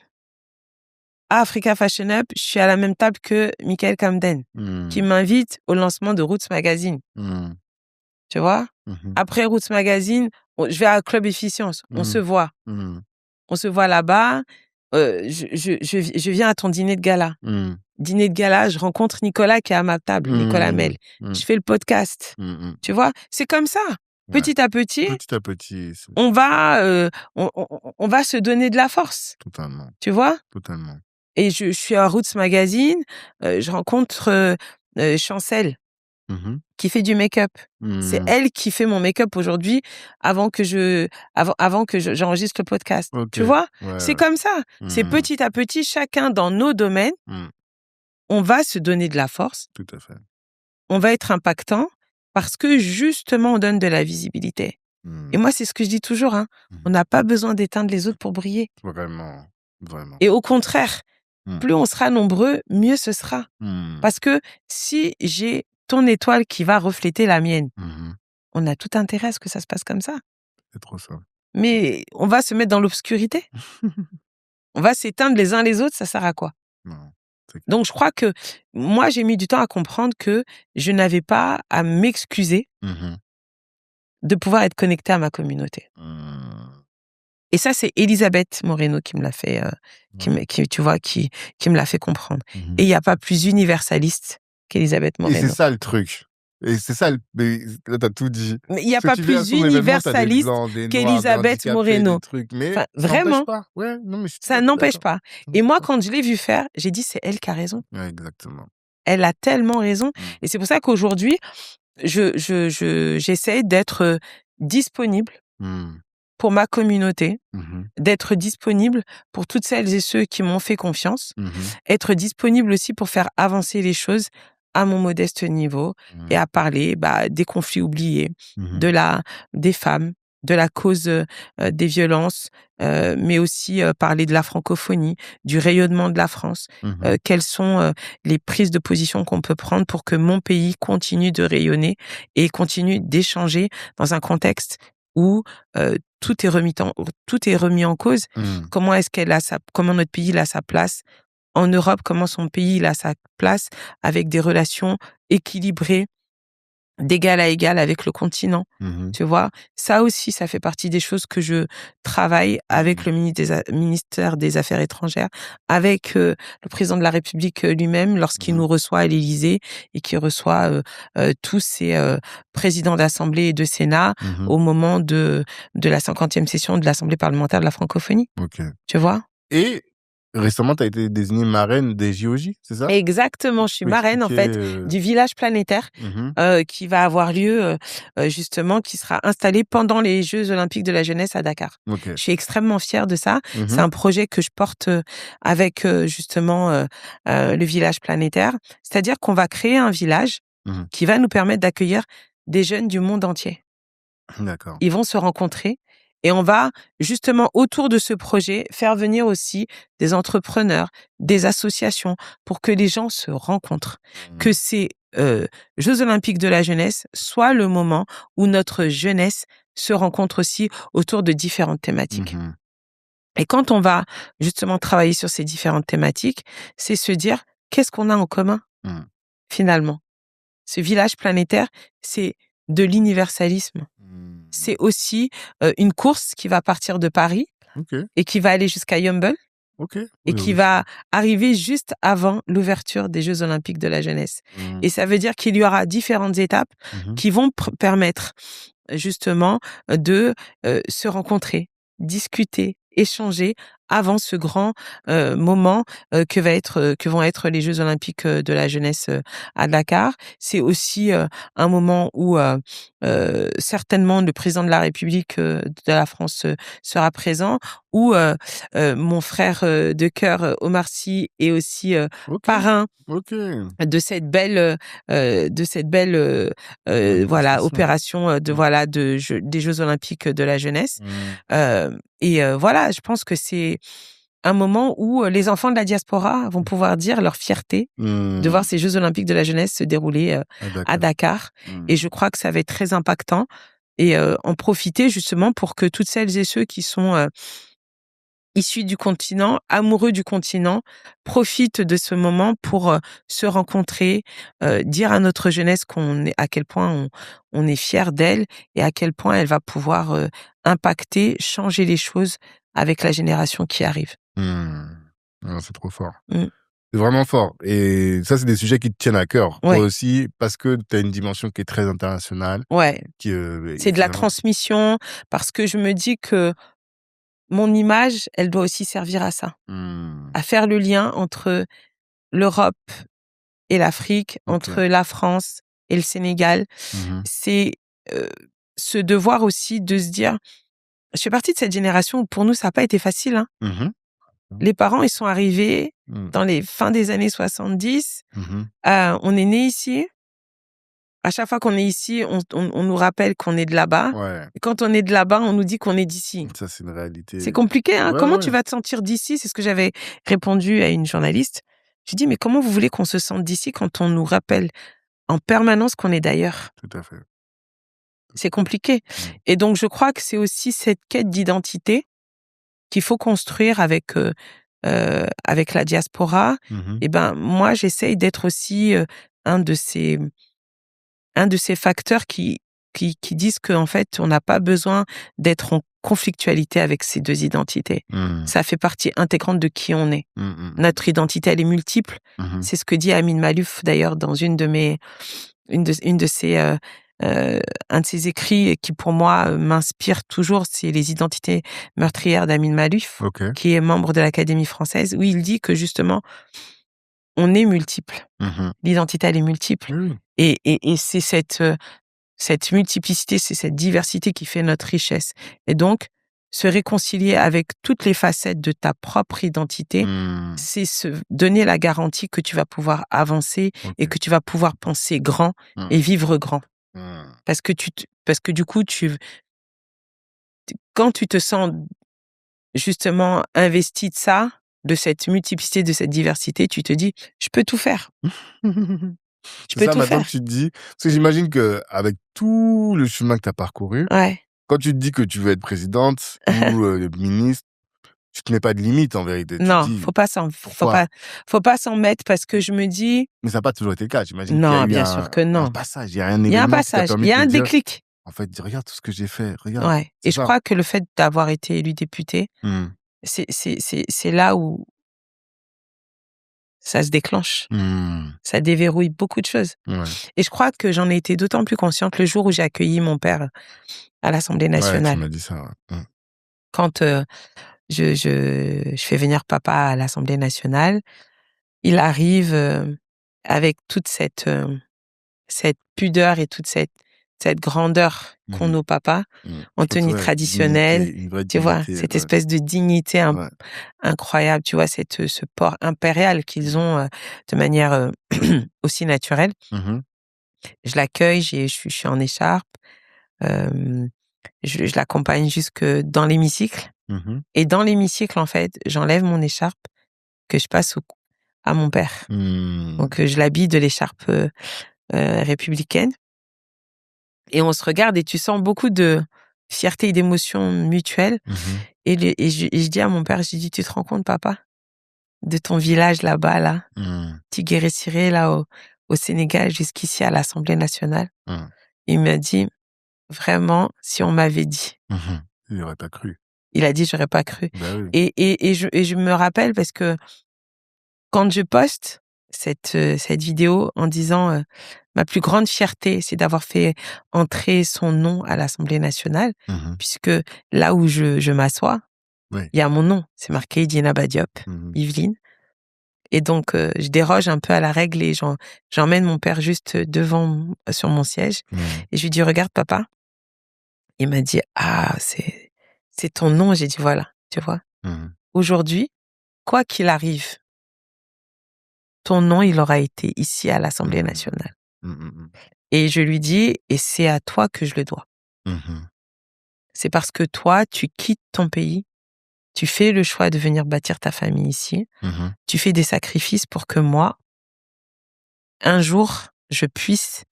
Speaker 2: À Africa Fashion Up, je suis à la même table que Michael Camden, qui m'invite au lancement de Roots Magazine. Tu vois? Après Roots Magazine, je vais à Club Efficience. On se voit. On se voit là-bas. Je viens à ton dîner de gala. Dîner de gala, je rencontre Nicolas qui est à ma table, Nicolas Mel. Je fais le podcast. Tu vois? C'est comme ça. Petit à petit, on va se donner de la force.
Speaker 1: Totalement.
Speaker 2: Tu vois?
Speaker 1: Totalement.
Speaker 2: Et je suis à Roots Magazine, je rencontre Chancel, qui fait du make-up. C'est elle qui fait mon make-up aujourd'hui avant que j'enregistre le podcast. Okay. Tu vois? Ouais. C'est comme ça. C'est petit à petit, chacun dans nos domaines, on va se donner de la force.
Speaker 1: Tout à fait.
Speaker 2: On va être impactant parce que justement, on donne de la visibilité. Et moi, c'est ce que je dis toujours, hein. On n'a pas besoin d'éteindre les autres pour briller.
Speaker 1: Vraiment. Vraiment.
Speaker 2: Et au contraire, plus on sera nombreux, mieux ce sera. Parce que si j'ai ton étoile qui va refléter la mienne, on a tout intérêt à ce que ça se passe comme ça.
Speaker 1: C'est trop ça.
Speaker 2: Mais on va se mettre dans l'obscurité. On va s'éteindre les uns les autres, ça sert à quoi?
Speaker 1: Non.
Speaker 2: Donc, je crois que moi, j'ai mis du temps à comprendre que je n'avais pas à m'excuser de pouvoir être connectée à ma communauté. Et ça, c'est Elisabeth Moreno qui me l'a fait, qui me l'a fait comprendre. Et il n'y a pas plus universaliste qu'Elisabeth Moreno.
Speaker 1: Et c'est ça le truc. Et c'est ça, là, t'as tout dit.
Speaker 2: Mais il n'y a pas plus universaliste qu'Elisabeth Moreno.
Speaker 1: Mais
Speaker 2: vraiment,
Speaker 1: pas. Ouais, non, mais
Speaker 2: ça n'empêche pas. Et moi, quand je l'ai vue faire, j'ai dit, c'est elle qui a raison.
Speaker 1: Ouais, exactement.
Speaker 2: Elle a tellement raison. Et c'est pour ça qu'aujourd'hui, j'essaie d'être disponible pour ma communauté, d'être disponible pour toutes celles et ceux qui m'ont fait confiance, être disponible aussi pour faire avancer les choses à mon modeste niveau et à parler des conflits oubliés, des femmes, de la cause des violences, mais aussi parler de la francophonie, du rayonnement de la France. Quelles sont les prises de position qu'on peut prendre pour que mon pays continue de rayonner et continue d'échanger dans un contexte où tout est remis en cause. Comment notre pays a sa place en Europe, comment son pays a sa place avec des relations équilibrées, d'égal à égal avec le continent. Tu vois, ça aussi, ça fait partie des choses que je travaille avec le ministère des Affaires étrangères, avec le président de la République lui-même lorsqu'il nous reçoit à l'Élysée et qui reçoit tous ces présidents d'Assemblée et de Sénat au moment de la 50e session de l'Assemblée parlementaire de la francophonie.
Speaker 1: Okay.
Speaker 2: Tu vois?
Speaker 1: Et récemment, tu as été désignée marraine des JOJ, c'est ça?
Speaker 2: Exactement, je suis marraine en fait du village planétaire qui va avoir lieu justement, qui sera installé pendant les Jeux Olympiques de la jeunesse à Dakar.
Speaker 1: Okay.
Speaker 2: Je suis extrêmement fière de ça. C'est un projet que je porte avec justement le village planétaire. C'est-à-dire qu'on va créer un village qui va nous permettre d'accueillir des jeunes du monde entier.
Speaker 1: D'accord.
Speaker 2: Ils vont se rencontrer. Et on va justement, autour de ce projet, faire venir aussi des entrepreneurs, des associations, pour que les gens se rencontrent. Que ces Jeux Olympiques de la jeunesse soient le moment où notre jeunesse se rencontre aussi autour de différentes thématiques. Et quand on va justement travailler sur ces différentes thématiques, c'est se dire, qu'est-ce qu'on a en commun, finalement? Ce village planétaire, c'est de l'universalisme. C'est aussi une course qui va partir de Paris et qui va aller jusqu'à Yeumbeul et qui va arriver juste avant l'ouverture des Jeux Olympiques de la jeunesse. Et ça veut dire qu'il y aura différentes étapes qui vont permettre justement de se rencontrer, discuter, échanger avant ce grand moment que vont être les Jeux olympiques de la jeunesse à Dakar. C'est aussi un moment où certainement le président de la République de la France sera présent, où mon frère de cœur Omar Sy est aussi parrain de cette belle voilà opération des Jeux olympiques de la jeunesse. Voilà, je pense que c'est un moment où les enfants de la diaspora vont pouvoir dire leur fierté de voir ces Jeux olympiques de la jeunesse se dérouler à Dakar. Et je crois que ça va être très impactant et en profiter justement pour que toutes celles et ceux qui sont issus du continent, amoureux du continent, profitent de ce moment pour se rencontrer, dire à notre jeunesse à quel point on est fiers d'elle et à quel point elle va pouvoir impacter, changer les choses avec la génération qui arrive.
Speaker 1: Non, c'est trop fort. C'est vraiment fort. Et ça, c'est des sujets qui te tiennent à cœur. Toi aussi, parce que tu as une dimension qui est très internationale.
Speaker 2: Ouais. C'est de la transmission, parce que je me dis que mon image, elle doit aussi servir à ça. À faire le lien entre l'Europe et l'Afrique, entre la France et le Sénégal. C'est ce devoir aussi de se dire, je fais partie de cette génération où pour nous, ça n'a pas été facile. Hein. Les parents, ils sont arrivés dans les fins des années 70. On est né ici. À chaque fois qu'on est ici, on nous rappelle qu'on est de là-bas. Et quand on est de là-bas, on nous dit qu'on est d'ici.
Speaker 1: Ça, c'est une réalité.
Speaker 2: C'est compliqué, hein. Comment tu vas te sentir d'ici? C'est ce que j'avais répondu à une journaliste. Je dis, mais comment vous voulez qu'on se sente d'ici quand on nous rappelle en permanence qu'on est d'ailleurs?
Speaker 1: Tout à fait.
Speaker 2: C'est compliqué. Et donc, je crois que c'est aussi cette quête d'identité qu'il faut construire avec la diaspora. Et moi, j'essaye d'être aussi un de ces facteurs qui disent qu'en fait, on n'a pas besoin d'être en conflictualité avec ces deux identités. Ça fait partie intégrante de qui on est. Notre identité, elle est multiple. C'est ce que dit Amin Maalouf, d'ailleurs, dans un de ses écrits qui, pour moi, m'inspire toujours, c'est Les identités meurtrières d'Amin Maalouf, qui est membre de l'Académie française, où il dit que, justement, on est multiple. L'identité, elle est multiple. Et c'est cette multiplicité, c'est cette diversité qui fait notre richesse. Et donc, se réconcilier avec toutes les facettes de ta propre identité, c'est se donner la garantie que tu vas pouvoir avancer et que tu vas pouvoir penser grand et vivre grand. Parce que du coup, quand tu te sens justement investi de ça, de cette multiplicité, de cette diversité, tu te dis, je peux tout faire.
Speaker 1: Je peux tout faire. Que tu te dis, parce que j'imagine qu'avec tout le chemin que tu as parcouru, quand tu te dis que tu veux être présidente ou ministre, tu te mets pas de limite en vérité.
Speaker 2: Non, faut pas s'en mettre, parce que je me dis.
Speaker 1: Mais ça n'a pas toujours été le cas, j'imagine.
Speaker 2: Non, bien sûr que non.
Speaker 1: Un passage, il y a
Speaker 2: Il y a un passage, il y a un déclic.
Speaker 1: En fait, regarde tout ce que j'ai fait, regarde.
Speaker 2: Ouais. Et je crois que le fait d'avoir été élu député, c'est là où ça se déclenche. Ça déverrouille beaucoup de choses. Et je crois que j'en ai été d'autant plus consciente le jour où j'ai accueilli mon père à l'Assemblée nationale.
Speaker 1: Tu m'as dit ça,
Speaker 2: Quand je fais venir papa à l'Assemblée nationale, il arrive avec toute cette pudeur et toute cette grandeur qu'ont nos papas, en tenue traditionnelle, tu vois, cette espèce de dignité incroyable, tu vois, ce port impérial qu'ils ont de manière aussi naturelle. Je l'accueille, je suis en écharpe, je l'accompagne jusque dans l'hémicycle. Et dans l'hémicycle, en fait, j'enlève mon écharpe que je passe à mon père. Donc, je l'habille de l'écharpe républicaine. Et on se regarde et tu sens beaucoup de fierté et d'émotion mutuelle. Et je dis à mon père, je dis, tu te rends compte, papa, de ton village là-bas, là, Tiguéré-Ciré, là, au Sénégal, jusqu'ici à l'Assemblée nationale. Il m'a dit, vraiment, si on m'avait dit.
Speaker 1: Il n'aurait pas cru.
Speaker 2: Il a dit, j'aurais pas cru.
Speaker 1: Bah oui.
Speaker 2: Et je me rappelle parce que quand je poste cette vidéo en disant ma plus grande fierté, c'est d'avoir fait entrer son nom à l'Assemblée nationale, puisque là où je m'assois,
Speaker 1: Oui.
Speaker 2: Il y a mon nom, c'est marqué Dieynaba Diop, Yveline. Et donc, je déroge un peu à la règle et j'emmène mon père juste devant, sur mon siège. Et je lui dis, regarde, papa. Il m'a dit, ah, c'est ton nom. J'ai dit, voilà, tu vois. Aujourd'hui, quoi qu'il arrive, ton nom, il aura été ici à l'Assemblée nationale. Et je lui dis, et c'est à toi que je le dois. C'est parce que toi, tu quittes ton pays, tu fais le choix de venir bâtir ta famille ici, tu fais des sacrifices pour que moi, un jour, je puisse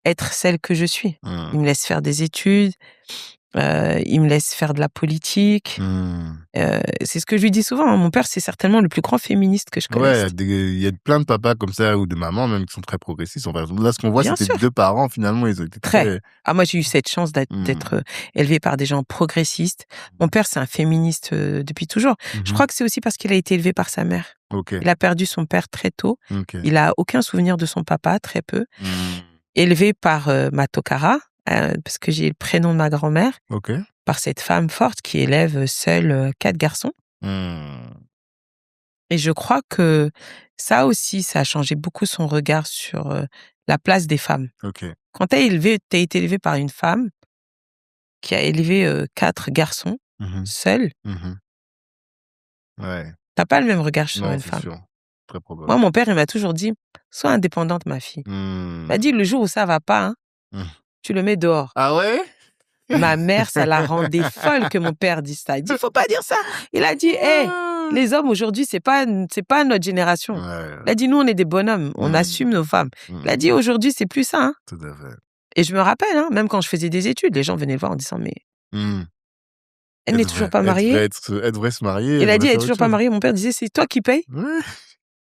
Speaker 2: être celle que je suis. Il me laisse faire des études, il me laisse faire de la politique. C'est ce que je lui dis souvent. Hein. Mon père, c'est certainement le plus grand féministe que je connaisse.
Speaker 1: Ouais, il y a plein de papas comme ça, ou de mamans même, qui sont très progressistes. Enfin, là, ce qu'on voit,
Speaker 2: Bien
Speaker 1: c'était
Speaker 2: sûr.
Speaker 1: 2 parents, finalement, ils ont été très...
Speaker 2: Ah, moi, j'ai eu cette chance d'être élevée par des gens progressistes. Mon père, c'est un féministe depuis toujours. Je crois que c'est aussi parce qu'il a été élevé par sa mère. Il a perdu son père très tôt. Il a aucun souvenir de son papa, très peu. Élevé par Matokara, parce que j'ai le prénom de ma grand-mère, par cette femme forte qui élève seule 4 garçons. Et je crois que ça aussi, ça a changé beaucoup son regard sur la place des femmes. Quand t'as été élevé par une femme qui a élevé 4 garçons, seule, t'as pas le même regard sur une femme.
Speaker 1: Sûr. Très probable.
Speaker 2: Moi, mon père, il m'a toujours dit, sois indépendante, ma fille. Il m'a dit, le jour où ça va pas, tu le mets dehors.
Speaker 1: Ah ouais?
Speaker 2: Ma mère, ça la rendait folle que mon père dise ça. Il dit, faut pas dire ça. Il a dit, les hommes aujourd'hui, c'est pas notre génération. Il a dit, nous, on est des bonhommes, on assume nos femmes. Il a dit, aujourd'hui, c'est plus ça.
Speaker 1: Tout à fait.
Speaker 2: Et je me rappelle, même quand je faisais des études, les gens venaient le voir en disant, mais elle n'est toujours pas mariée.
Speaker 1: Elle devrait se marier.
Speaker 2: Il a dit, elle est toujours pas mariée. Mon père disait, c'est toi qui payes.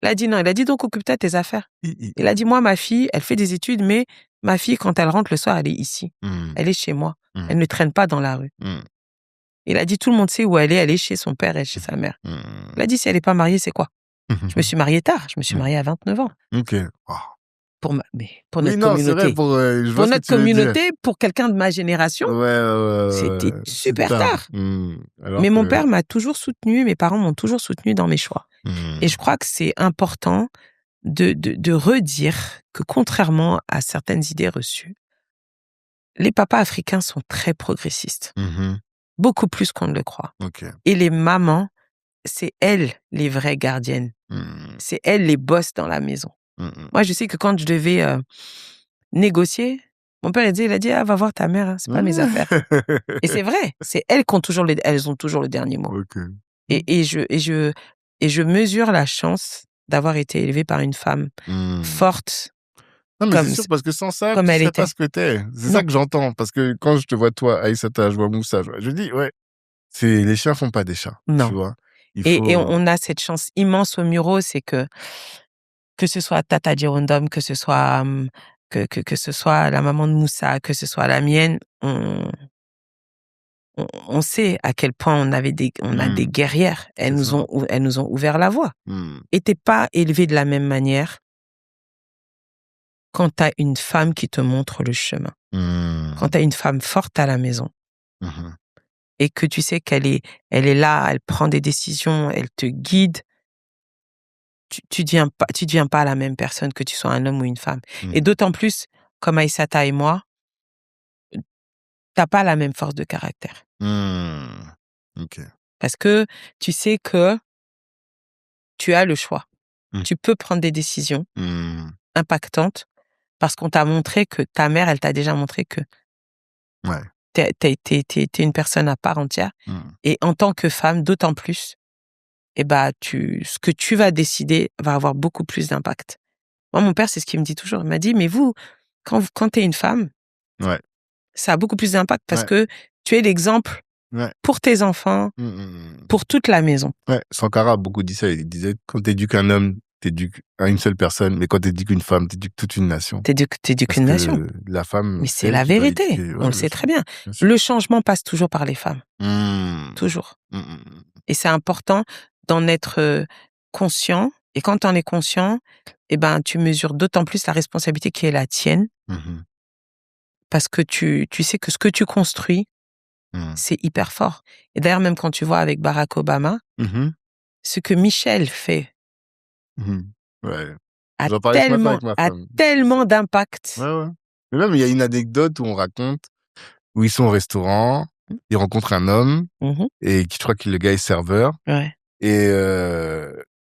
Speaker 2: Il a dit non. Il a dit, donc occupe-toi de tes affaires. Il a dit, moi, ma fille, elle fait des études, mais ma fille, quand elle rentre le soir, elle est ici. Elle est chez moi. Elle ne traîne pas dans la rue. Il a dit, tout le monde sait où elle est chez son père et chez sa mère. Il a dit, si elle n'est pas mariée, c'est quoi? Je me suis mariée tard. Je me suis mariée à 29 ans. Pour notre communauté. Pour notre communauté, pour quelqu'un de ma génération, c'était super tard. Mais mon père m'a toujours soutenue, mes parents m'ont toujours soutenue dans mes choix. Et je crois que c'est important de redire que contrairement à certaines idées reçues, les papas africains sont très progressistes. Beaucoup plus qu'on ne le croit. Et les mamans, c'est elles les vraies gardiennes. C'est elles les boss dans la maison. Moi, je sais que quand je devais négocier, mon père il a dit, va voir ta mère, c'est pas mes affaires. Et c'est vrai, c'est elles qui ont elles ont toujours le dernier mot. Et je mesure la chance d'avoir été élevée par une femme forte.
Speaker 1: Non, mais c'est sûr, parce que sans ça, tu ne sais pas ce que t'es. C'est ça que j'entends. Parce que quand je te vois, toi, Aïssata, je vois Moussa, je dis, les chiens font pas des chats.
Speaker 2: Non.
Speaker 1: Tu vois.
Speaker 2: Et on a cette chance immense au Muro, c'est que ce soit Tata Dirondom, que ce soit que ce soit la maman de Moussa, que ce soit la mienne, on sait à quel point on a des guerrières. Elles nous ont ouvert la voie. Et t'es pas élevé de la même manière quand t'as une femme qui te montre le chemin. Quand t'as une femme forte à la maison. Et que tu sais qu'elle est là, elle prend des décisions, elle te guide. Tu deviens pas la même personne que tu sois un homme ou une femme. Et d'autant plus, comme Aïssata et moi, t'as pas la même force de caractère. Parce que tu sais que tu as le choix. Tu peux prendre des décisions impactantes parce qu'on t'a montré que ta mère, elle t'a déjà montré que t'es une personne à part entière. Et en tant que femme, d'autant plus, ce que tu vas décider va avoir beaucoup plus d'impact. Moi, mon père, c'est ce qu'il me dit toujours. Il m'a dit, mais vous, quand t'es une femme, ça a beaucoup plus d'impact parce que tu es l'exemple pour tes enfants, pour toute la maison.
Speaker 1: Sankara a beaucoup dit ça. Il disait, quand t'éduques un homme, t'éduques à une seule personne, mais quand t'éduques une femme, t'éduques toute une nation.
Speaker 2: T'éduques une nation.
Speaker 1: La femme.
Speaker 2: Mais c'est la vérité. On le sait très bien. Le changement passe toujours par les femmes. Toujours. Et c'est important d'en être conscient. Et quand t'en es conscient, tu mesures d'autant plus la responsabilité qui est la tienne. Parce que tu sais que ce que tu construis, c'est hyper fort. Et d'ailleurs, même quand tu vois avec Barack Obama, ce que Michelle fait
Speaker 1: Ouais.
Speaker 2: a
Speaker 1: J'en parlais ce matin
Speaker 2: tellement,
Speaker 1: avec ma femme.
Speaker 2: tellement d'impact.
Speaker 1: Ouais. Mais même, il y a une anecdote où on raconte où ils sont au restaurant, ils rencontrent un homme, et je crois que le gars est serveur.
Speaker 2: Ouais.
Speaker 1: Et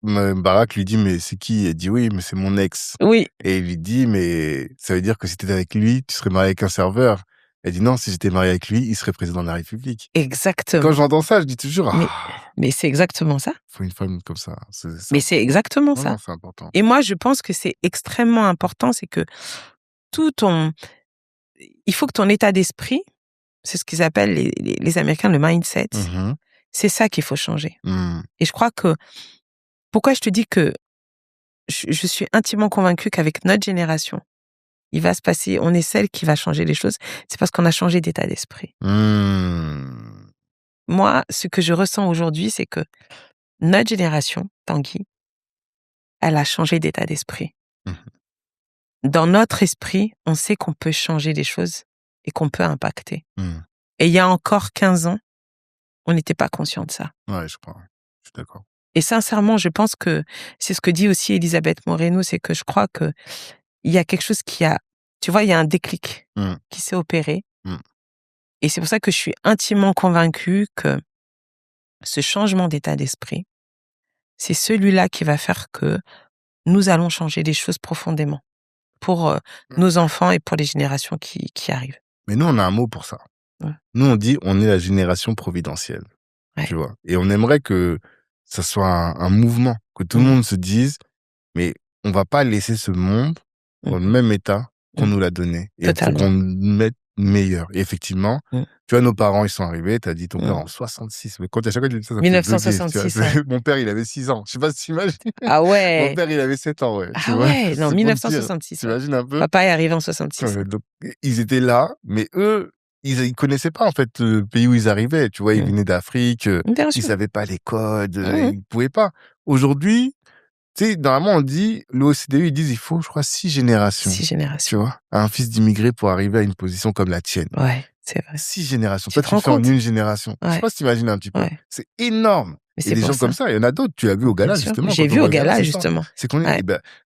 Speaker 1: Barack lui dit, mais c'est qui? Elle dit, oui, mais c'est mon ex.
Speaker 2: Oui.
Speaker 1: Et il lui dit, mais ça veut dire que si t'étais avec lui, tu serais marié avec un serveur. Elle dit, non, si j'étais marié avec lui, il serait président de la République.
Speaker 2: Exactement.
Speaker 1: Quand j'entends ça, je dis toujours,
Speaker 2: mais c'est exactement ça.
Speaker 1: Faut une femme comme ça.
Speaker 2: Mais c'est exactement ça.
Speaker 1: Non, c'est important.
Speaker 2: Et moi, je pense que c'est extrêmement important, c'est que il faut que ton état d'esprit, c'est ce qu'ils appellent les Américains le mindset, c'est ça qu'il faut changer. Et je crois que, pourquoi je te dis que je suis intimement convaincue qu'avec notre génération, il va se passer, on est celle qui va changer les choses, c'est parce qu'on a changé d'état d'esprit. Moi, ce que je ressens aujourd'hui, c'est que notre génération, Tanguy, elle a changé d'état d'esprit. Dans notre esprit, on sait qu'on peut changer les choses et qu'on peut impacter. Et il y a encore 15 ans, on n'était pas conscient de ça.
Speaker 1: Ouais, je crois. Je suis d'accord.
Speaker 2: Et sincèrement, je pense que c'est ce que dit aussi Elisabeth Moreno, c'est que je crois que il y a quelque chose il y a un déclic qui s'est opéré. Et c'est pour ça que je suis intimement convaincue que ce changement d'état d'esprit, c'est celui-là qui va faire que nous allons changer les choses profondément pour nos enfants et pour les générations qui arrivent.
Speaker 1: Mais nous, on a un mot pour ça. Ouais. Nous, on dit, on est la génération providentielle. Ouais. Tu vois. Et on aimerait que ça soit un mouvement, que tout le monde se dise, mais on va pas laisser ce monde dans le même état qu'on nous l'a donné. Et il faut qu'on mette meilleur. Et effectivement, tu vois, nos parents, ils sont arrivés, t'as dit ton père en 66. Mais quand à chaque fois que tu dis ça, ça
Speaker 2: 1966.
Speaker 1: fait bugger, mon père, il avait 6 ans. Je sais pas si tu imagines.
Speaker 2: Ah ouais.
Speaker 1: Mon père, il avait 7 ans, ouais.
Speaker 2: Ah ouais, non, 1966.
Speaker 1: Tu imagines un peu.
Speaker 2: Papa est arrivé en 66.
Speaker 1: Donc, ils étaient là, mais eux, ils connaissaient pas, en fait, le pays où ils arrivaient. Tu vois, ils venaient d'Afrique, ils savaient pas les codes, ils pouvaient pas. Aujourd'hui, tu sais, normalement, on dit, l'OCDE, ils disent, il faut, je crois, 6 générations.
Speaker 2: 6 générations.
Speaker 1: Tu vois, un fils d'immigré pour arriver à une position comme la tienne.
Speaker 2: Ouais, c'est vrai.
Speaker 1: 6 générations. Toi, tu le fais en une génération. Ouais. Je sais pas si t'imagines un petit peu. Ouais. C'est énorme.
Speaker 2: Mais
Speaker 1: et des gens comme ça, il y en a d'autres. Tu l'as vu au gala, justement.
Speaker 2: J'ai vu au gala, justement.
Speaker 1: C'est qu'on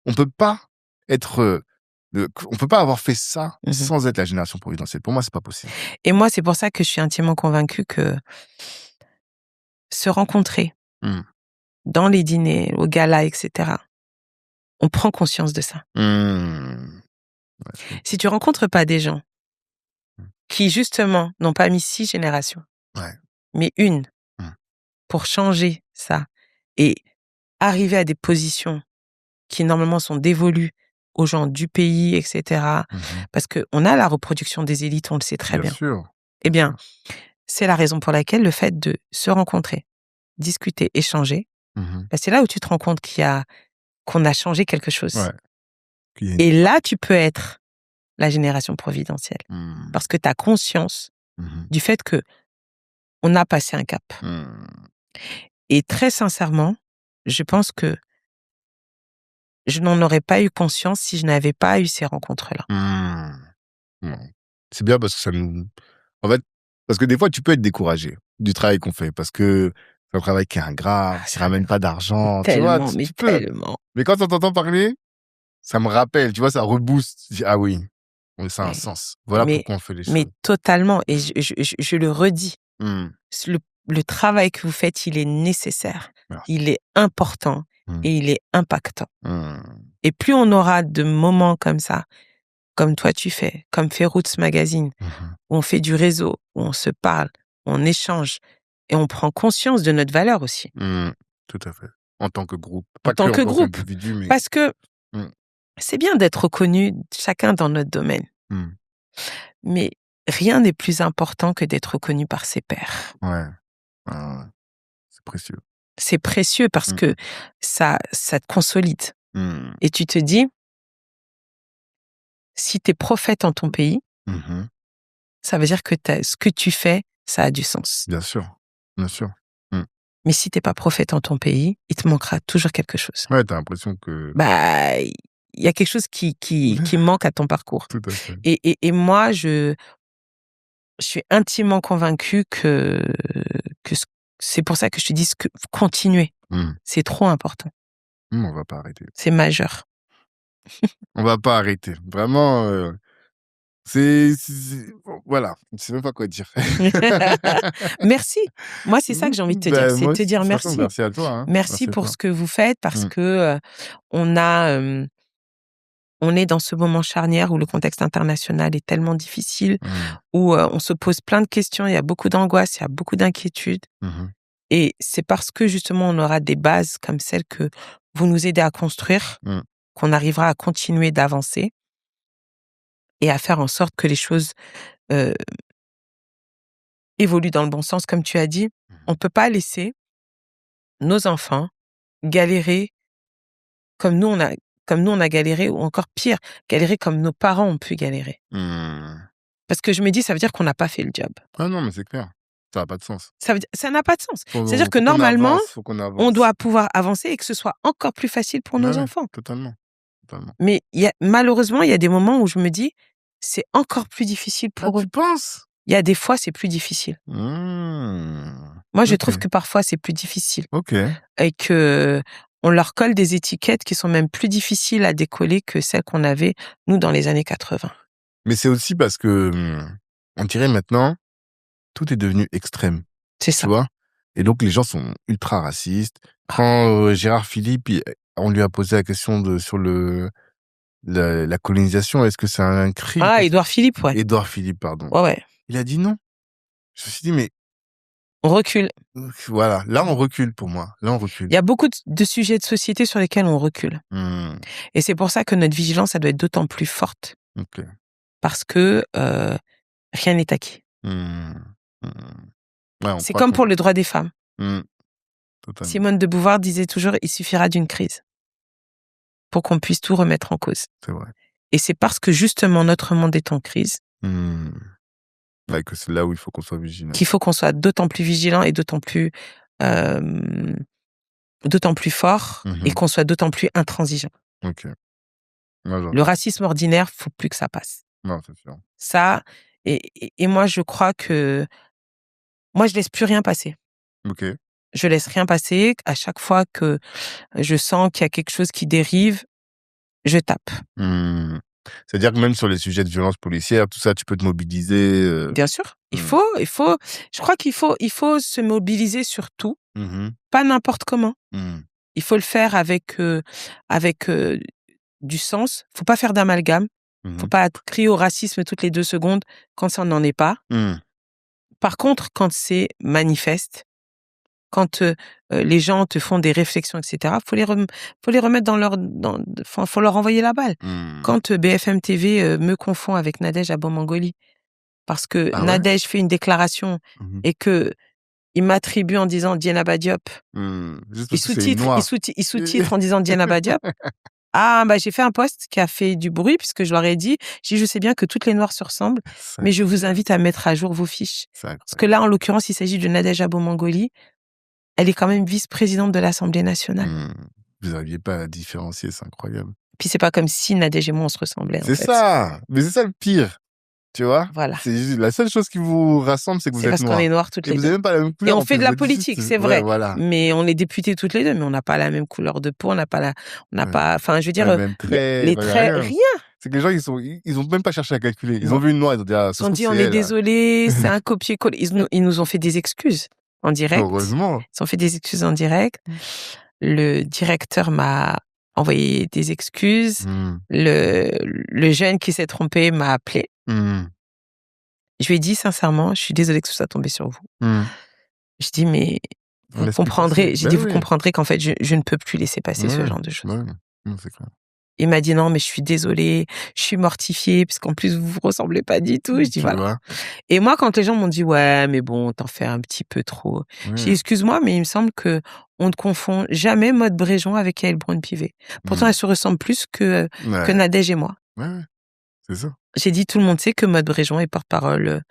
Speaker 1: on peut pas être, on peut pas avoir fait ça sans être la génération providentielle. Pour moi, c'est pas possible.
Speaker 2: Et moi, c'est pour ça que je suis intimement convaincue que se rencontrer dans les dîners, au gala, etc., on prend conscience de ça. Si tu rencontres pas des gens qui, justement, n'ont pas mis 6 générations, mais une, pour changer ça et arriver à des positions qui, normalement, sont dévolues aux gens du pays, etc., parce qu'on a la reproduction des élites, on le sait très bien.
Speaker 1: Bien sûr.
Speaker 2: Eh bien, c'est la raison pour laquelle le fait de se rencontrer, discuter, échanger, c'est là où tu te rends compte qu'on a changé quelque chose.
Speaker 1: Ouais.
Speaker 2: Et là, tu peux être la génération providentielle. Parce que tu as conscience du fait que on a passé un cap. Et très sincèrement, je pense que je n'en aurais pas eu conscience si je n'avais pas eu ces rencontres-là.
Speaker 1: C'est bien parce que ça nous... En fait, parce que des fois, tu peux être découragé du travail qu'on fait parce que c'est un travail qui est ingrat, qui ramène pas d'argent.
Speaker 2: Tellement,
Speaker 1: tu vois,
Speaker 2: mais
Speaker 1: tu peux.
Speaker 2: tellement.
Speaker 1: Mais quand on t'entend parler, ça me rappelle, tu vois, ça rebooste. Je dis, ah oui, ça a un sens. Voilà pourquoi on fait les choses.
Speaker 2: Mais totalement. Et je le redis. Le travail que vous faites, il est nécessaire. Merci. Il est important et il est impactant. Et plus on aura de moments comme ça, comme toi tu fais, comme fait Roots Magazine, où on fait du réseau, où on se parle, on échange et on prend conscience de notre valeur aussi.
Speaker 1: Tout à fait. En tant que groupe.
Speaker 2: Pas en tant que groupe. Mais... Parce que c'est bien d'être reconnu chacun dans notre domaine. Mais rien n'est plus important que d'être reconnu par ses pairs.
Speaker 1: Ouais. C'est précieux.
Speaker 2: C'est précieux parce que ça te consolide. Et tu te dis, si tu es prophète en ton pays, ça veut dire que ce que tu fais, ça a du sens.
Speaker 1: Bien sûr, bien sûr.
Speaker 2: Mais si tu n'es pas prophète en ton pays, il te manquera toujours quelque chose.
Speaker 1: Ouais, tu as l'impression que...
Speaker 2: Il y a quelque chose qui manque à ton parcours.
Speaker 1: Tout à fait.
Speaker 2: Et moi, je je suis intimement convaincue que c'est pour ça que je te dis que continuer. C'est trop important.
Speaker 1: On va pas arrêter.
Speaker 2: C'est majeur.
Speaker 1: On va pas arrêter. Vraiment, voilà, je sais même pas quoi dire.
Speaker 2: Merci. Moi, c'est ça que j'ai envie de te dire, c'est de te dire merci.
Speaker 1: Merci à toi. Hein.
Speaker 2: Merci pour ce que vous faites parce que on est dans ce moment charnière où le contexte international est tellement difficile, où on se pose plein de questions, il y a beaucoup d'angoisse, il y a beaucoup d'inquiétudes. Et c'est parce que justement on aura des bases comme celles que vous nous aidez à construire qu'on arrivera à continuer d'avancer et à faire en sorte que les choses évoluent dans le bon sens, comme tu as dit. On ne peut pas laisser nos enfants galérer comme nous on a galéré, ou encore pire, galérer comme nos parents ont pu galérer. Parce que je me dis, ça veut dire qu'on n'a pas fait le job.
Speaker 1: Ah non, mais c'est clair. Ça n'a pas de sens.
Speaker 2: Ça n'a pas de sens. C'est-à-dire que normalement, on doit pouvoir avancer et que ce soit encore plus facile pour nos enfants.
Speaker 1: Totalement.
Speaker 2: Mais malheureusement, il y a des moments où je me dis, c'est encore plus difficile pour eux.
Speaker 1: Tu penses?
Speaker 2: Il y a des fois, c'est plus difficile. Moi, je trouve que parfois, c'est plus difficile. Et que on leur colle des étiquettes qui sont même plus difficiles à décoller que celles qu'on avait, nous, dans les années 80.
Speaker 1: Mais c'est aussi parce que, on dirait maintenant, tout est devenu extrême.
Speaker 2: C'est ça.
Speaker 1: Tu vois? Et donc, les gens sont ultra racistes. Quand Gérard Philippe, on lui a posé la question sur la colonisation, est-ce que c'est un crime?
Speaker 2: Ah, Édouard Philippe, ouais.
Speaker 1: Édouard Philippe, pardon.
Speaker 2: Ouais.
Speaker 1: Il a dit non. Je me suis dit, mais...
Speaker 2: On recule.
Speaker 1: Voilà, là, on recule pour moi. Là, on recule.
Speaker 2: Il y a beaucoup de sujets de société sur lesquels on recule. Et c'est pour ça que notre vigilance, ça doit être d'autant plus forte. Parce que rien n'est acquis. Ouais, c'est comme pour le droit des femmes. Simone de Beauvoir disait toujours, il suffira d'une crise pour qu'on puisse tout remettre en cause.
Speaker 1: C'est vrai.
Speaker 2: Et c'est parce que justement notre monde est en crise
Speaker 1: que c'est là où il faut qu'on soit vigilant.
Speaker 2: Qu'il faut qu'on soit d'autant plus vigilant et d'autant plus fort et qu'on soit d'autant plus intransigeant. Le racisme ordinaire, faut plus que ça passe.
Speaker 1: Non, c'est sûr.
Speaker 2: Ça, et moi je crois que moi je laisse plus rien passer. Je laisse rien passer. À chaque fois que je sens qu'il y a quelque chose qui dérive, je tape.
Speaker 1: C'est-à-dire que même sur les sujets de violence policière, tout ça, tu peux te mobiliser.
Speaker 2: Bien sûr. Il faut. Je crois qu'il faut se mobiliser sur tout, pas n'importe comment. Il faut le faire avec du sens. Faut pas faire d'amalgame. Faut pas crier au racisme toutes les 2 secondes quand ça n'en est pas. Par contre, quand c'est manifeste, quand les gens te font des réflexions, etc., faut les remettre faut leur envoyer la balle. Quand BFM TV me confond avec Nadège Abou-Mangoli, parce que Nadège fait une déclaration et que il m'attribue en disant Dieynaba Diop, il sous-titre en disant Dieynaba Diop. Ah, bah, j'ai fait un post qui a fait du bruit puisque je leur ai dit, je sais bien que toutes les Noires se ressemblent, mais je vous invite à mettre à jour vos fiches. Parce que là, en l'occurrence, il s'agit de Nadège Abou-Mangoli. Elle est quand même vice-présidente de l'Assemblée nationale.
Speaker 1: Vous n'arriviez pas à la différencier, c'est incroyable.
Speaker 2: Puis c'est pas comme si Nadège et moi, on se ressemblait.
Speaker 1: C'est ça. Mais c'est ça le pire. Tu vois?
Speaker 2: Voilà.
Speaker 1: C'est la seule chose qui vous rassemble, c'est que vous êtes noirs.
Speaker 2: C'est parce qu'on est noirs toutes les deux.
Speaker 1: Vous n'avez même pas la même couleur.
Speaker 2: Et on fait de la politique, c'est vrai.
Speaker 1: Ouais, voilà.
Speaker 2: Mais on est députés toutes les deux, mais on n'a pas la même couleur de peau, on n'a pas enfin, je veux dire,
Speaker 1: même trait,
Speaker 2: les traits, rien.
Speaker 1: C'est que les gens, ils ont même pas cherché à calculer. Ils ont vu une noire, ils ont dit,
Speaker 2: ils ont dit, on est désolé, c'est un copier-coller. Ils nous ont fait des excuses en direct.
Speaker 1: Heureusement.
Speaker 2: Ils ont fait des excuses en direct. Le directeur m'a envoyé des excuses. Le jeune qui s'est trompé m'a appelé. Je lui ai dit sincèrement, je suis désolée que ce soit tombé sur vous. Je dis, mais vous comprendrez, vous comprendrez qu'en fait, je ne peux plus laisser passer ce genre de choses.
Speaker 1: Non, c'est clair.
Speaker 2: Il m'a dit non, mais je suis désolée, je suis mortifiée, parce qu'en plus, vous ressemblez pas du tout. Je dis voilà. Et moi, quand les gens m'ont dit, ouais, mais bon, t'en fais un petit peu trop. J'ai dit, excuse-moi, mais il me semble que on ne confond jamais Maude Bréjon avec Yael Braun-Pivet. Pourtant, elle se ressemble plus que Nadège et moi.
Speaker 1: Ouais, c'est ça.
Speaker 2: J'ai dit, tout le monde sait que Maude Bréjon est porte-parole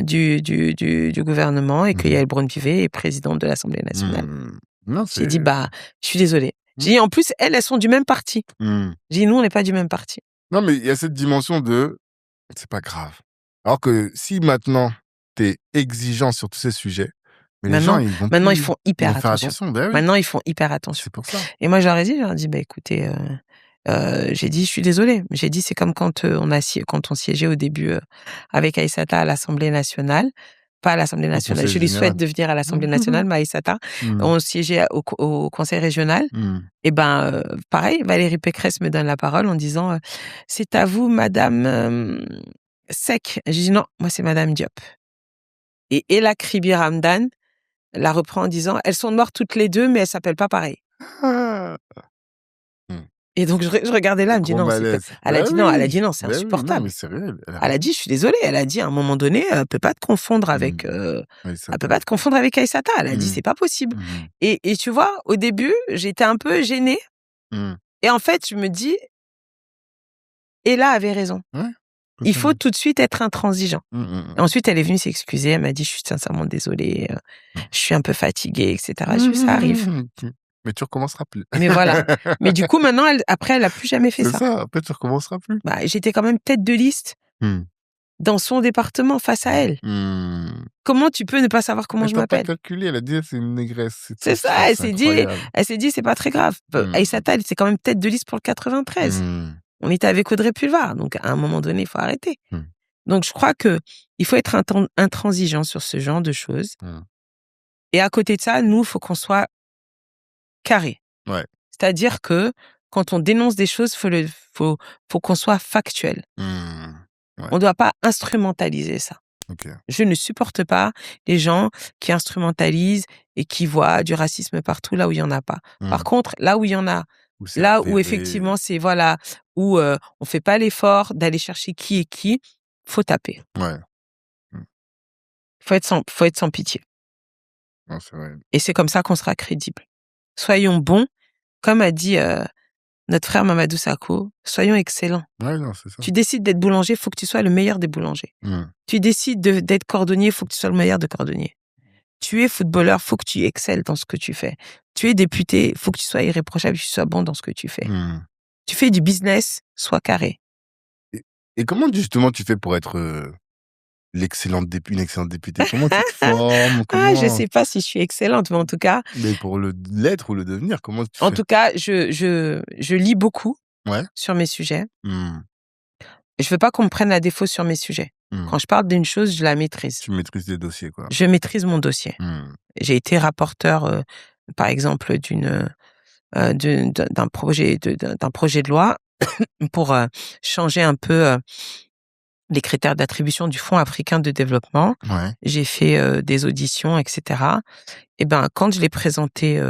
Speaker 2: du gouvernement et que Yael Braun-Pivet est présidente de l'Assemblée nationale. J'ai dit, bah, je suis désolée. J'ai dit, en plus, elles sont du même parti. J'ai dit, nous, on n'est pas du même parti.
Speaker 1: Non, mais il y a cette dimension de, c'est pas grave. Alors que si maintenant, t'es exigeant sur tous ces sujets, mais les gens,
Speaker 2: Maintenant, ils font hyper
Speaker 1: faire
Speaker 2: attention.
Speaker 1: attention. Ben oui,
Speaker 2: Maintenant, ils font hyper attention.
Speaker 1: c'est pour ça.
Speaker 2: Et moi, je leur ai dit, écoutez, j'ai dit, je suis désolée. J'ai dit, c'est comme quand on siégeait au début avec Aïssata à l'Assemblée nationale. Pas à l'Assemblée nationale. Je lui souhaite de venir à l'Assemblée nationale, mais Aïssata, on siégeait au Conseil régional. Et pareil, Valérie Pécresse me donne la parole en disant c'est à vous, Madame Seck. J'ai dit non, moi c'est Madame Diop. Et Ella Kribi Ramdan la reprend en disant elles sont mortes toutes les deux, mais elles s'appellent pas pareil. Et donc je regardais là, elle me dit non, elle a dit non, c'est insupportable.
Speaker 1: Non, mais c'est réel.
Speaker 2: Elle a dit je suis désolée, elle a dit à un moment donné, elle peut pas te confondre avec Aïssata. Elle a dit c'est pas possible. Et tu vois, au début, j'étais un peu gênée. Et en fait, je me dis Ella avait raison.
Speaker 1: Ouais,
Speaker 2: il faut tout de suite être intransigeant. Et ensuite, elle est venue s'excuser, elle m'a dit je suis sincèrement désolée, je suis un peu fatiguée, etc. Je dis ça arrive.
Speaker 1: Mais tu recommenceras plus.
Speaker 2: Mais voilà. Mais du coup, maintenant, après, elle a plus jamais fait ça.
Speaker 1: C'est ça, après tu recommenceras plus.
Speaker 2: J'étais quand même tête de liste dans son département face à elle. Comment tu peux ne pas savoir comment je m'appelle?
Speaker 1: Elle n'a pas calculé, elle a dit c'est une négresse.
Speaker 2: C'est ça, elle s'est dit c'est pas très grave. Aïssata, elle était quand même tête de liste pour le 93. On était avec Audrey Pulvar, donc à un moment donné, il faut arrêter. Donc je crois que il faut être intransigeant sur ce genre de choses. Et à côté de ça, nous, il faut qu'on soit carré.
Speaker 1: Ouais.
Speaker 2: C'est-à-dire que quand on dénonce des choses, faut qu'on soit factuel. Ouais. On ne doit pas instrumentaliser ça.
Speaker 1: Okay.
Speaker 2: Je ne supporte pas les gens qui instrumentalisent et qui voient du racisme partout là où il y en a pas. Par contre, là où il y en a, là où effectivement c'est où on fait pas l'effort d'aller chercher qui est qui, faut taper.
Speaker 1: Ouais.
Speaker 2: Faut être sans pitié.
Speaker 1: Non, c'est vrai.
Speaker 2: Et c'est comme ça qu'on sera crédible. Soyons bons, comme a dit notre frère Mamadou Sakho, soyons excellents.
Speaker 1: Ouais, non, c'est ça.
Speaker 2: Tu décides d'être boulanger, faut que tu sois le meilleur des boulangers. Tu décides d'être cordonnier, faut que tu sois le meilleur des cordonniers. Tu es footballeur, faut que tu excelles dans ce que tu fais. Tu es député, faut que tu sois irréprochable, que tu sois bon dans ce que tu fais. Tu fais du business, sois carré.
Speaker 1: Et comment justement tu fais pour être une excellente députée? Comment tu te formes?
Speaker 2: Je sais pas si je suis excellente, mais en tout cas.
Speaker 1: Mais pour l'être ou le devenir, comment tu fais?
Speaker 2: En tout cas, je lis beaucoup sur mes sujets. Je veux pas qu'on me prenne à défaut sur mes sujets. Quand je parle d'une chose, je la maîtrise.
Speaker 1: Tu maîtrises les dossiers, quoi.
Speaker 2: Je maîtrise mon dossier. J'ai été rapporteur, par exemple, d'un projet de loi pour changer un peu les critères d'attribution du Fonds africain de développement. J'ai fait des auditions, etc. Et quand je l'ai présenté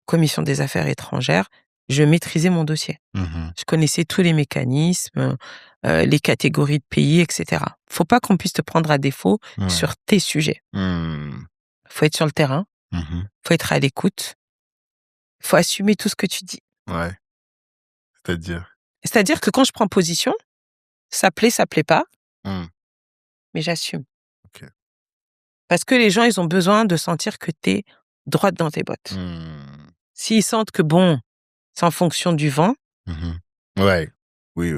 Speaker 2: Commission des affaires étrangères, je maîtrisais mon dossier. Je connaissais tous les mécanismes, les catégories de pays, etc. Faut pas qu'on puisse te prendre à défaut sur tes sujets. Faut être sur le terrain. Faut être à l'écoute. Faut assumer tout ce que tu dis.
Speaker 1: Ouais.
Speaker 2: C'est-à-dire que quand je prends position, ça plaît pas, mais j'assume.
Speaker 1: Okay.
Speaker 2: Parce que les gens, ils ont besoin de sentir que t'es droite dans tes bottes. S'ils sentent que c'est en fonction du vent.
Speaker 1: Ouais. Oui.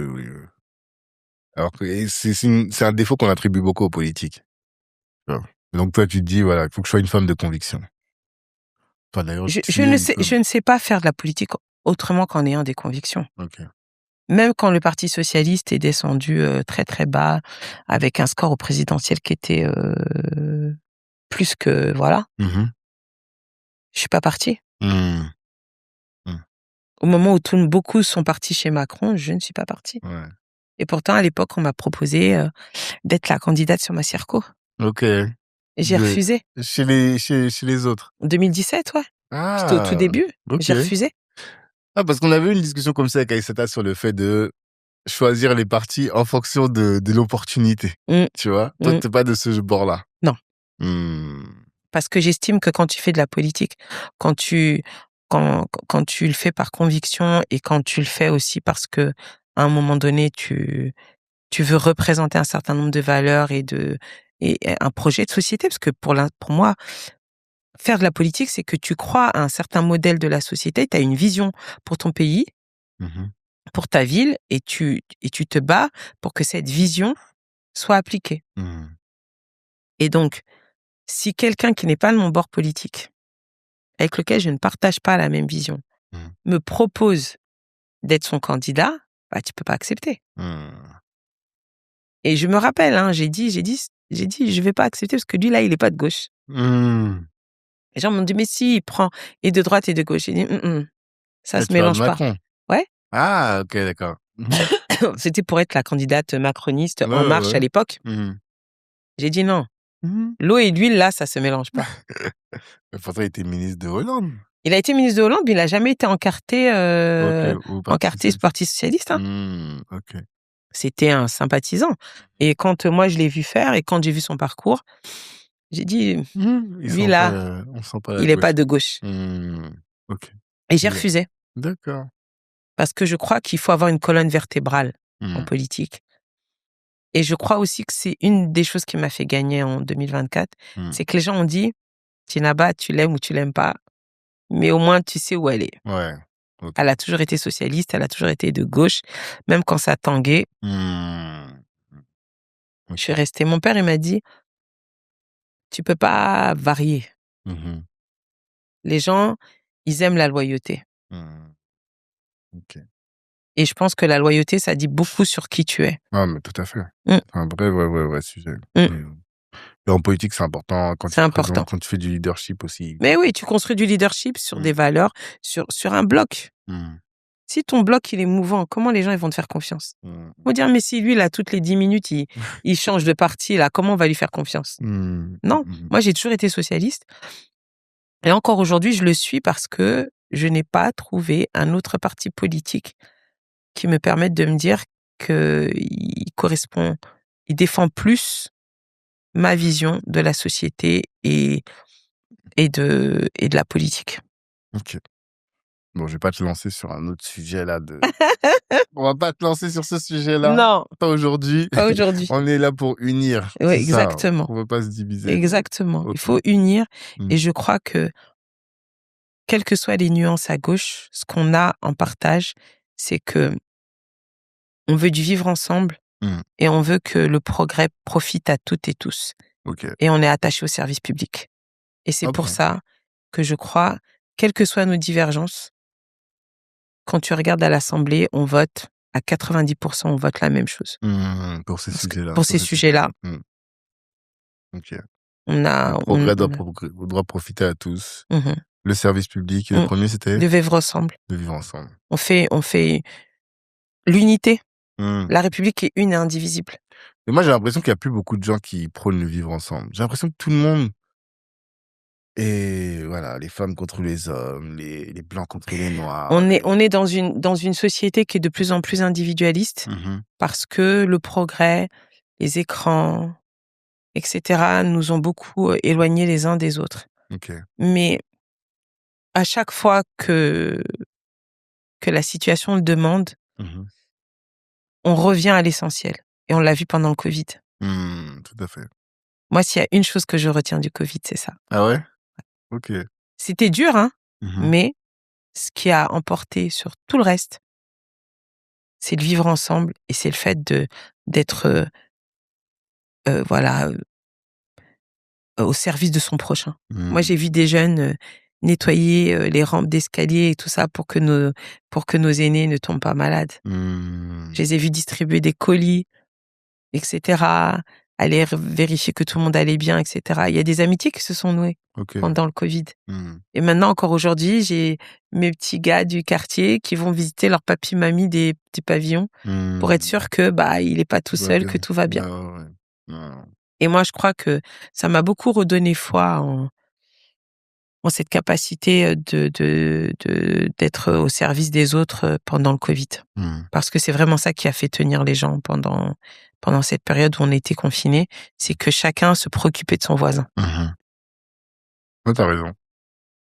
Speaker 1: Alors que c'est un défaut qu'on attribue beaucoup aux politiques. Donc toi, tu te dis, voilà, il faut que je sois une femme de conviction. Enfin, d'ailleurs,
Speaker 2: je ne sais pas faire de la politique autrement qu'en ayant des convictions.
Speaker 1: Okay.
Speaker 2: Même quand le Parti socialiste est descendu très très bas, avec un score au présidentiel qui était plus que voilà, je suis pas partie. Au moment où beaucoup sont partis chez Macron, je ne suis pas partie.
Speaker 1: Ouais.
Speaker 2: Et pourtant, à l'époque, on m'a proposé d'être la candidate sur ma circo.
Speaker 1: Ok.
Speaker 2: Et j'ai refusé.
Speaker 1: Chez les autres.
Speaker 2: En 2017, ouais. C'était au tout début. Okay. J'ai refusé.
Speaker 1: Parce qu'on avait eu une discussion comme ça avec Aïssata sur le fait de choisir les partis en fonction de l'opportunité. Tu vois? Toi, t'es pas de ce bord-là.
Speaker 2: Non. Parce que j'estime que quand tu fais de la politique, quand tu le fais par conviction et quand tu le fais aussi parce que à un moment donné tu veux représenter un certain nombre de valeurs et un projet de société, parce que pour moi faire de la politique, c'est que tu crois à un certain modèle de la société, tu as une vision pour ton pays, pour ta ville, et tu te bats pour que cette vision soit appliquée. Et donc, si quelqu'un qui n'est pas de mon bord politique, avec lequel je ne partage pas la même vision, me propose d'être son candidat, bah, tu peux pas accepter. Et je me rappelle, hein, j'ai dit, je vais pas accepter parce que lui, là, il est pas de gauche. Les gens m'ont dit, mais si, il prend et de droite et de gauche. J'ai dit, ça se mélange pas.
Speaker 1: Macron.
Speaker 2: Ouais.
Speaker 1: Ah, ok, d'accord.
Speaker 2: C'était pour être la candidate macroniste En Marche à l'époque. J'ai dit non. L'eau et l'huile, là, ça se mélange pas.
Speaker 1: Mais pourtant, il était ministre de Hollande.
Speaker 2: Il a été ministre de Hollande, mais il a jamais été encarté Parti socialiste. Hein.
Speaker 1: Ok.
Speaker 2: C'était un sympathisant. Et quand moi, je l'ai vu faire et quand j'ai vu son parcours, j'ai dit, lui, là, il n'est pas de gauche.
Speaker 1: Ok.
Speaker 2: Et j'ai refusé.
Speaker 1: D'accord.
Speaker 2: Parce que je crois qu'il faut avoir une colonne vertébrale en politique. Et je crois aussi que c'est une des choses qui m'a fait gagner en 2024. C'est que les gens ont dit, Djenaba, tu l'aimes ou tu l'aimes pas, mais au moins tu sais où elle est.
Speaker 1: Ouais. Okay.
Speaker 2: Elle a toujours été socialiste, elle a toujours été de gauche, même quand ça tanguait. Je suis restée. Mon père, il m'a dit, tu peux pas varier. Les gens, ils aiment la loyauté.
Speaker 1: Okay.
Speaker 2: Et je pense que la loyauté, ça dit beaucoup sur qui tu es.
Speaker 1: Ah, mais tout à fait. C'est un vrai sujet. Et en politique, c'est important. Quand tu fais du leadership aussi.
Speaker 2: Mais oui, tu construis du leadership sur des valeurs, sur un bloc. Si ton bloc, il est mouvant, comment les gens ils vont te faire confiance? Ils vont dire, mais si lui, là, toutes les 10 minutes, il change de parti, là, comment on va lui faire confiance? Non, moi, j'ai toujours été socialiste. Et encore aujourd'hui, je le suis parce que je n'ai pas trouvé un autre parti politique qui me permette de me dire qu'il correspond, il défend plus ma vision de la société et de la politique.
Speaker 1: Ok. Bon, je vais pas te lancer sur un autre sujet là. On va pas te lancer sur ce sujet-là.
Speaker 2: Non.
Speaker 1: Pas aujourd'hui.
Speaker 2: Pas aujourd'hui.
Speaker 1: On est là pour unir.
Speaker 2: Oui, exactement.
Speaker 1: Ça. On veut pas se diviser.
Speaker 2: Exactement. Okay. Il faut unir. Et je crois que, quelles que soient les nuances à gauche, ce qu'on a en partage, c'est que on veut du vivre ensemble et on veut que le progrès profite à toutes et tous.
Speaker 1: Okay.
Speaker 2: Et on est attaché au service public. Et c'est pour ça que je crois, quelles que soient nos divergences, quand tu regardes à l'Assemblée, on vote, à 90%, on vote la même chose.
Speaker 1: Pour ces sujets-là.
Speaker 2: Pour ces sujets-là.
Speaker 1: Ok.
Speaker 2: Le
Speaker 1: progrès doit profiter à tous. Le service public, le premier, c'était
Speaker 2: de vivre ensemble.
Speaker 1: De vivre ensemble.
Speaker 2: On fait l'unité. La République est une et indivisible.
Speaker 1: Mais moi, j'ai l'impression qu'il n'y a plus beaucoup de gens qui prônent le vivre ensemble. J'ai l'impression que tout le monde est, voilà, les femmes contre les hommes, les blancs contre les noirs.
Speaker 2: On est dans une société qui est de plus en plus individualiste parce que le progrès, les écrans, etc., nous ont beaucoup éloignés les uns des autres.
Speaker 1: Okay.
Speaker 2: Mais à chaque fois que la situation le demande, on revient à l'essentiel. Et on l'a vu pendant le Covid.
Speaker 1: Tout à fait.
Speaker 2: Moi, s'il y a une chose que je retiens du Covid, c'est ça.
Speaker 1: Ah ouais? Ok.
Speaker 2: C'était dur, hein, mais ce qui a emporté sur tout le reste, c'est de vivre ensemble et c'est le fait d'être au service de son prochain. Moi, j'ai vu des jeunes nettoyer les rampes d'escalier et tout ça pour que nos aînés ne tombent pas malades. Je les ai vus distribuer des colis, etc., aller vérifier que tout le monde allait bien, etc. Il y a des amitiés qui se sont nouées pendant le Covid. Et maintenant, encore aujourd'hui, j'ai mes petits gars du quartier qui vont visiter leur papy-mamie des petits pavillons pour être sûr que il est pas tout seul, que tout va bien. Et moi, je crois que ça m'a beaucoup redonné foi en cette capacité d'être au service des autres pendant le Covid. Parce que c'est vraiment ça qui a fait tenir les gens pendant cette période où on était confinés, c'est que chacun se préoccupait de son voisin.
Speaker 1: Ouais, t'as raison.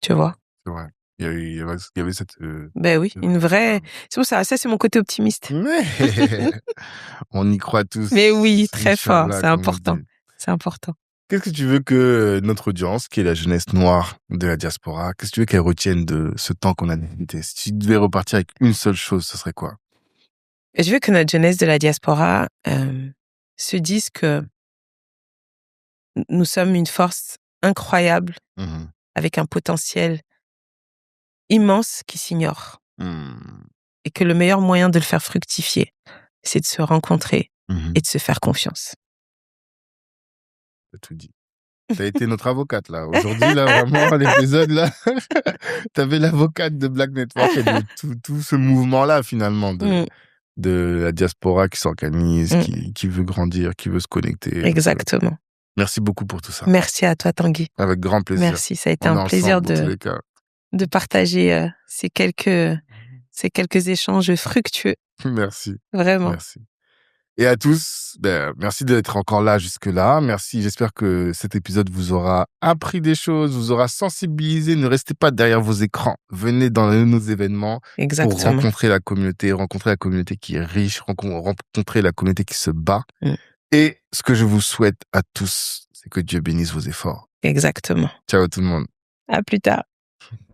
Speaker 2: Tu vois?
Speaker 1: C'est vrai. Il y avait cette...
Speaker 2: Ben oui, une vraie... C'est pour ça c'est mon côté optimiste.
Speaker 1: On y croit tous.
Speaker 2: Mais oui, très fort, c'est important. C'est important.
Speaker 1: Qu'est-ce que tu veux que notre audience, qui est la jeunesse noire de la diaspora, qu'est-ce que tu veux qu'elle retienne de ce temps qu'on a discuté? Si tu devais repartir avec une seule chose, ce serait quoi?
Speaker 2: Je veux que notre jeunesse de la diaspora se dise que nous sommes une force incroyable, avec un potentiel immense qui s'ignore. Et que le meilleur moyen de le faire fructifier, c'est de se rencontrer et de se faire confiance.
Speaker 1: T'as tout dit. T'as été notre avocate, là. Aujourd'hui, là, vraiment, l'épisode, là, t'avais l'avocate de Black Network et de tout ce mouvement-là, finalement, de la diaspora qui s'organise, qui veut grandir, qui veut se connecter.
Speaker 2: Exactement.
Speaker 1: Merci beaucoup pour tout ça.
Speaker 2: Merci à toi, Tanguy.
Speaker 1: Avec grand plaisir.
Speaker 2: Merci, ça a été un plaisir de partager ces quelques échanges fructueux.
Speaker 1: Merci.
Speaker 2: Vraiment.
Speaker 1: Merci. Et à tous, merci d'être encore là jusque-là. Merci, j'espère que cet épisode vous aura appris des choses, vous aura sensibilisé. Ne restez pas derrière vos écrans. Venez dans nos événements pour rencontrer la communauté qui est riche, rencontrer la communauté qui se bat. Et ce que je vous souhaite à tous, c'est que Dieu bénisse vos efforts.
Speaker 2: Exactement.
Speaker 1: Ciao tout le monde.
Speaker 2: À plus tard.